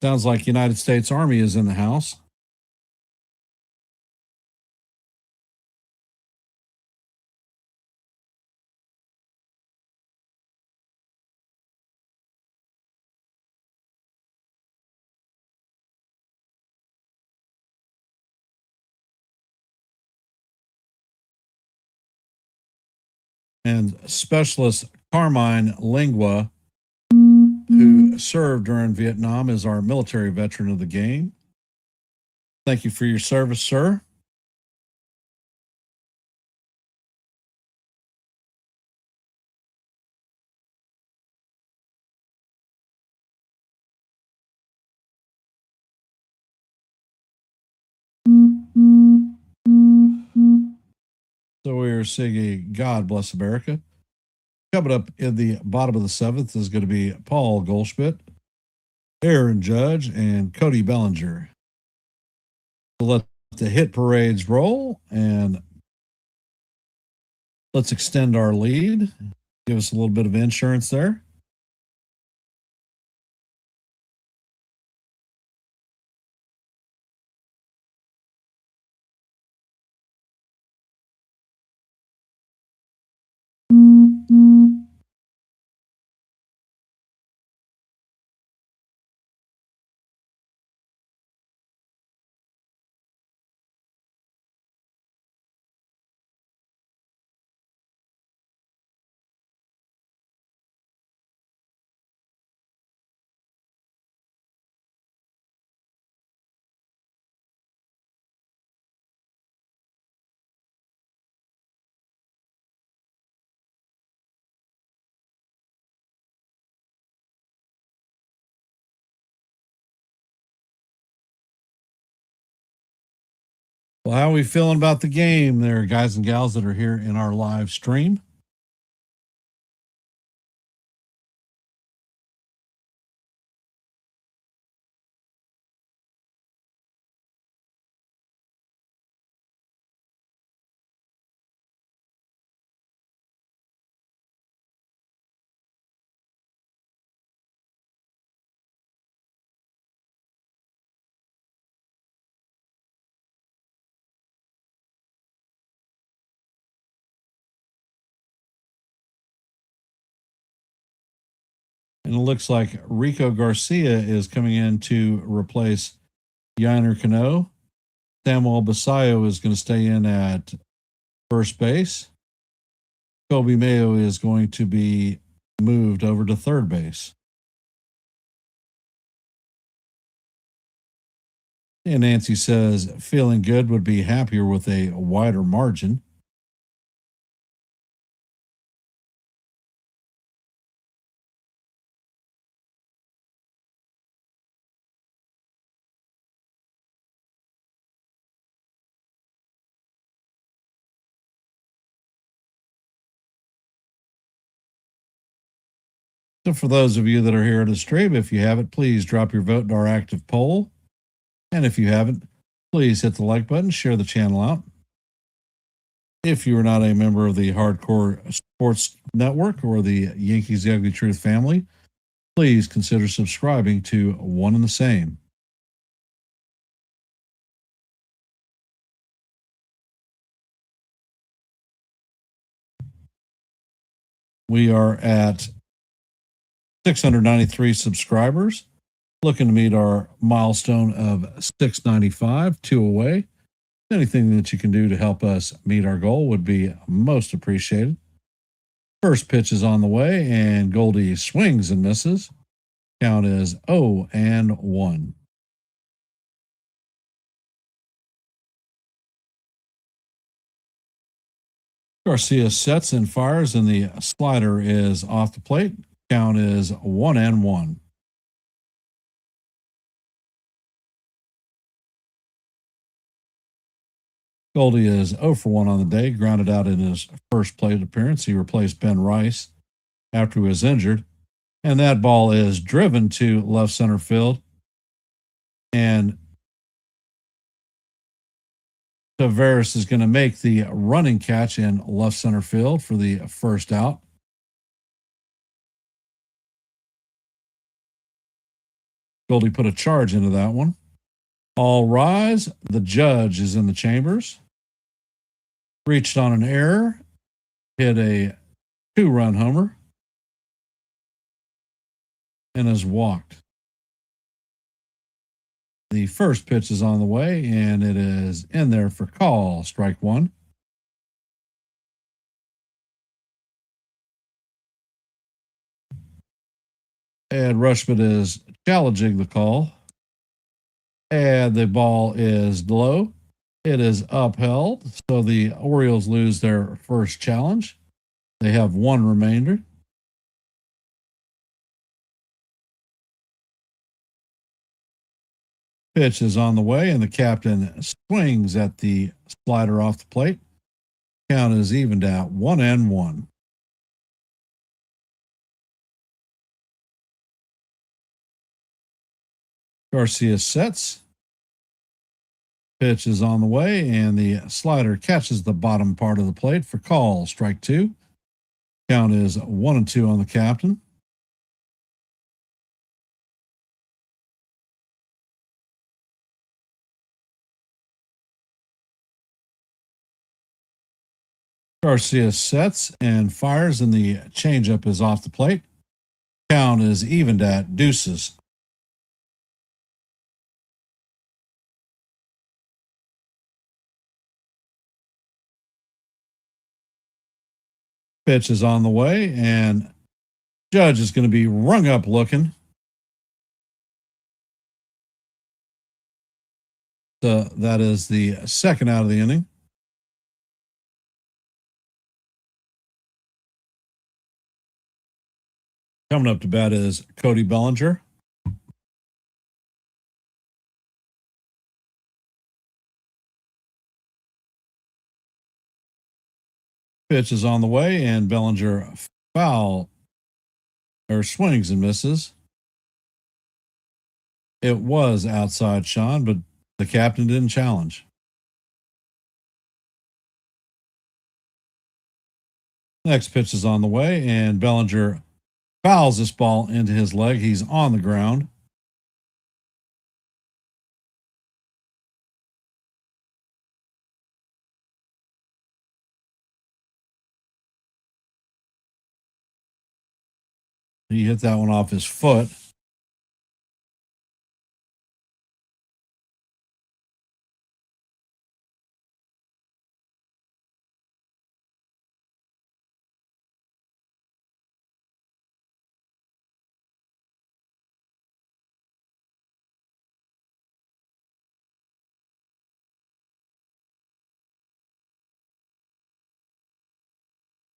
Sounds like United States Army is in the house. And Specialist Carmine Lingua, who served during Vietnam, is our military veteran of the game. Thank you for your service, sir. So we are singing God Bless America. Coming up in the bottom of the seventh is going to be Paul Goldschmidt, Aaron Judge, and Cody Bellinger. So let the hit parades roll, and let's extend our lead. Give us a little bit of insurance there. Well, how are we feeling about the game there, guys and gals that are here in our live stream? And it looks like Rico Garcia is coming in to replace Yiner Cano. Samuel Basayo is going to stay in at first base. Kobe Mayo is going to be moved over to third base. And Nancy says, feeling good, would be happier with a wider margin. So for those of you that are here at the stream, if you haven't, please drop your vote in our active poll. And if you haven't, please hit the like button, share the channel out. If you are not a member of the Hardcore Sports Network or the Yankees The Ugly Truth family, please consider subscribing to One and the Same. We are at 693 subscribers, looking to meet our milestone of 695, 2 away. Anything that you can do to help us meet our goal would be most appreciated. First pitch is on the way, and Goldie swings and misses. Count is 0-1. Garcia sets and fires, and the slider is off the plate. Count is 1-1. Goldie is 0 for 1 on the day, grounded out in his first plate appearance. He replaced Ben Rice after he was injured. And that ball is driven to left center field. And Tavares is going to make the running catch in left center field for the first out. Goldie put a charge into that one. All rise. The judge is in the chambers. Reached on an error. Hit a 2-run homer. And has walked. The first pitch is on the way, and it is in there for call. Strike one. And Rushman is challenging the call. And the ball is low. It is upheld. So the Orioles lose their first challenge. They have one remainder. Pitch is on the way, and the captain swings at the slider off the plate. Count is evened at 1-1. Garcia sets. Pitch is on the way, and the slider catches the bottom part of the plate for call. Strike two. Count is 1-2 on the captain. Garcia sets and fires, and the changeup is off the plate. Count is evened at deuces. Pitch is on the way, and Judge is going to be rung up looking. So that is the second out of the inning. Coming up to bat is Cody Bellinger. Pitch is on the way, and Bellinger swings and misses. It was outside Sean, but the captain didn't challenge. Next pitch is on the way, and Bellinger fouls this ball into his leg. He's on the ground. He hit that one off his foot.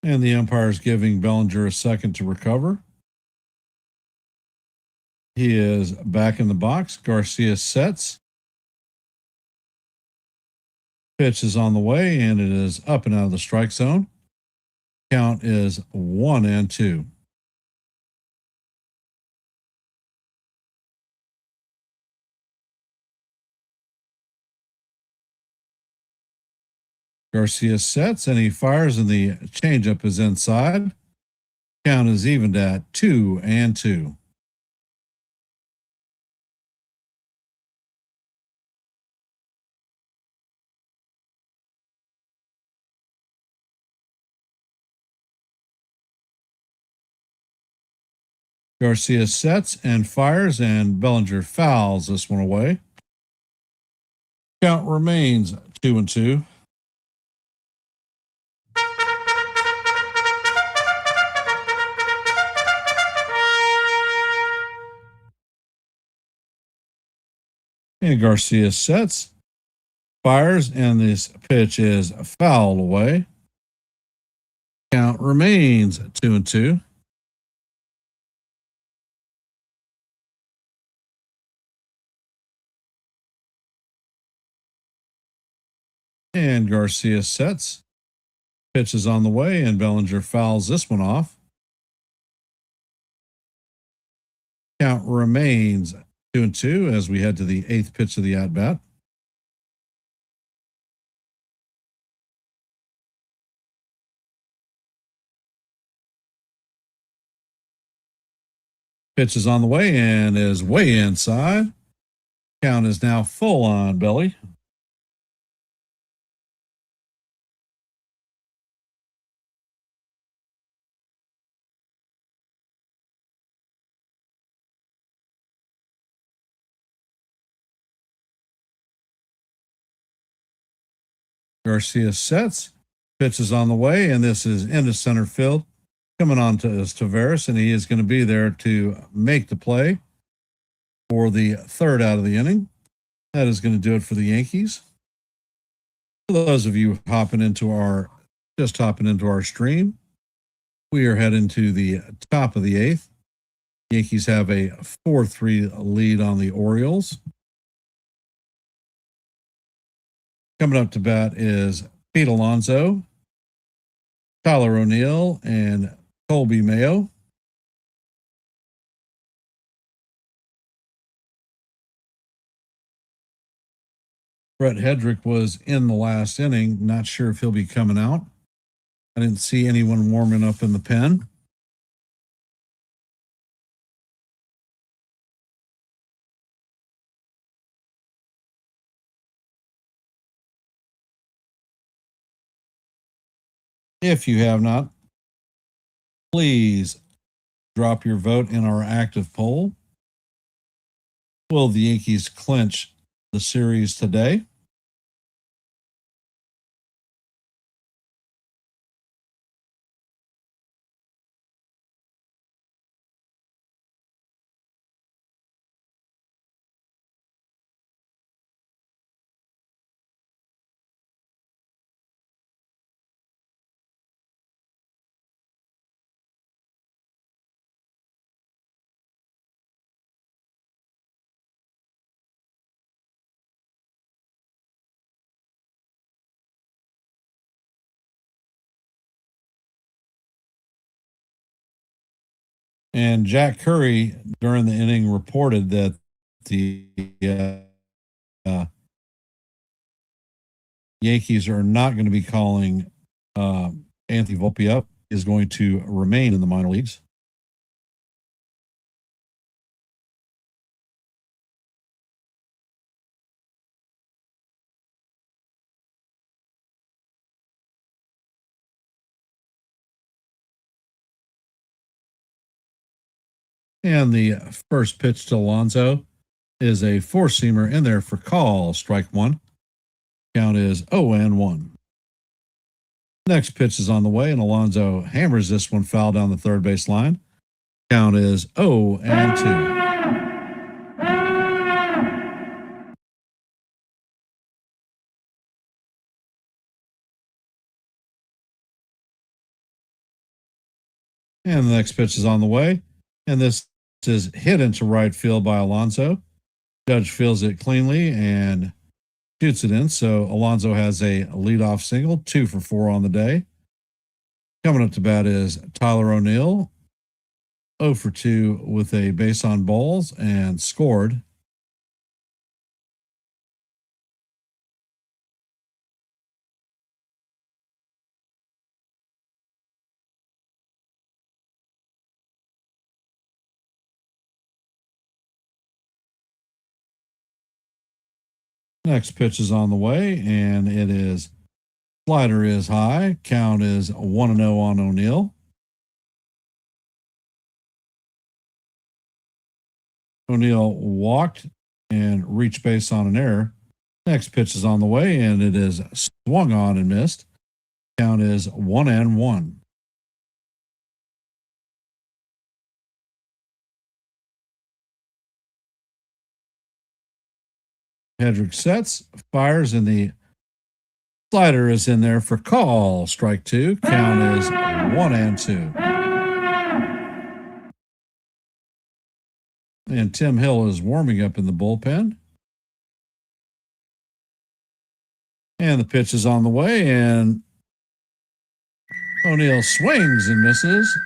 And the umpire is giving Bellinger a second to recover. He is back in the box. Garcia sets. Pitch is on the way, and it is up and out of the strike zone. Count is 1-2. Garcia sets, and he fires, and the changeup is inside. Count is evened at 2-2. Garcia sets and fires, and Bellinger fouls this one away. Count remains 2-2. And Garcia sets, fires, and this pitch is fouled away. Count remains 2-2. And Garcia sets. Pitch is on the way, and Bellinger fouls this one off. Count remains 2-2 as we head to the 8th pitch of the at bat. Pitch is on the way and is way inside. Count is now full on Belly. Garcia sets. Pitch is on the way, and this is into center field. Coming on to Taveras, and he is going to be there to make the play for the 3rd out of the inning. That is going to do it for the Yankees. For those of you hopping into our stream, we are heading to the top of the 8th. Yankees have a 4-3 lead on the Orioles. Coming up to bat is Pete Alonso, Tyler O'Neill, and Colby Mayo. Brett Hedrick was in the last inning. Not sure if he'll be coming out. I didn't see anyone warming up in the pen. If you have not, please drop your vote in our active poll. Will the Yankees clinch the series today? And Jack Curry during the inning reported that the Yankees are not going to be calling Anthony Volpe up, is going to remain in the minor leagues. And the first pitch to Alonso is a four-seamer in there for call, strike one. Count is 0-1. Next pitch is on the way, and Alonso hammers this one foul down the third base line. Count is 0-2. And the next pitch is on the way, and this is hit into right field by Alonso. Judge fields it cleanly and shoots it in. So Alonso has a leadoff single, 2 for 4 on the day. Coming up to bat is Tyler O'Neill, 0 for 2 with a base on balls and scored. Next pitch is on the way, and it is slider is high. Count is 1-0 on O'Neill. O'Neill walked and reached base on an error. Next pitch is on the way, and it is swung on and missed. Count is 1-1. Hedrick sets, fires in the Slider is in there for call. Strike two. Count is 1-2. And Tim Hill is warming up in the bullpen. And the pitch is on the way, and O'Neill swings and misses.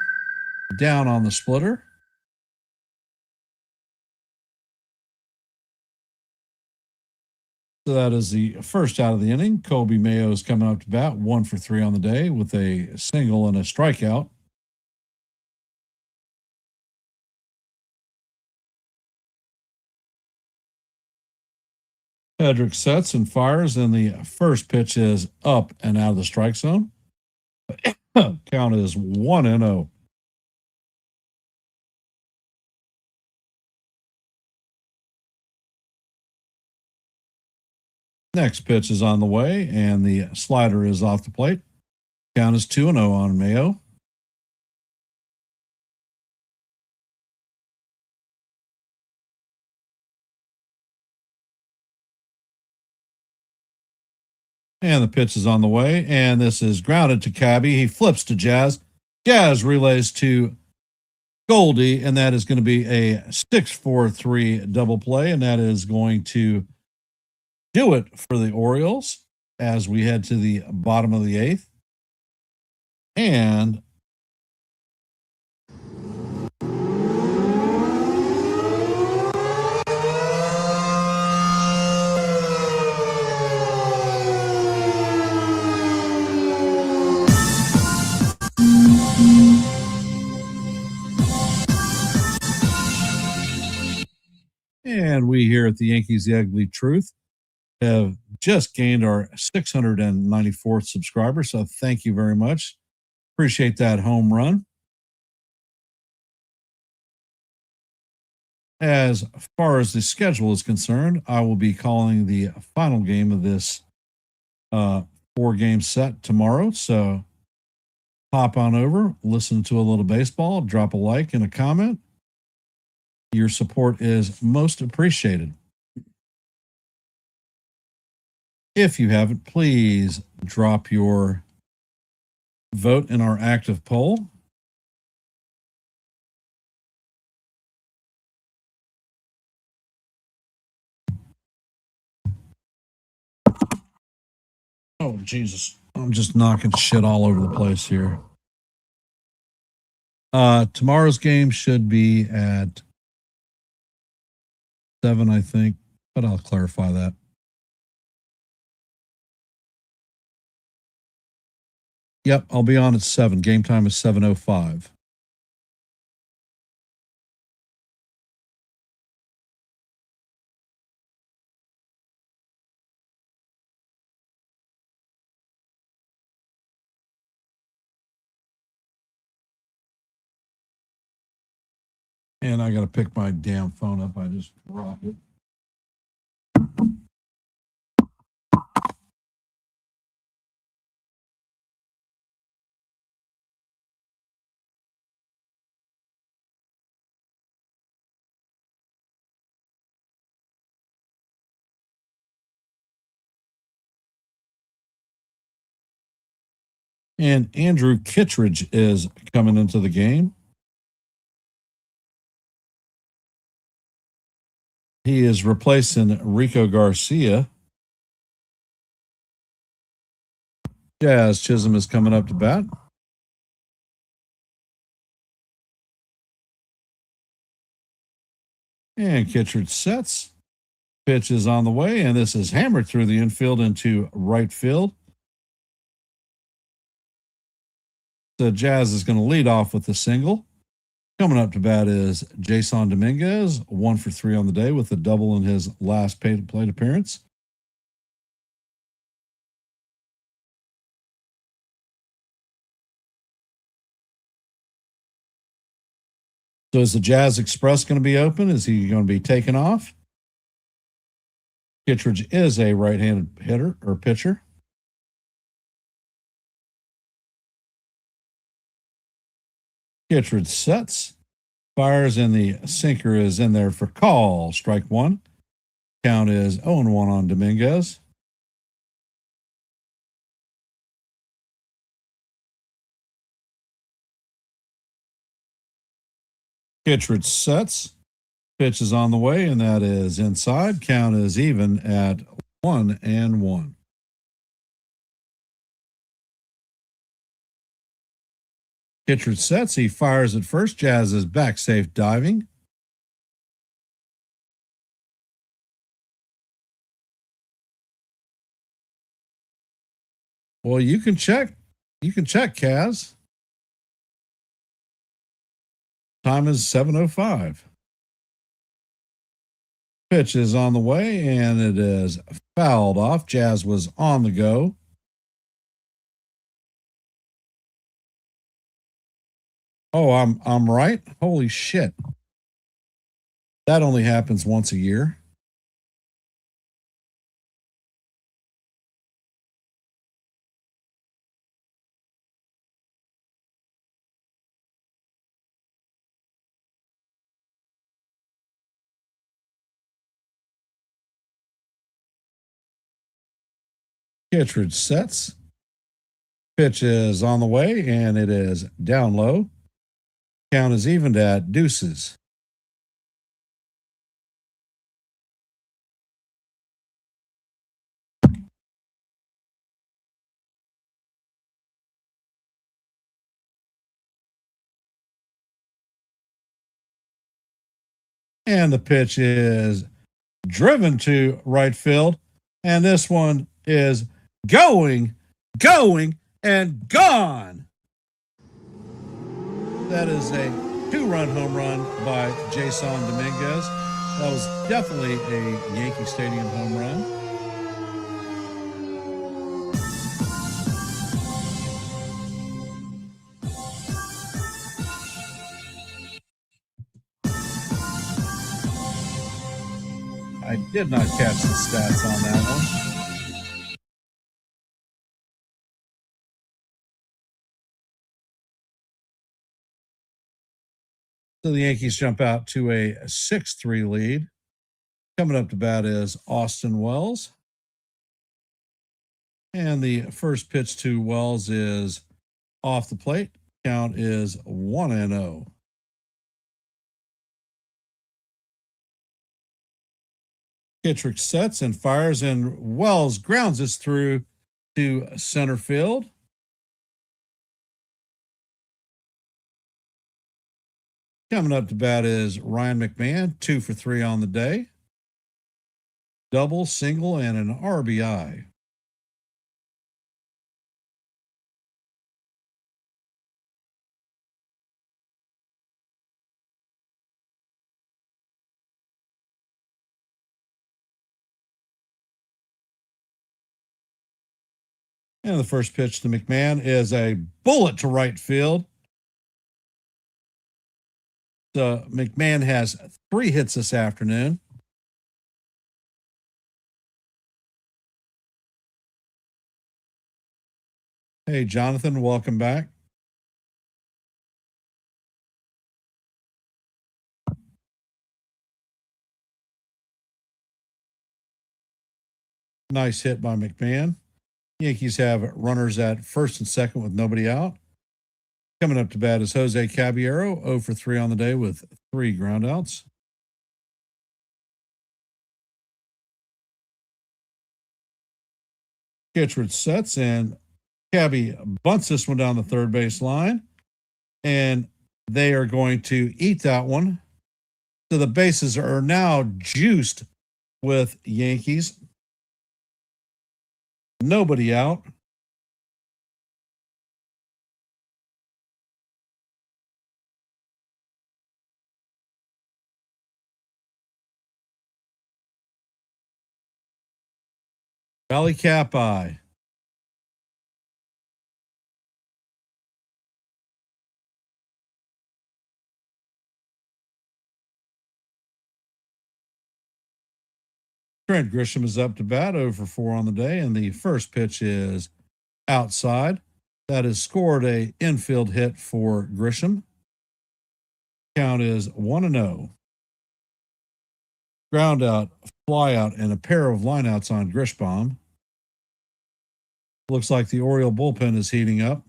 Down on the splitter. So that is the first out of the inning. Kobe Mayo is coming up to bat, 1 for 3 on the day with a single and a strikeout. Hedrick sets and fires, and the first pitch is up and out of the strike zone. Count is 1-0. Next pitch is on the way, and the slider is off the plate. Count is 2-0 on Mayo. And the pitch is on the way, and this is grounded to Cabby. He flips to Jazz. Jazz relays to Goldie, and that is going to be a 6-4-3 double play, and that is going to do it for the Orioles as we head to the bottom of the eighth. And we here at the Yankees, The Ugly Truth, have just gained our 694th subscriber. So thank you very much. Appreciate that home run. As far as the schedule is concerned, I will be calling the final game of this 4-game set tomorrow. So hop on over, listen to a little baseball, drop a like and a comment. Your support is most appreciated. If you haven't, please drop your vote in our active poll. Oh, Jesus. I'm just knocking shit all over the place here. Tomorrow's game should be at 7, I think, but I'll clarify that. Yep, I'll be on at 7. Game time is 7:05. And I got to pick my damn phone up. I just dropped it. And Andrew Kittredge is coming into the game. He is replacing Rico Garcia. Jazz Chisholm is coming up to bat. And Kittredge sets. Pitch is on the way, and this is hammered through the infield into right field. The Jazz is going to lead off with the single. Coming up to bat is Jason Dominguez, 1 for 3 on the day with a double in his last plate appearance. So is the Jazz Express going to be open? Is he going to be taken off? Kittredge is a right-handed hitter or pitcher. Kittredge sets, fires, and the sinker is in there for call. Strike one. Count is 0-1 on Dominguez. Kittredge sets. Pitch is on the way, and that is inside. Count is even at 1-1. Kittredge sets. He fires at first. Jazz is back safe diving. Well, you can check. You can check, Kaz. Time is 7:05. Pitch is on the way, and it is fouled off. Jazz was on the go. Oh, I'm right. Holy shit. That only happens once a year. Kittredge sets. Pitch is on the way, and it is down low. Count is evened at deuces. And the pitch is driven to right field. And this one is going, and gone. That is a 2-run home run by Jason Dominguez. That was definitely a Yankee Stadium home run. I did not catch the stats on that one. So the Yankees jump out to a 6-3 lead. Coming up to bat is Austin Wells. And the first pitch to Wells is off the plate. Count is 1-0. Kittredge sets and fires, and Wells grounds this through to center field. Coming up to bat is Ryan McMahon, 2 for 3 on the day. Double, single, and an RBI. And the first pitch to McMahon is a bullet to right field. So McMahon has 3 hits this afternoon. Hey, Jonathan, welcome back. Nice hit by McMahon. Yankees have runners at first and second with nobody out. Coming up to bat is Jose Caballero, 0 for 3 on the day with 3 groundouts. Kittredge sets, and Cabby bunts this one down the third base line, and they are going to eat that one. So the bases are now juiced with Yankees. Nobody out. Valley Cap Eye. Trent Grisham is up to bat, 0 for 4 on the day, and the first pitch is outside. That has scored a infield hit for Grisham. Count is 1-0. Ground out, fly out, and a pair of lineouts on Grishbaum. Looks like the Oriole bullpen is heating up.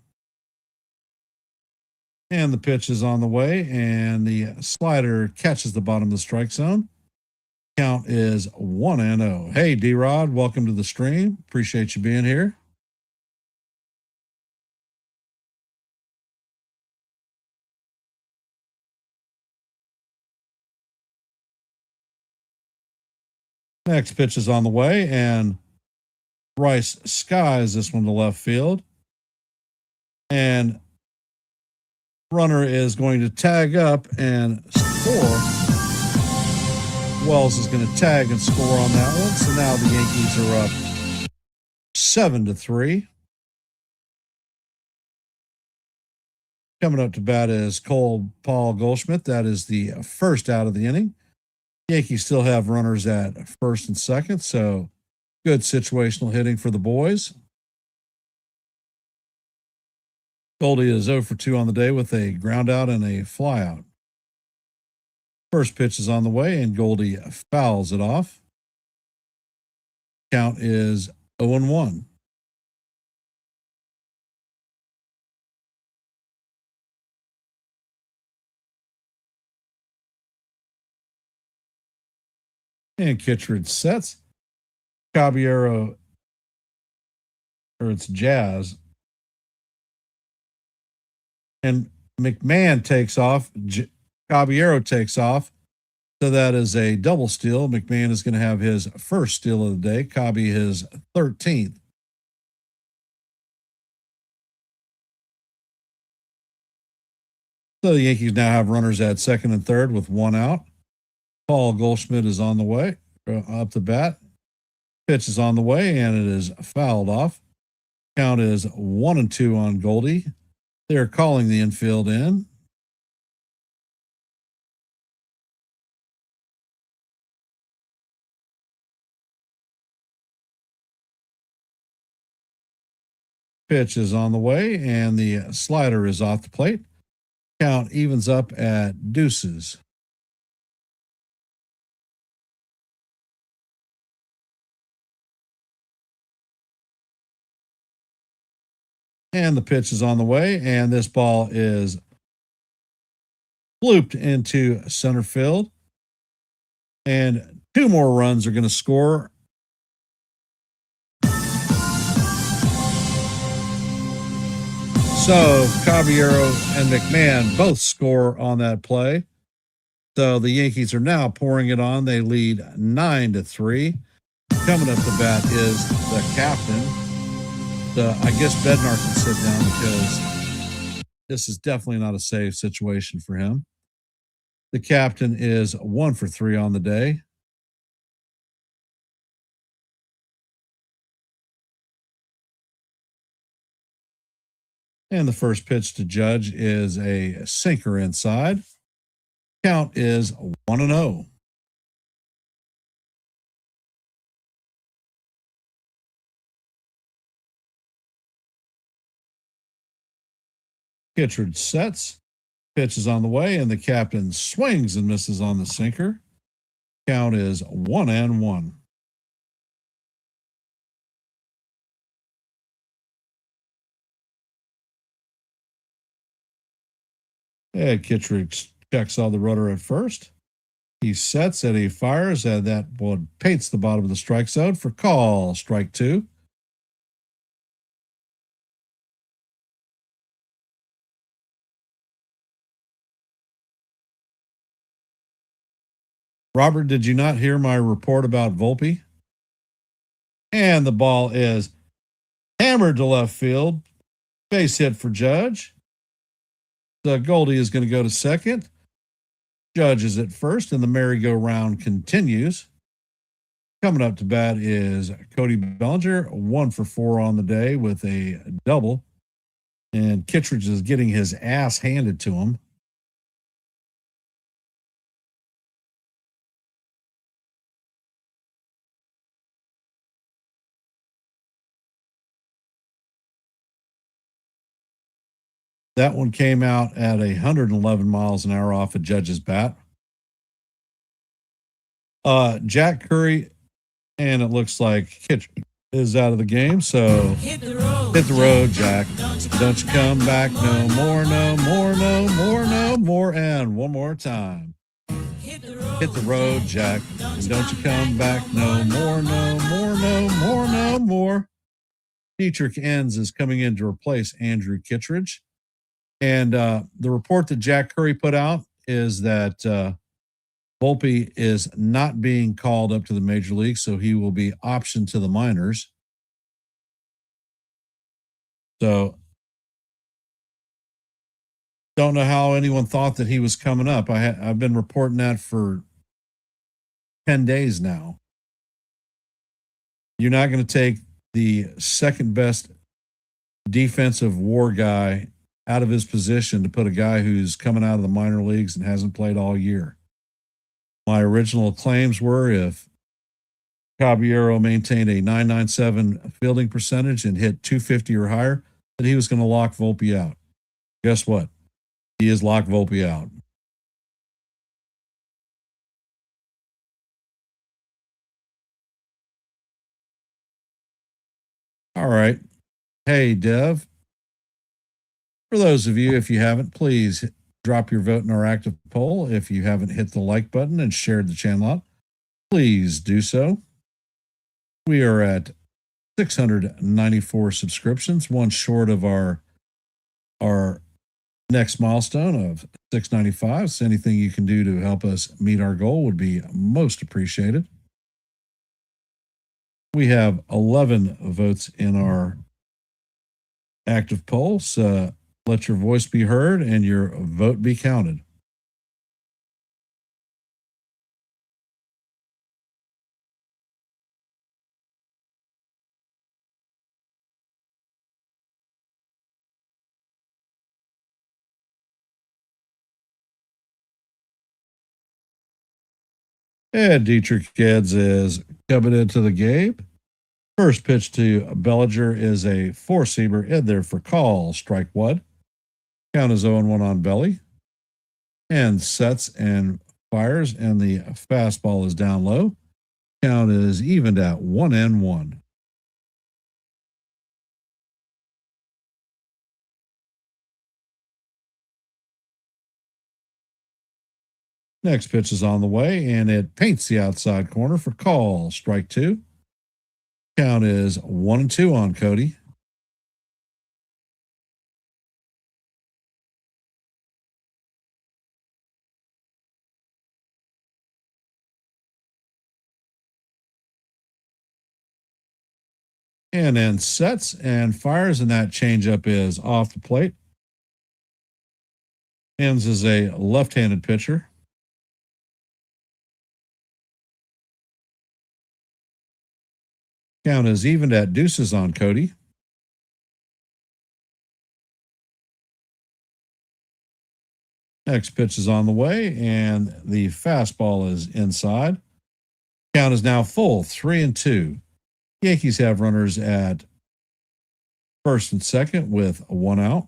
And the pitch is on the way, and the slider catches the bottom of the strike zone. Count is 1-0. Hey, D-Rod, welcome to the stream. Appreciate you being here. Next pitch is on the way, and Rice skies this one to left field. And runner is going to tag up and score. Wells is going to tag and score on that one. So now the Yankees are up 7-3. Coming up to bat is Paul Goldschmidt. That is the first out of the inning. Yankees still have runners at first and second, so good situational hitting for the boys. Goldie is 0 for 2 on the day with a ground out and a fly out. First pitch is on the way, and Goldie fouls it off. Count is 0-1. And Kittredge sets. Caballero, or it's Jazz. And McMahon takes off. Caballero takes off. So that is a double steal. McMahon is going to have his first steal of the day. Cabby his 13th. So the Yankees now have runners at second and third with one out. Paul Goldschmidt is on the way, up the bat. Pitch is on the way, and it is fouled off. Count is 1-2 on Goldie. They're calling the infield in. Pitch is on the way, and the slider is off the plate. Count evens up at deuces. And the pitch is on the way, and this ball is blooped into center field. And 2 more runs are going to score. So Caballero and McMahon both score on that play. So the Yankees are now pouring it on. They lead 9-3. Coming up to bat is the captain. I guess Bednar can sit down because this is definitely not a safe situation for him. The captain is 1 for 3 on the day. And the first pitch to Judge is a sinker inside. Count is 1-0. Kittredge sets. Pitch is on the way, and the captain swings and misses on the sinker. Count is 1-1. And Kittredge checks on the runner at first. He sets and he fires, and that one paints the bottom of the strike zone for call. Strike 2. Robert, did you not hear my report about Volpe? And the ball is hammered to left field. Base hit for Judge. The Goldie is going to go to second. Judge is at first, and the merry-go-round continues. Coming up to bat is Cody Bellinger, 1 for 4 on the day with a double. And Kittredge is getting his ass handed to him. That one came out at 111 miles an hour off of Judge's bat. Jack Curry, and it looks like is out of the game. So Hit the road, hit the road, Jack. Don't you come back no more, no more, no more, no more. And one more time. hit the road, Hit the road, Jack. And don't you come back no more, no more, no more, no more. Dietrich Enns is coming in to replace Andrew Kittredge. And the report that Jack Curry put out is that Volpe is not being called up to the major leagues, so he will be optioned to the minors. So don't know how anyone thought that he was coming up. I've been reporting that for 10 days now. You're not going to take the second best defensive WAR guy out of his position to put a guy who's coming out of the minor leagues and hasn't played all year. My original claims were if Caballero maintained a .997 fielding percentage and hit .250 or higher, that he was going to lock Volpe out. Guess what? He has locked Volpe out. All right. Hey, Dev. For those of you, if you haven't, please drop your vote in our active poll. If you haven't hit the like button and shared the channel out, please do so. We are at 694 subscriptions, one short of our next milestone of 695. So anything you can do to help us meet our goal would be most appreciated. We have 11 votes in our active poll, so let your voice be heard and your vote be counted. And Dietrich Geddes is coming into the game. First pitch to Bellinger is a four-seamer in there for call. Strike one. Count is 0-1 on Belly. And sets and fires, and the fastball is down low. Count is evened at 1-1. Next pitch is on the way, and it paints the outside corner for call. Strike two. Count is 1-2 on Cody. And then sets and fires, and that changeup is off the plate. Enns is a left-handed pitcher. Count is evened at deuces on Cody. Next pitch is on the way, and the fastball is inside. Count is now full, 3-2. Yankees have runners at first and second with one out.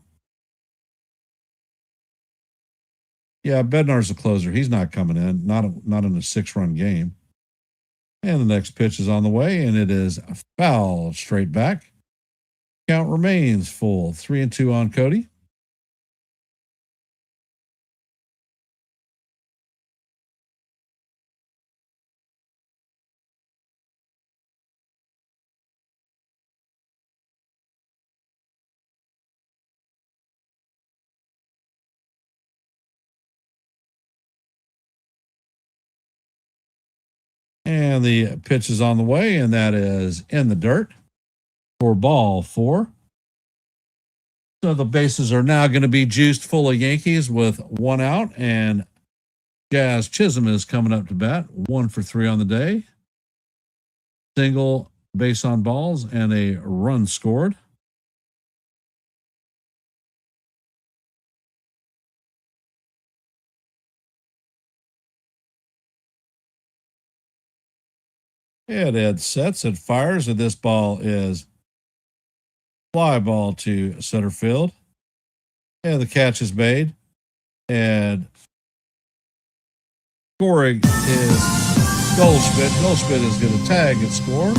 Yeah, Bednar's the closer. He's not coming in, not in a 6-run game. And the next pitch is on the way, and it is foul straight back. Count remains full, 3-2 on Cody. And the pitch is on the way, and that is in the dirt for ball 4. So the bases are now going to be juiced full of Yankees with one out, and Jazz Chisholm is coming up to bat, 1 for 3 on the day. Single, base on balls, and a run scored. It adds sets, it fires, and this ball is fly ball to center field. And the catch is made. And scoring is Goldschmidt. Goldschmidt is going to tag and score.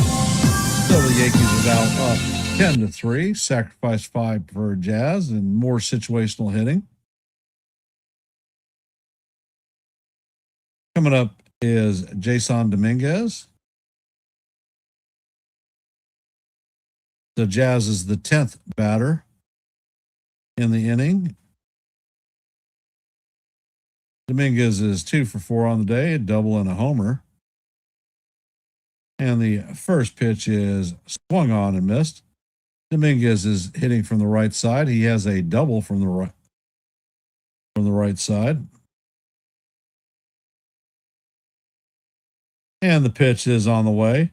So Still, the Yankees are now up 10-3. Sacrifice 5 for Jazz and more situational hitting. Coming up is Jason Dominguez. The Jazz is the 10th batter in the inning. Dominguez is 2 for 4 on the day, a double and a homer. And the first pitch is swung on and missed. Dominguez is hitting from the right side. He has a double from the right side. And the pitch is on the way.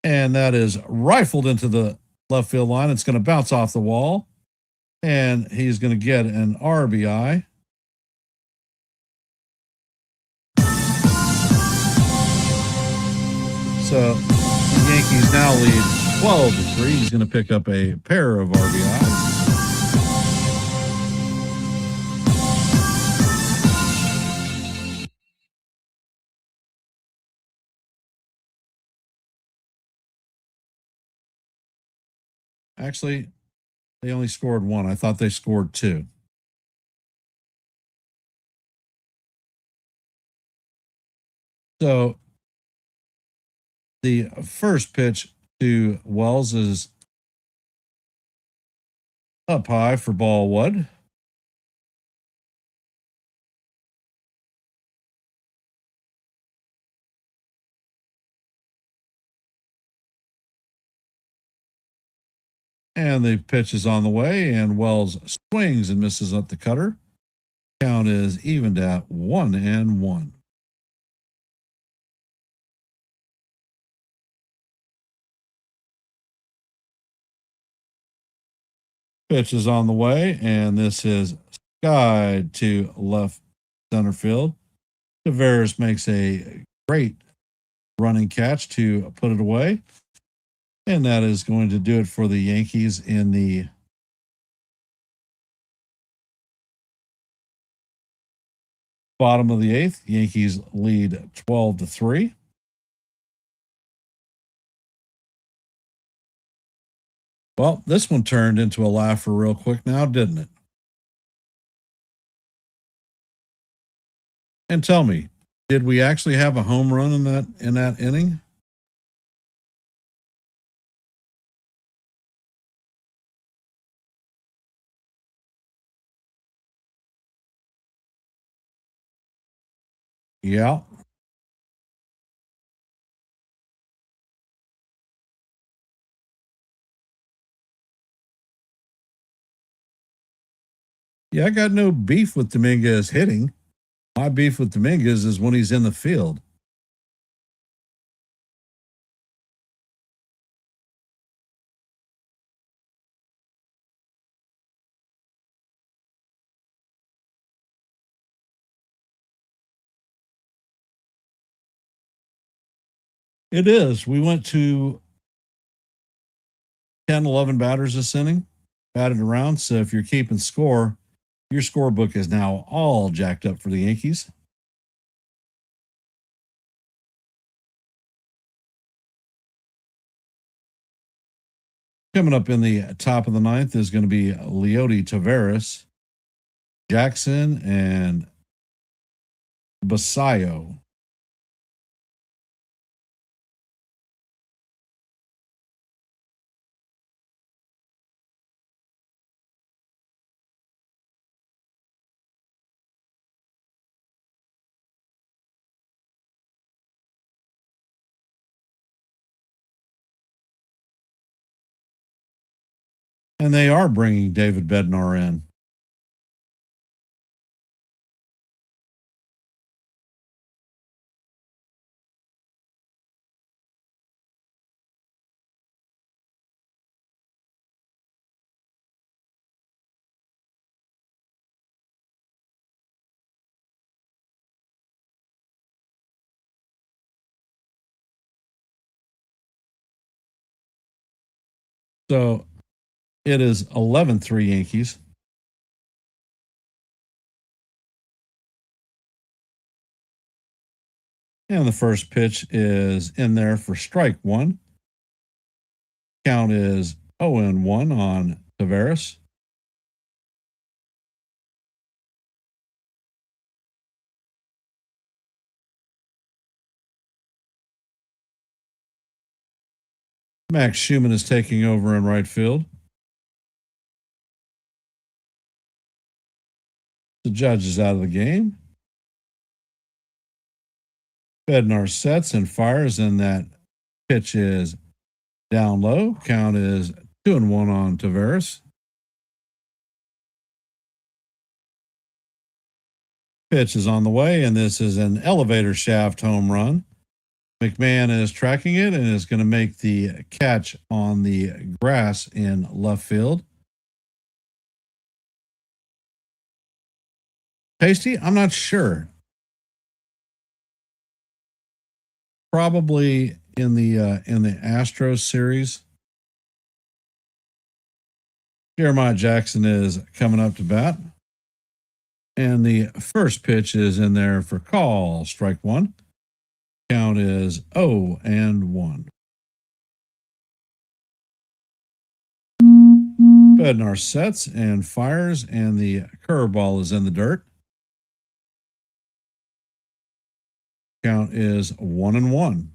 And that is rifled into the left field line. It's going to bounce off the wall. And he's going to get an RBI. So the Yankees now lead 12-3. He's going to pick up a pair of RBIs. Actually, they only scored 1. I thought they scored 2. So the first pitch to Wells is up high for ball 1. And the pitch is on the way, and Wells swings and misses at the cutter. Count is evened at 1-1. Pitch is on the way, and this is skied to left center field. Tavares makes a great running catch to put it away. And that is going to do it for the Yankees in the bottom of the 8th. Yankees lead 12-3. Well, this one turned into a laugher real quick now, didn't it? And tell me, did we actually have a home run in that inning? Yeah. Yeah, I got no beef with Dominguez hitting. My beef with Dominguez is when he's in the field. It is. We went to 10, 11 batters this inning, batted around. So if you're keeping score, your scorebook is now all jacked up for the Yankees. Coming up in the top of the 9th is going to be Leody Taveras, Jackson, and Basayo. And they are bringing David Bednar in. So it is 11-3 Yankees. And the first pitch is in there for strike 1. Count is 0-1 on Tavares. Max Schumann is taking over in right field. The judge is out of the game. Bednar sets and fires, and that pitch is down low. Count is 2-1 on Tavares. Pitch is on the way, and this is an elevator shaft home run. McMahon is tracking it and is going to make the catch on the grass in left field. Tasty? I'm not sure. Probably in the Astros series. Jeremiah Jackson is coming up to bat. And the first pitch is in there for call, strike one. Count is 0-1. Bednar sets and fires, and the curveball is in the dirt. Count is 1-1.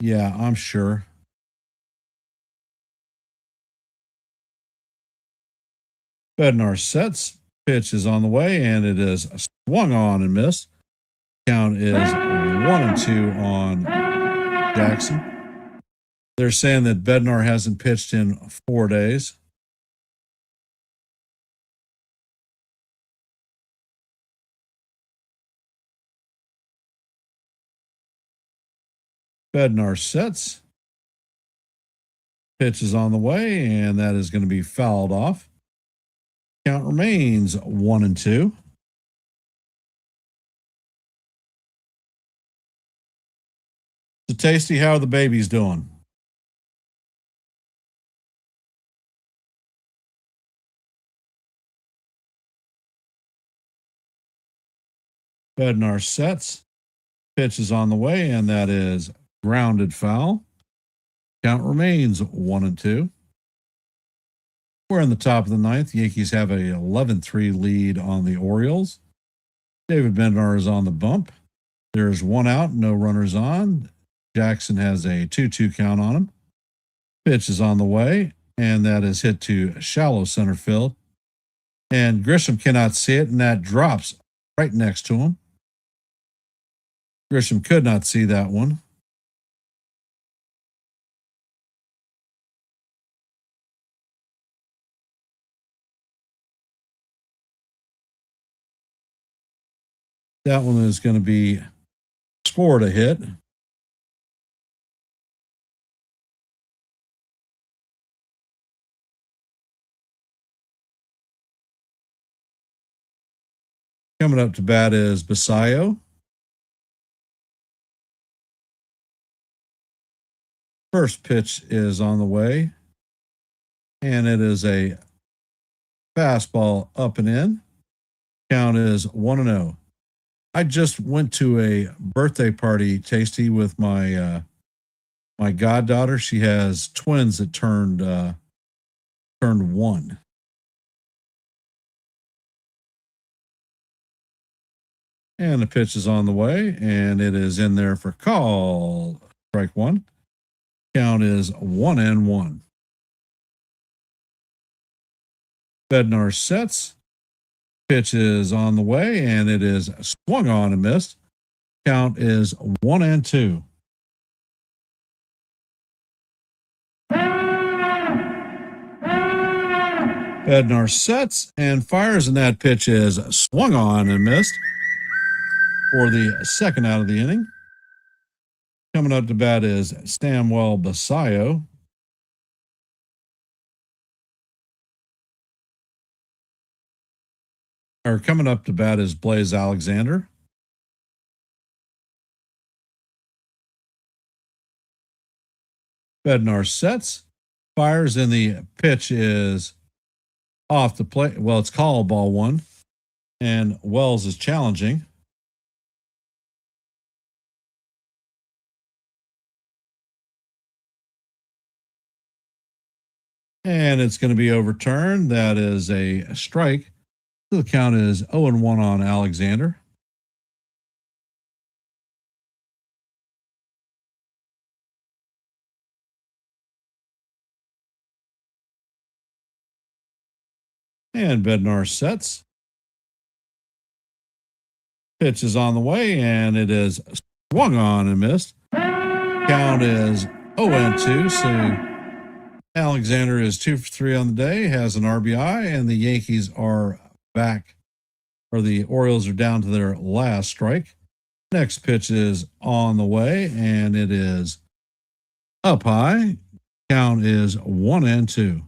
Yeah, I'm sure. Bednar sets. Pitch is on the way, and it is swung on and missed. Count is 1-2 on Jackson. They're saying that Bednar hasn't pitched in 4 days. Bednar sets. Pitch is on the way, and that is going to be fouled off. Count remains 1-2. So, Tasty, how are the babies doing? Bednar sets. Pitch is on the way, and that is grounded foul. Count remains 1-2. We're in the top of the ninth. The Yankees have a 11-3 lead on the Orioles. David Bednar is on the bump. There's one out, no runners on. Jackson has a 2-2 count on him. Pitch is on the way, and that is hit to shallow center field. And Grisham cannot see it, and that drops right next to him. Grisham could not see that one. That one is going to be scored a hit. Coming up to bat is Basayo. First pitch is on the way, and it is a fastball up and in. Count is 1-0. I just went to a birthday party, Tasty, with my my goddaughter. She has twins that turned 1. And the pitch is on the way, and it is in there for call. Strike one. Count is 1-1. Bednar sets. Pitch is on the way, and it is swung on and missed. Count is 1-2. Bednar sets and fires, and that pitch is swung on and missed for the second out of the inning. Coming up to bat is Samuel Basayo. Or coming up to bat is Blaze Alexander. Bednar sets, fires, and the pitch is off the plate. Well, it's called ball one, and Wells is challenging. And it's going to be overturned. That is a strike. So the count is 0-1 on Alexander. And Bednar sets. Pitch is on the way, and it is swung on and missed. Count is 0-2. So Alexander is 2 for 3 on the day, has an RBI, and the Yankees are back, or the Orioles are down to their last strike. Next pitch is on the way, and it is up high. Count is 1-2.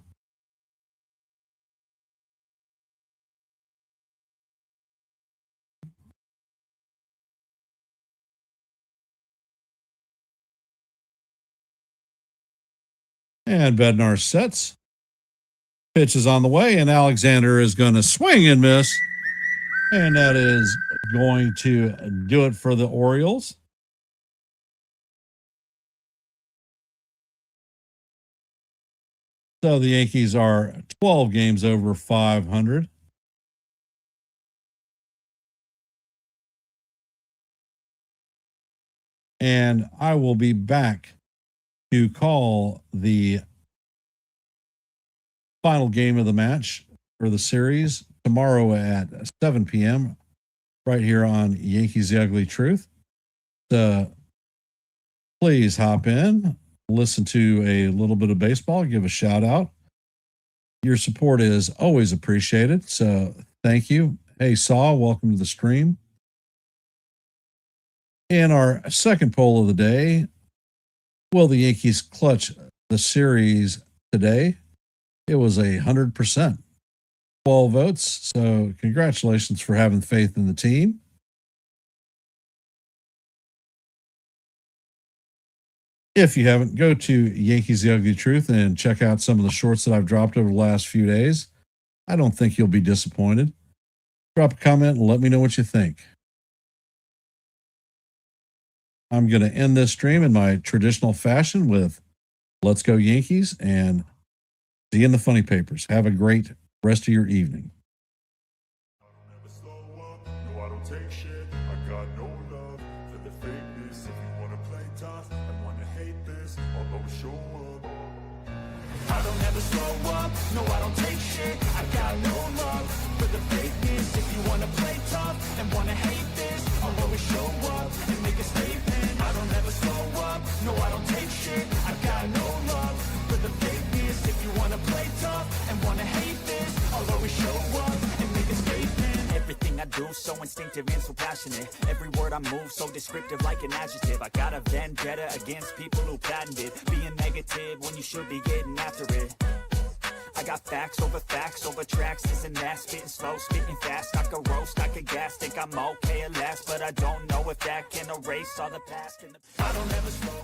And Bednar sets. Pitch is on the way, and Alexander is going to swing and miss. And that is going to do it for the Orioles. So the Yankees are 12 games over 500. And I will be back to call the final game of the match for the series tomorrow at 7 p.m. right here on Yankees The Ugly Truth. Please hop in, listen to a little bit of baseball, give a shout out. Your support is always appreciated. So thank you. Hey, Saw, welcome to the stream. In our second poll of the day, will the Yankees clutch the series today? It was 100%. 12 votes. So congratulations for having faith in the team. If you haven't, go to Yankees The Ugly Truth and check out some of the shorts that I've dropped over the last few days. I don't think you'll be disappointed. Drop a comment and let me know what you think. I'm going to end this stream in my traditional fashion with Let's Go Yankees and see you in the funny papers. Have a great rest of your evening. I don't ever slow up, no I don't take shit. I got no love for the fakeness. If you wanna play tough and wanna hate this, I'll always show up. I don't ever slow up, no I don't take shit. I got no love for the fakeness. If you wanna play tough and wanna hate this, I'll always show up and make a statement. I don't ever slow up, no I don't take shit. I got no love for the fakeness. If you wanna play tough and wanna hate this, I'll always show up and make a statement. Everything I do so instinctive and so passionate. Every word I move so descriptive like an adjective. I got a vendetta against people who patented being negative when you should be getting after it. I got facts over tracks, this and that. Spitting slow, spitting fast. I could roast, I could gas. Think I'm okay at last, but I don't know if that can erase all the past. I don't ever slow